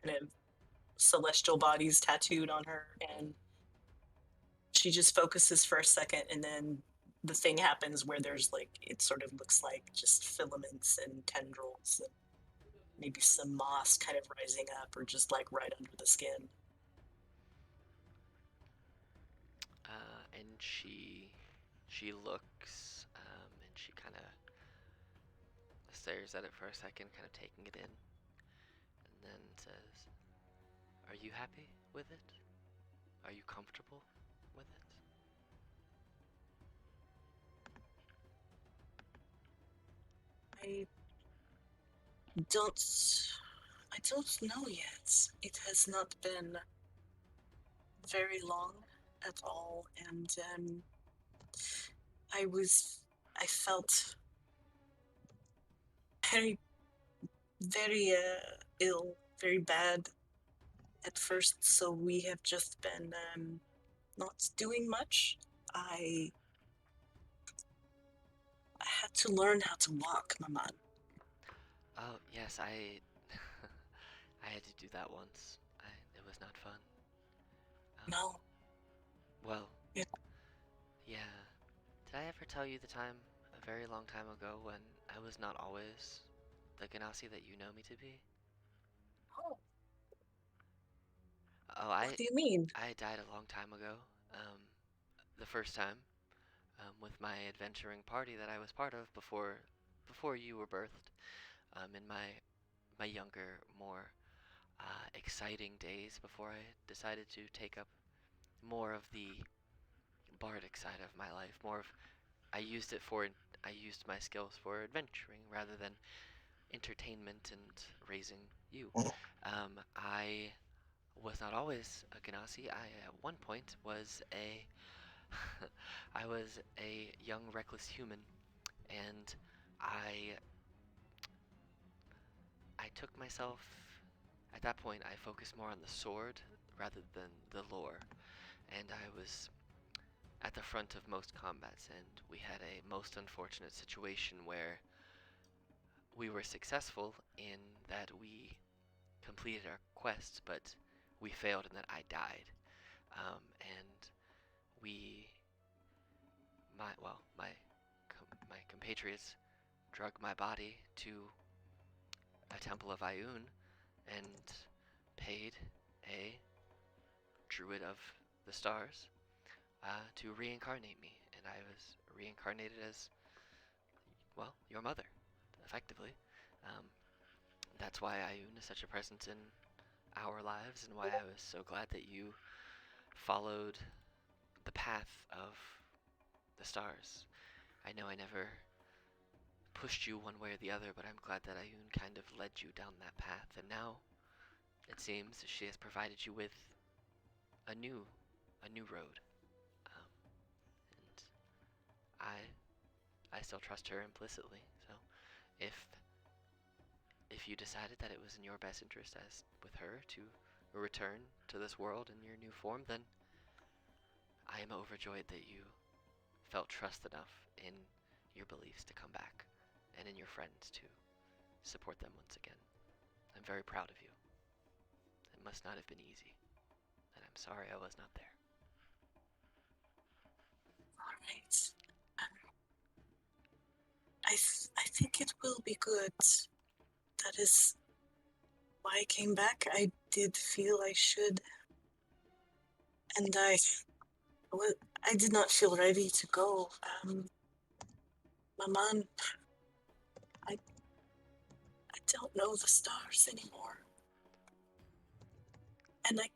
kind of celestial bodies tattooed on her, and she just focuses for a second, and then the thing happens where there's like, it sort of looks like just filaments and tendrils and maybe some moss kind of rising up or just like right under the skin. And she looks and she kind of stares at it for a second, kind of taking it in, and then says, "Are you happy with it? Are you comfortable with it?" I don't know yet. It has not been very long at all, and I felt very, very ill, very bad at first, so we have just been not doing much. I had to learn how to walk, Mama. Oh yes, I I had to do that once. It was not fun. No. Well. Yeah. Yeah. Did I ever tell you the time a very long time ago when I was not always the Ganassi that you know me to be? Oh, Oh, what do you mean? I died a long time ago. The first time, with my adventuring party that I was part of before you were birthed. In my younger, more exciting days before I decided to take up more of the bardic side of my life. I used my skills for adventuring rather than entertainment and raising you. I was not always a Ganassi. I at one point was a I was a young reckless human, and I took myself at that point. I focused more on the sword rather than the lore, and I was at the front of most combats, and we had a most unfortunate situation where we were successful in that we completed our quest, but we failed in that I died. And we, my compatriots drug my body to a temple of Ioun and paid a druid of the stars to reincarnate me, and I was reincarnated as, well, your mother, effectively. Um, that's why Ioun is such a presence in our lives, and why I was so glad that you followed the path of the stars. I know I never pushed you one way or the other, but I'm glad that Ioun kind of led you down that path, and now it seems she has provided you with a new road. And I still trust her implicitly. So if you decided that it was in your best interest as with her to return to this world in your new form, then I am overjoyed that you felt trust enough in your beliefs to come back, and in your friends to support them once again. I'm very proud of you. It must not have been easy, and I'm sorry I was not there. All right. I think it will be good. That is why I came back. I did feel I should, and I did not feel ready to go. Maman, I don't know the stars anymore, and I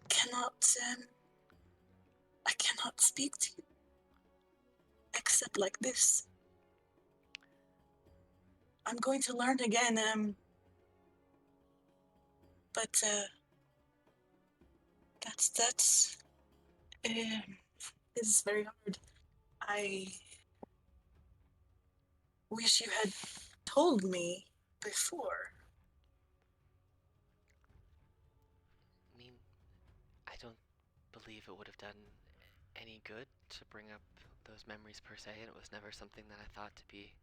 cannot speak to you except like this. I'm going to learn again, but that's is very hard. I wish you had told me before. I mean, I don't believe it would have done any good to bring up those memories per se, and it was never something that I thought to be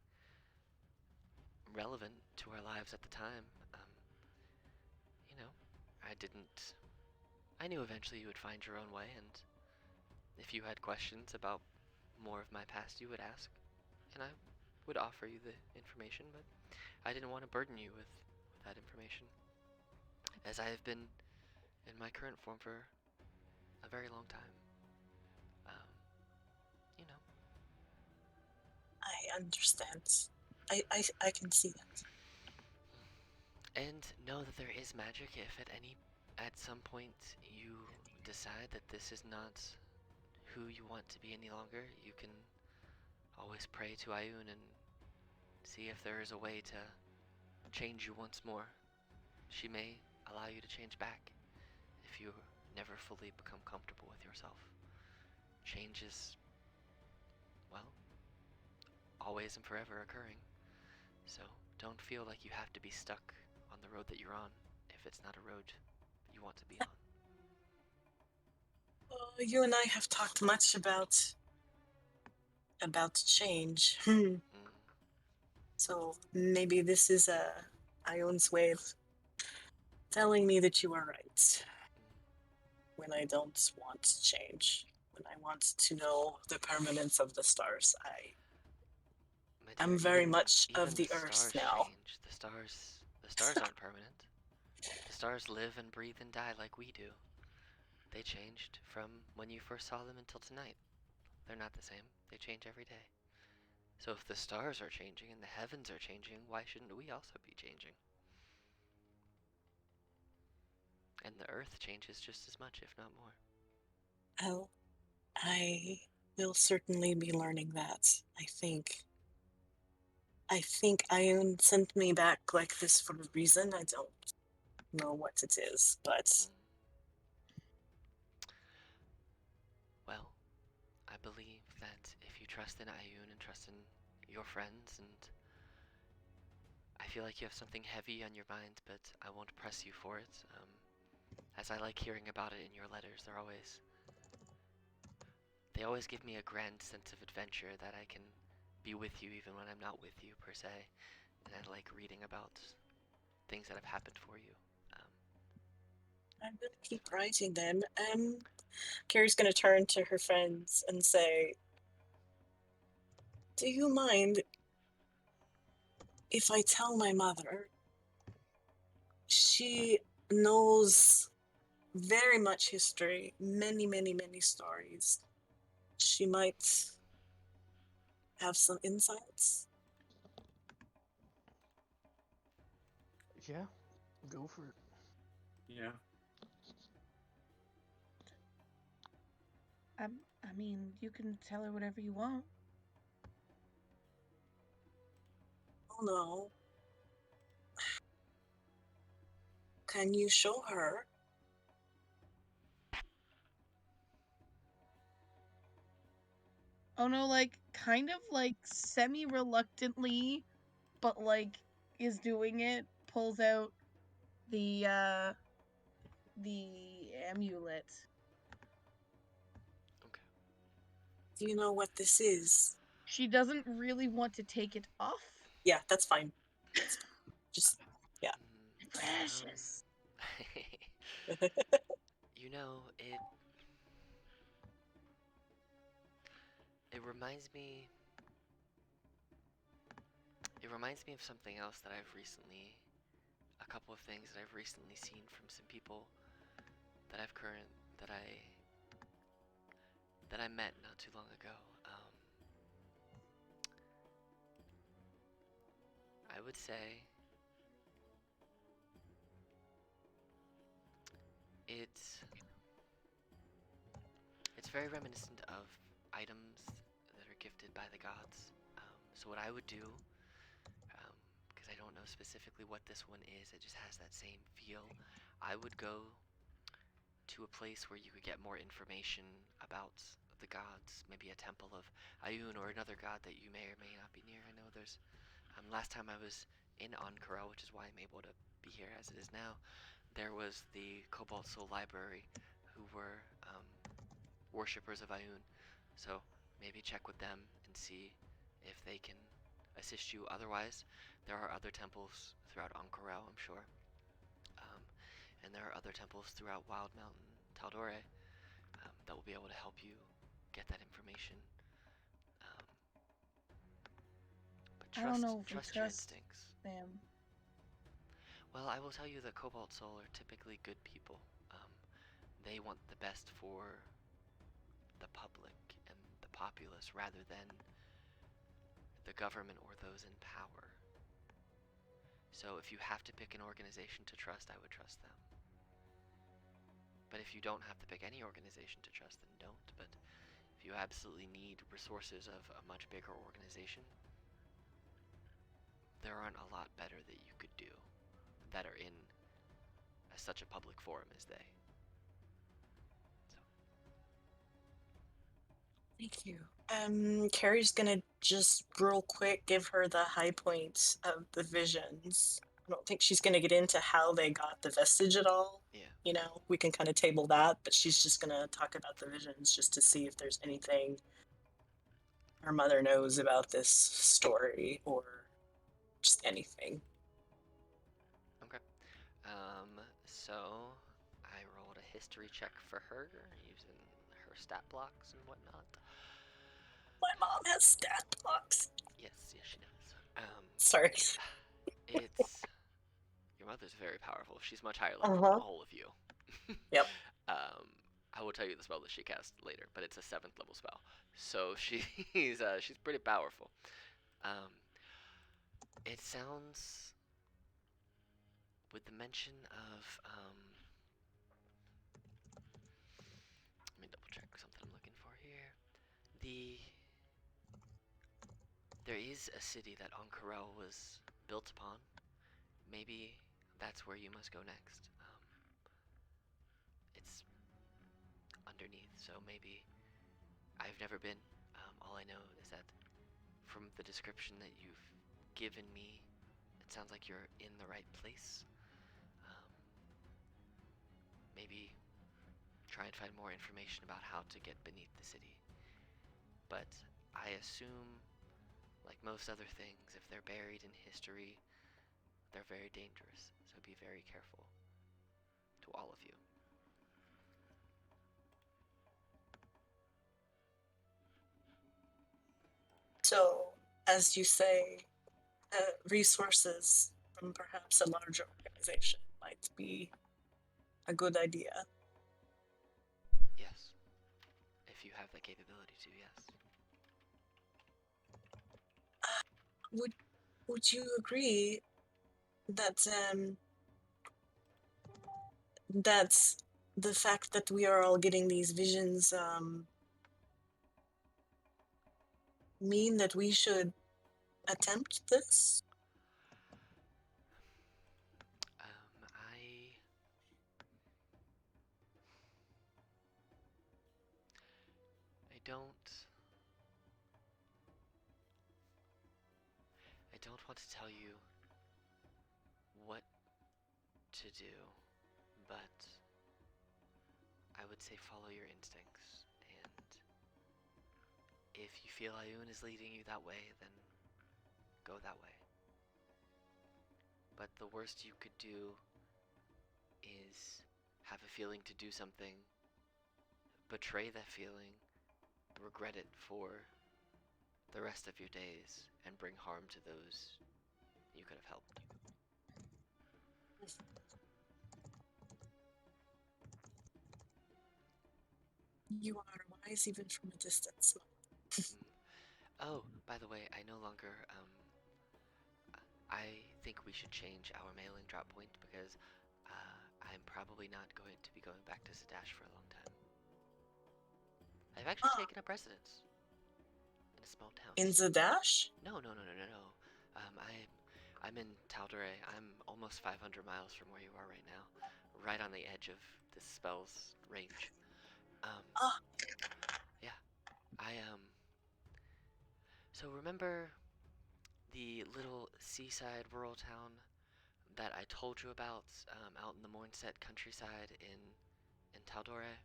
relevant to our lives at the time. You know, I didn't. I knew eventually you would find your own way, and if you had questions about more of my past, you would ask, and I would offer you the information, but I didn't want to burden you with that information, as I have been in my current form for a very long time. You know, I understand. I can see that. and know that there is magic if at some point you decide that this is not who you want to be any longer. You can always pray to Ayun and see if there is a way to change you once more. She may allow you to change back if you never fully become comfortable with yourself. Change is, well, always and forever occurring. So don't feel like you have to be stuck on the road that you're on if it's not a road you want to be on. You and I have talked much about change. Mm. So maybe this is Ion's way of telling me that you are right. When I don't want change, when I want to know the permanence of the stars, My I'm dear, very much even of the the earth stars now. change. The stars aren't permanent. The stars live and breathe and die like we do. They changed from when you first saw them until tonight. They're not the same. They change every day. So if the stars are changing and the heavens are changing, why shouldn't we also be changing? And the earth changes just as much, if not more. Oh, I will certainly be learning that. I think Ion sent me back like this for a reason. I don't know what it is, but Well, I believe that if you trust in Ayun and trust in your friends, and I feel like you have something heavy on your mind, but I won't press you for it. As I like hearing about it in your letters, they always give me a grand sense of adventure that I can be with you even when I'm not with you per se, and I like reading about things that have happened for you. I'm gonna keep writing them. Carrie's gonna turn to her friends and say, "Do you mind if I tell my mother? She knows very much history, many, many, many stories. She might have some insights." Yeah, go for it. Yeah. I mean, you can tell her whatever you want. Oh no. Can you show her? Oh no, like kind of like semi reluctantly, but like is doing it, pulls out the the amulet. Okay. Do you know what this is? She doesn't really want to take it off. Yeah, that's fine. That's fine. Just Precious. You know, it reminds me. It reminds me of something else that I've recently. A couple of things that I've recently seen from some people that that I met not too long ago. I would say it's very reminiscent of items that are gifted by the gods. So what I would do, because I don't know specifically what this one is, it just has that same feel. I would go to a place where you could get more information about the gods, maybe a temple of Ayun or another god that you may or may not be near. I know there's last time I was in Ankara, which is why I'm able to be here as it is now, there was the Cobalt Soul Library, who were worshippers of Ayun. So maybe check with them and see if they can assist you. Otherwise, there are other temples throughout Ankara, I'm sure. And there are other temples throughout Wildemount and Taldore that will be able to help you get that information. But I don't know if we trust your trust instincts. them. Well, I will tell you the Cobalt Soul are typically good people. They want the best for the public and the populace rather than the government or those in power. So if you have to pick an organization to trust, I would trust them. But if you don't have to pick any organization to trust, then don't. But if you absolutely need resources of a much bigger organization, there aren't a lot better that you could do that are in such a public forum as they. So. Thank you. Carrie's gonna just real quick give her the high points of the visions. I don't think she's gonna get into how they got the vestige at all. Yeah. You know, we can kind of table that, but she's just gonna talk about the visions just to see if there's anything her mother knows about this story or just anything. Okay. So I rolled a history check for her using her stat blocks and whatnot. My mom has stat blocks. Yes, she does. Sorry. It's your mother's very powerful. She's much higher level than all of you. Yep. I will tell you the spell that she cast later, but it's a 7th level spell, so she's pretty powerful. It sounds with the mention of let me double check something I'm looking for here. There is a city that Ankara was built upon. Maybe that's where you must go next. It's underneath, so maybe I've never been. All I know is that from the description that you've given me, it sounds like you're in the right place. Maybe try and find more information about how to get beneath the city. But I assume, like most other things, if they're buried in history, they're very dangerous. So be very careful. To all of you. So, as you say, resources from perhaps a larger organization might be a good idea. Yes. If you have the capability to, yes. Would you agree that that's the fact that we are all getting these visions mean that we should attempt this? I don't want to tell you what to do, but I would say follow your instincts, and if you feel Ayun is leading you that way, then go that way. But the worst you could do is have a feeling to do something, betray that feeling, regret it for the rest of your days, and bring harm to those you could have helped. You are wise even from a distance. Oh, by the way, I no longer, I think we should change our mailing drop point because I'm probably not going to be going back to Zadash for a long time. I've actually taken up residence in a small town. In Zadash? No. I'm in Tal'Dorei. I'm almost 500 miles from where you are right now, right on the edge of this spell's range. Yeah, So remember the little seaside rural town that I told you about, out in the Mornset countryside in Tal'Dorei?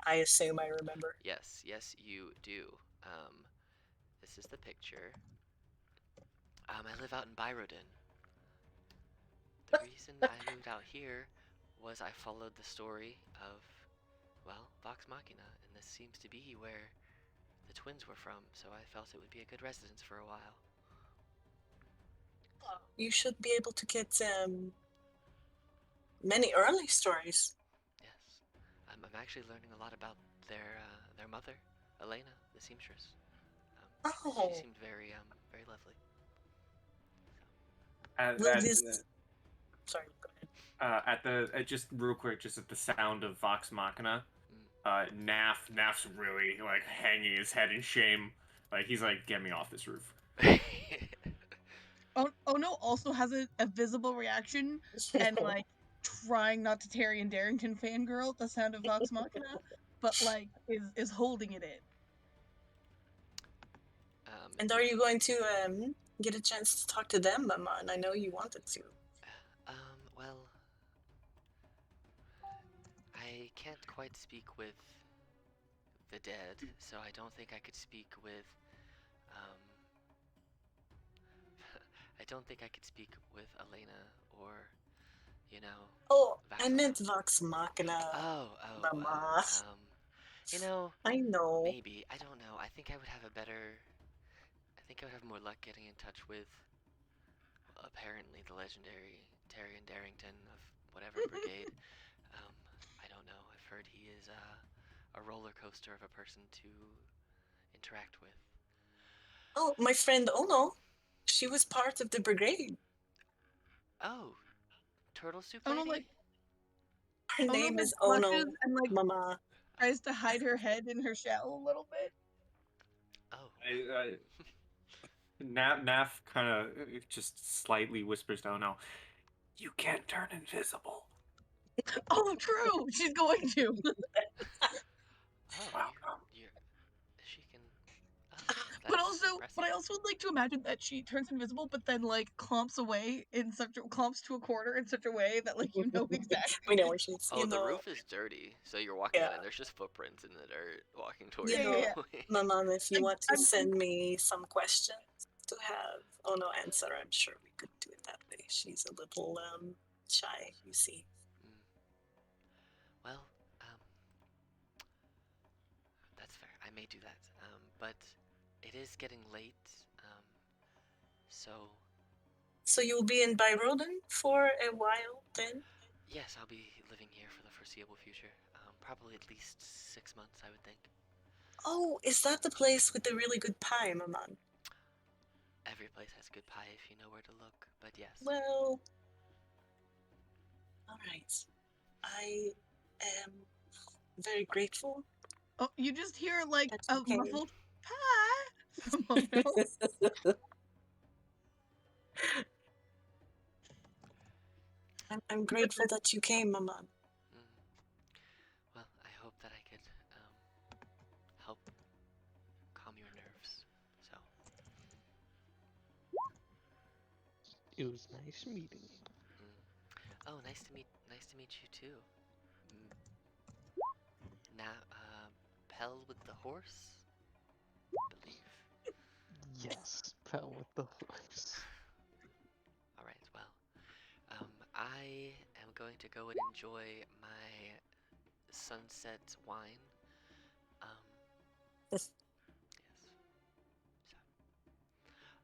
I assume I remember. Yes, you do. This is the picture. I live out in Byrodin. The reason I moved out here was I followed the story of, well, Vox Machina, and this seems to be where the twins were from, so I felt it would be a good residence for a while. You should be able to get many early stories. Yes. I'm actually learning a lot about their mother, Elena, the seamstress. Oh. She seemed very lovely. Will this... Sorry, go ahead. Just real quick, just at the sound of Vox Machina, Naf's really like hanging his head in shame. Like he's like, get me off this roof. Ono also has a visible reaction and like trying not to Tyrion Darrington fangirl at the sound of Vox Machina, but like is holding it in. And are you going to get a chance to talk to them, Maman? I know you wanted to. Well, I can't quite speak with the dead, so I don't think I could speak with, I don't think I could speak with Elena or, you know... Oh, I Vaxima. meant Vox Machina. Mama. You know, I know. maybe, I don't know. I think I would have more luck getting in touch with, apparently the legendary Tyrion Darrington of whatever brigade. I don't know. I've heard he is a roller coaster of a person to interact with. Oh, my friend Ono. She was part of the brigade. Oh, Turtle Soup Ono, Lady? like, Her name is blushes Ono, and like Mama. tries to hide her head in her shell a little bit. Oh. Naf kind of just slightly whispers to Ono, "You can't turn invisible." Oh, true. She's going to. Welcome. She can. But also, impressive. I also would like to imagine that she turns invisible, but then like clomps to a corner in such a way that like you know exactly. We know where she's. Oh, the roof is dirty, so you're walking on it. There's just footprints in the dirt walking towards you. Mama, if you want to send me some questions to have Ono answer, I'm sure we could do it that way. She's a little shy, you see. Well, that's fair. I may do that. But it is getting late. So. So you'll be in Byrodin for a while then? Yes, I'll be living here for the foreseeable future. Probably at least 6 months, I would think. Oh, is that the place with the really good pie, Maman? Every place has good pie if you know where to look, but yes. Well, alright. I am very grateful. Oh, you just hear like a muffled pie. I'm grateful that you came, Maman. Well, I hope that I could help calm your nerves. So. It was nice meeting you. Oh, nice to meet you too, Pell with the horse, I believe. Yes, Pell with the horse. All right, well, I am going to go and enjoy my sunset wine. Yes. So.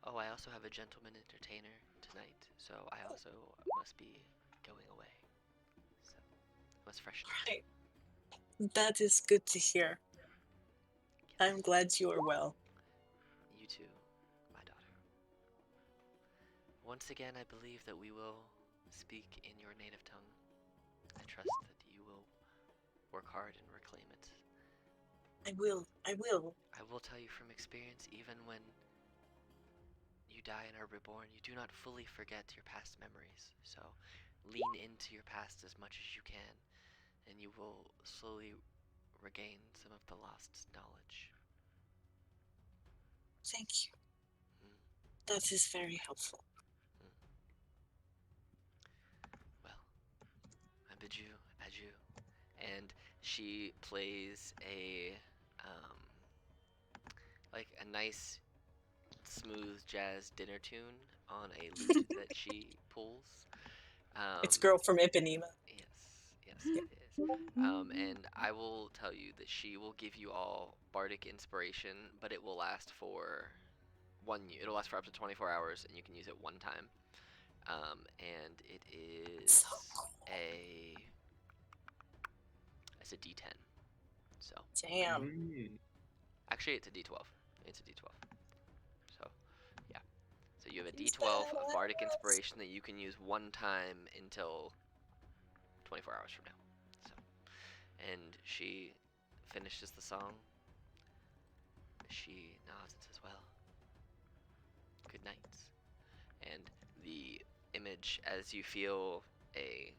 Oh, I also have a gentleman entertainer tonight, so I also must be going away. So, must freshen up. Right. That is good to hear. I'm Yes. glad you are well. You too, my daughter. Once again, I believe that we will speak in your native tongue. I trust that you will work hard and reclaim it. I will. I will. I will tell you from experience, even when you die and are reborn, you do not fully forget your past memories. So lean into your past as much as you can, and you will slowly regain some of the lost knowledge. Thank you. Mm. That is very helpful. Well, I bid you adieu. And she plays like a nice, smooth jazz dinner tune on a lute that she pulls. It's Girl from Ipanema. Yes, it is. And I will tell you that she will give you all bardic inspiration, but it will last for it'll last for up to 24 hours, and you can use it one time. And it is So cool. it's a D10. So Damn. actually, it's a D12. It's a D12. So yeah. So you have a Use D12 that of bardic ass. inspiration that you can use one time until 24 hours from now. So, and she finishes the song. She nods and says, "Well, good night." And the image, as you feel a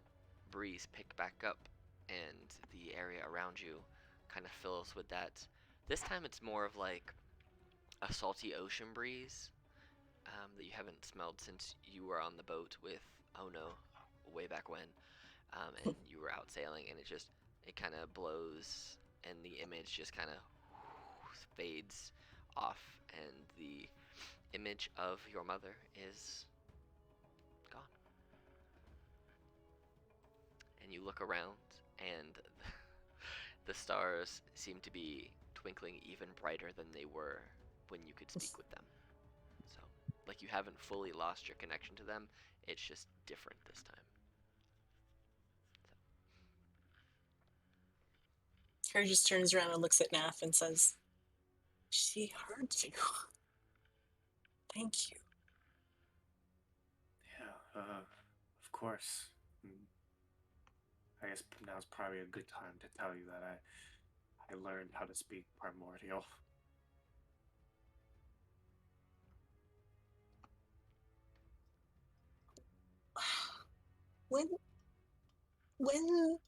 breeze pick back up, and the area around you kind of fills with that. This time, it's more of like a salty ocean breeze that you haven't smelled since you were on the boat with Ono way back when, and you were out sailing, and it kind of blows, and the image just kind of fades off, and the image of your mother is gone. And you look around, and the stars seem to be twinkling even brighter than they were when you could speak with them. So, like, you haven't fully lost your connection to them, it's just different this time. Harry just turns around and looks at Nath and says, "She heard you. Thank you." Yeah, of course. I guess now's probably a good time to tell you that I learned how to speak primordial. When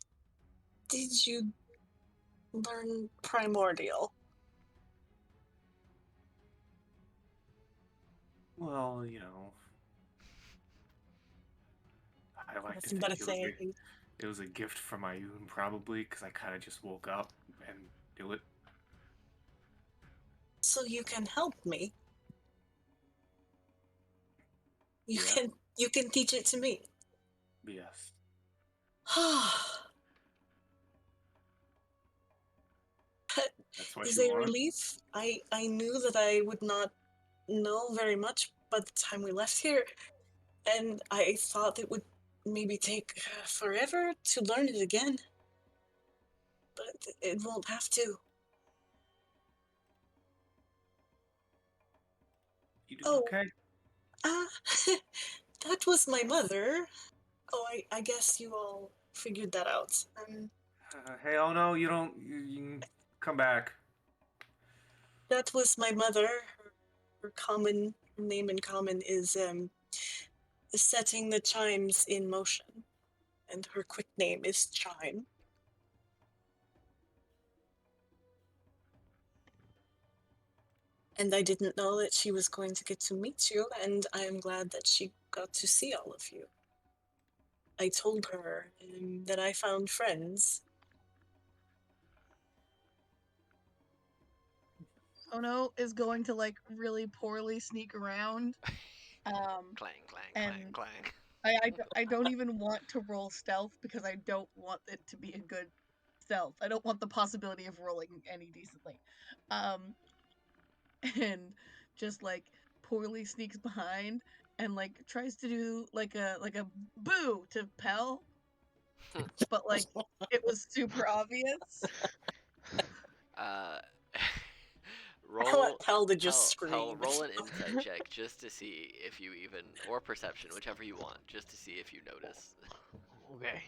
did you learn primordial? Well, you know, I like to Nothing but a think thing. it was a gift from Ayun, probably, because I kind of just woke up and do it. So you can help me. You Yeah. can teach it to me. Yes. That's what Is you a want? relief. I knew that I would not know very much by the time we left here, and I thought it would maybe take forever to learn it again. But it won't have to. You doing Oh, okay? ah, that was my mother. Oh, I guess you all figured that out. Hey, oh no, you don't. You can come back. That was my mother. Her name in common is setting the chimes in motion, and her quick name is Chime. And I didn't know that she was going to get to meet you, and I am glad that she got to see all of you. I told her that I found friends. Ono is going to like really poorly sneak around. Clang, clang, And clang, clang. I don't even want to roll stealth because I don't want it to be a good stealth. I don't want the possibility of rolling any decently. And just like poorly sneaks behind and like tries to do like a boo to Pell, but like it was super obvious. Uh, I want roll. Pell to just Pell, scream. roll an insight check just to see if you even, or perception, whichever you want, just to see if you notice. Okay.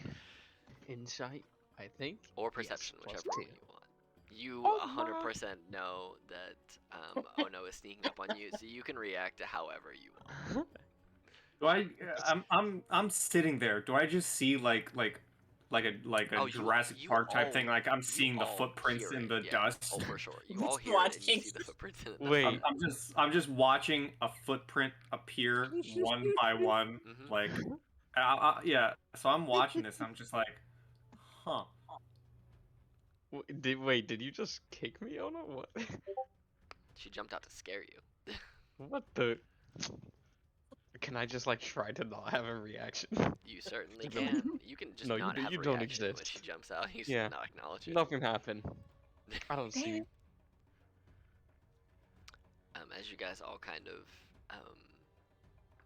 Insight, I think. Or Yes, perception, plus whichever 2. one you want. You Oh 100% know that Ono is sneaking up on you, so you can react to however you want. Do I'm sitting there. Do I just see like a Oh, Jurassic you Park type all- thing? Like I'm you seeing the all footprints hear in it, the yeah. dust. Oh, for sure. You all hear it and you Watching. see the footprints in the Wait. dust. I'm just watching a footprint appear one by one. Mhm. Like, yeah. So I'm watching this. I'm just like, huh. Did you just kick me, Ono? What? She jumped out to scare you. What the? Can I just like try to not have a reaction? You certainly No. can. You can just No, not have you a don't reaction when exist. she jumps out. You just Yeah. not acknowledge it. Nothing happened. I don't see. As you guys all kind of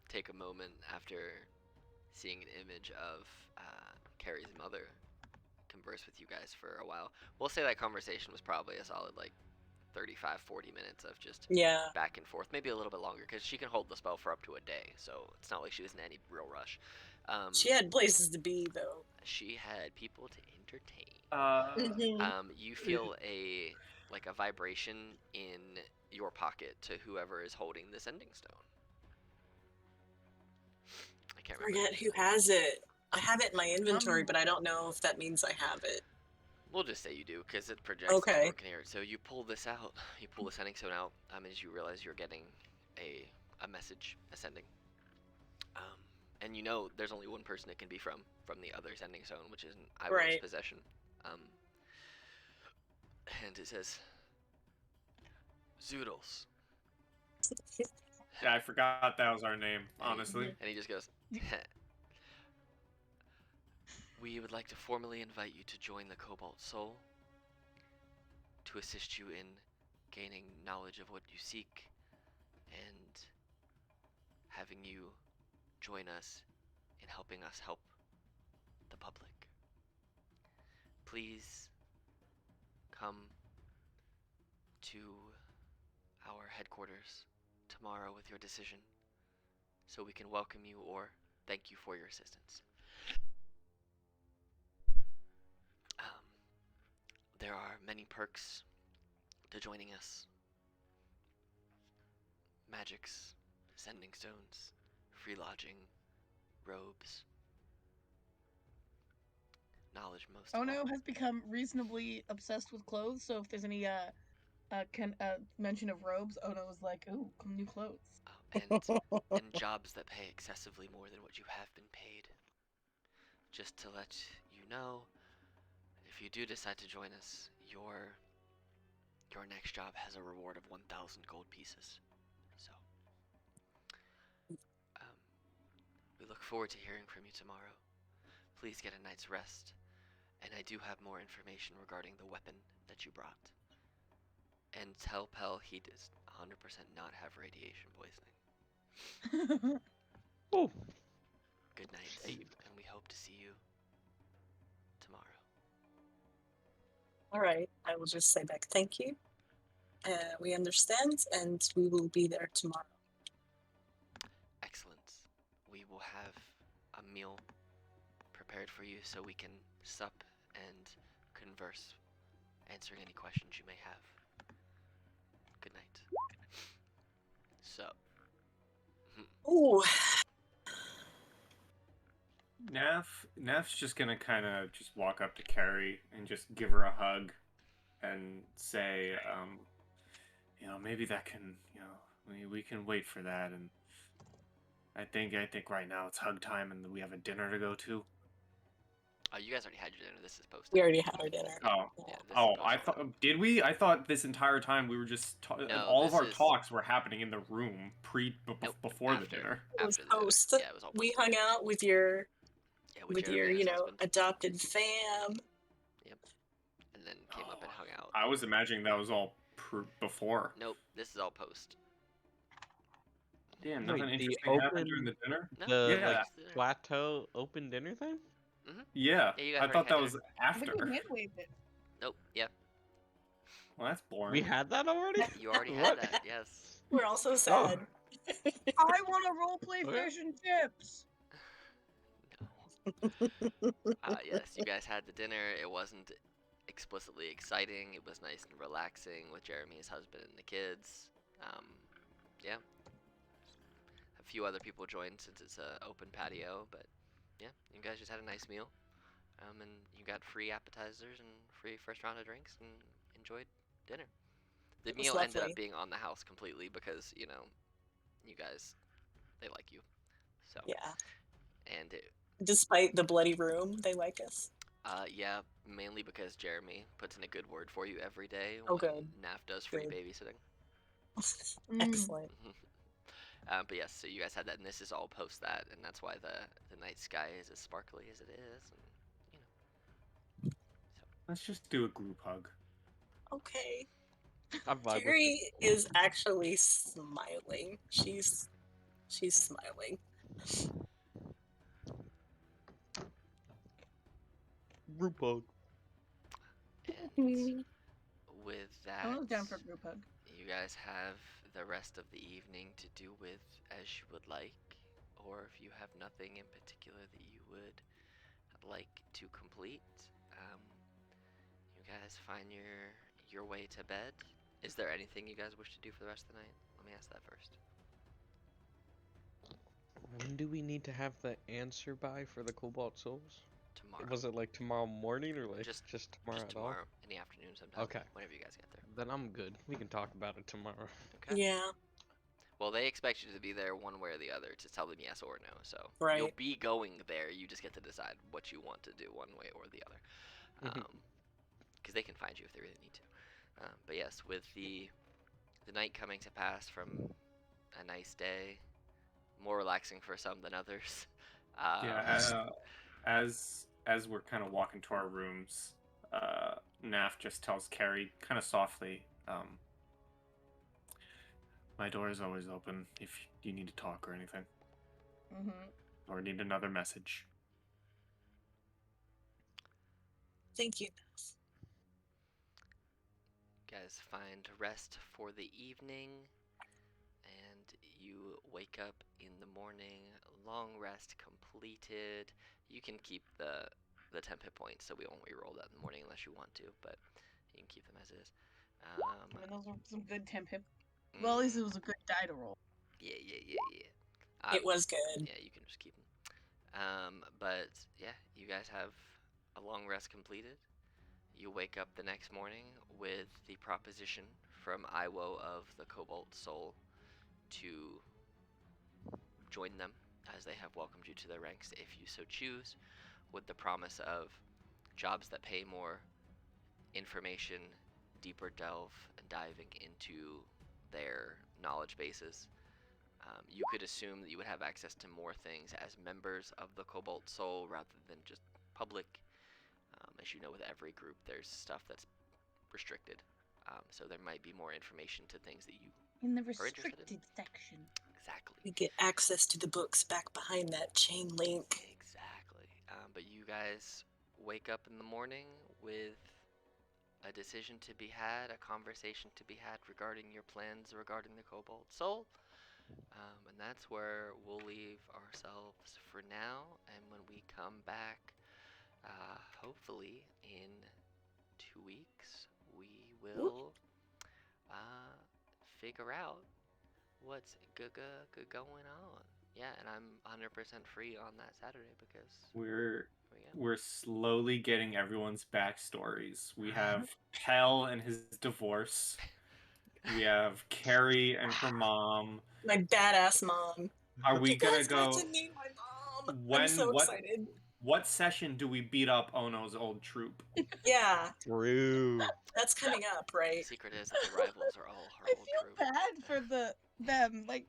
take a moment after seeing an image of Carrie's mother converse with you guys for a while. We'll say that conversation was probably a solid like 35, 40 minutes of just Yeah. back and forth, maybe a little bit longer because she can hold the spell for up to a day, so it's not like she was in any real rush. She had places to be though. She had people to entertain. Mhm. You feel a vibration in your pocket to whoever is holding this ending stone. I can't remember. Forget who has it. I have it in my inventory, Um, but I don't know if that means I have it. We'll just say you do because it projects. Okay. Everyone can hear it. So you pull this out. You pull the sending stone out. As you realize you're getting a message ascending. And you know there's only one person it can be from the other sending stone, which is in Iwil's Right. possession. And it says, Zoodles. Yeah, I forgot that was our name. Honestly. And he just goes, we would like to formally invite you to join the Cobalt Soul to assist you in gaining knowledge of what you seek and having you join us in helping us help the public. Please come to our headquarters tomorrow with your decision so we can welcome you or thank you for your assistance. There are many perks to joining us. Magics, sending stones, free lodging, robes, knowledge most of Ono all. has become reasonably obsessed with clothes, so if there's any mention of robes, Ono is like, ooh, new clothes. And jobs that pay excessively more than what you have been paid. Just to let you know, if you do decide to join us, your next job has a reward of 1,000 gold pieces. So, we look forward to hearing from you tomorrow. Please get a night's rest, and I do have more information regarding the weapon that you brought. And tell Pell he does 100% not have radiation poisoning. Oh. Good night, and we hope to see you tomorrow. All right. I will just say back thank you. We understand, and we will be there tomorrow. Excellent. We will have a meal prepared for you so we can sup and converse, answering any questions you may have. Good night. So. Ooh. Naf's just gonna kind of just walk up to Carrie and just give her a hug and say, maybe that can, we can wait for that. And I think right now it's hug time and we have a dinner to go to. Oh, you guys already had your dinner. This is posted. We already had our dinner. Oh. Yeah, this Oh, goes I on. thought. Did we? I thought this entire time we were just No, all of this our is- talks were happening in the room Nope, before the after. dinner. It was After the dinner. post. Yeah, it was all We posted. hung out with your Yeah, with Jeremy your, and you his know, husband. adopted fam. And then came up and hung out. I was imagining that was all before. Nope, this is all post. Damn, Wait, nothing the interesting happened during the dinner. No, The Yeah. like just the dinner. plateau open dinner thing? Yeah, Yeah, you guys I already thought had that was dinner. I think we after. mid-waved it. Nope, yeah. Well, that's boring. We had that already? You already had What? that, yes. We're all so sad. I want to roleplay Okay. fish and chips. No. Yes, you guys had the dinner. It wasn't explicitly exciting. It was nice and relaxing with Jeremy's husband and the kids. Yeah. A few other people joined since it's an open patio, but yeah, you guys just had a nice meal. And you got free appetizers and free first round of drinks and enjoyed dinner. The It was meal ended lovely. up being on the house completely because, you know, you guys, they like you. So, Yeah. and it, Despite the bloody room, they like us. yeah, mainly because Jeremy puts in a good word for you every day Oh, when good. NAF does free Good. babysitting. Excellent. But yes, so you guys had that, and this is all post that, and that's why the night sky is as sparkly as it is, and you know. Let's just do a group hug. Okay. I vibe with Jerry is actually smiling. She's smiling. group hug. And with that, I was down for a group hug. you guys have the rest of the evening to do with as you would like, or if you have nothing in particular that you would like to complete, you guys find your way to bed. Is there anything you guys wish to do for the rest of the night? Let me ask that first. When do we need to have the answer by for the Cobalt Souls? Tomorrow. Was it like tomorrow morning or like Just- just tomorrow Just at all? tomorrow in the afternoon sometime. Okay. Whenever you guys get there. Then I'm good. We can talk about it tomorrow. Okay. Yeah. Well, they expect you to be there one way or the other to tell them yes or no. So Right. you'll be going there. You just get to decide what you want to do one way or the other. Mhm. Because they can find you if they really need to. But yes, with the night coming to pass from a nice day, more relaxing for some than others. Yeah, as we're kind of walking to our rooms, Naf just tells Carrie kind of softly, my door is always open if you need to talk or anything, or need another message. Thank you. Guys find rest for the evening, and you wake up in the morning. Long rest completed. You can keep the 10 hit points, so we won't re-roll that in the morning unless you want to, but you can keep them as is. I mean, those were some good temp hip. Well, at least it was a good die to roll. Yeah. It was good. Yeah, you can just keep them. But yeah, you guys have a long rest completed. You wake up the next morning with the proposition from Iwo of the Cobalt Soul to join them, as they have welcomed you to their ranks if you so choose, with the promise of jobs that pay more, information, deeper delve, and diving into their knowledge bases. You could assume that you would have access to more things as members of the Cobalt Soul rather than just public. As you know, with every group, there's stuff that's restricted. So there might be more information to things that you In the interested in. restricted section. exactly. We get access to the books back behind that chain link. Exactly. But you guys wake up in the morning with a decision to be had, a conversation to be had regarding your plans regarding the Cobalt Soul. And that's where we'll leave ourselves for now. And when we come back, hopefully in 2 weeks, we will figure out what's going on. Yeah, and I'm 100% free on that Saturday because We're slowly getting everyone's backstories. We have Pell and his divorce. We have Carrie and her mom. My badass mom. Are we You gonna guys got go? to meet my mom. When? I'm so What? excited. What session do we beat up Ono's old troop? Yeah, True. that's coming up, The right? secret is that the rivals are all her I old feel troop. bad for them. Like,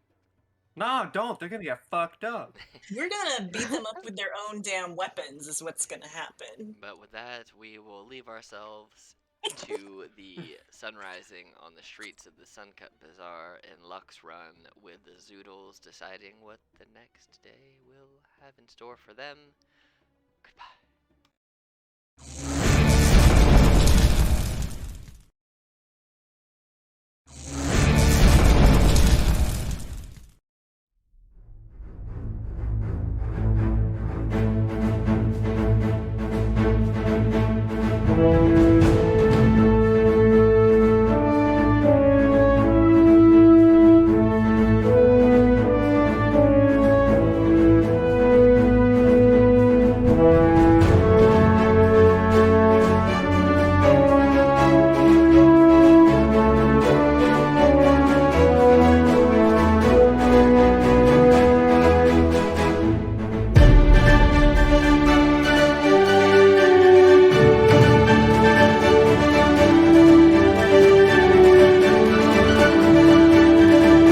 No, don't. They're gonna get fucked up. We're gonna beat them up with their own damn weapons, is what's gonna happen. But with that, we will leave ourselves to the sun rising on the streets of the Suncut Bazaar in Lux Run, with the Zoodles deciding what the next day will have in store for them. Goodbye.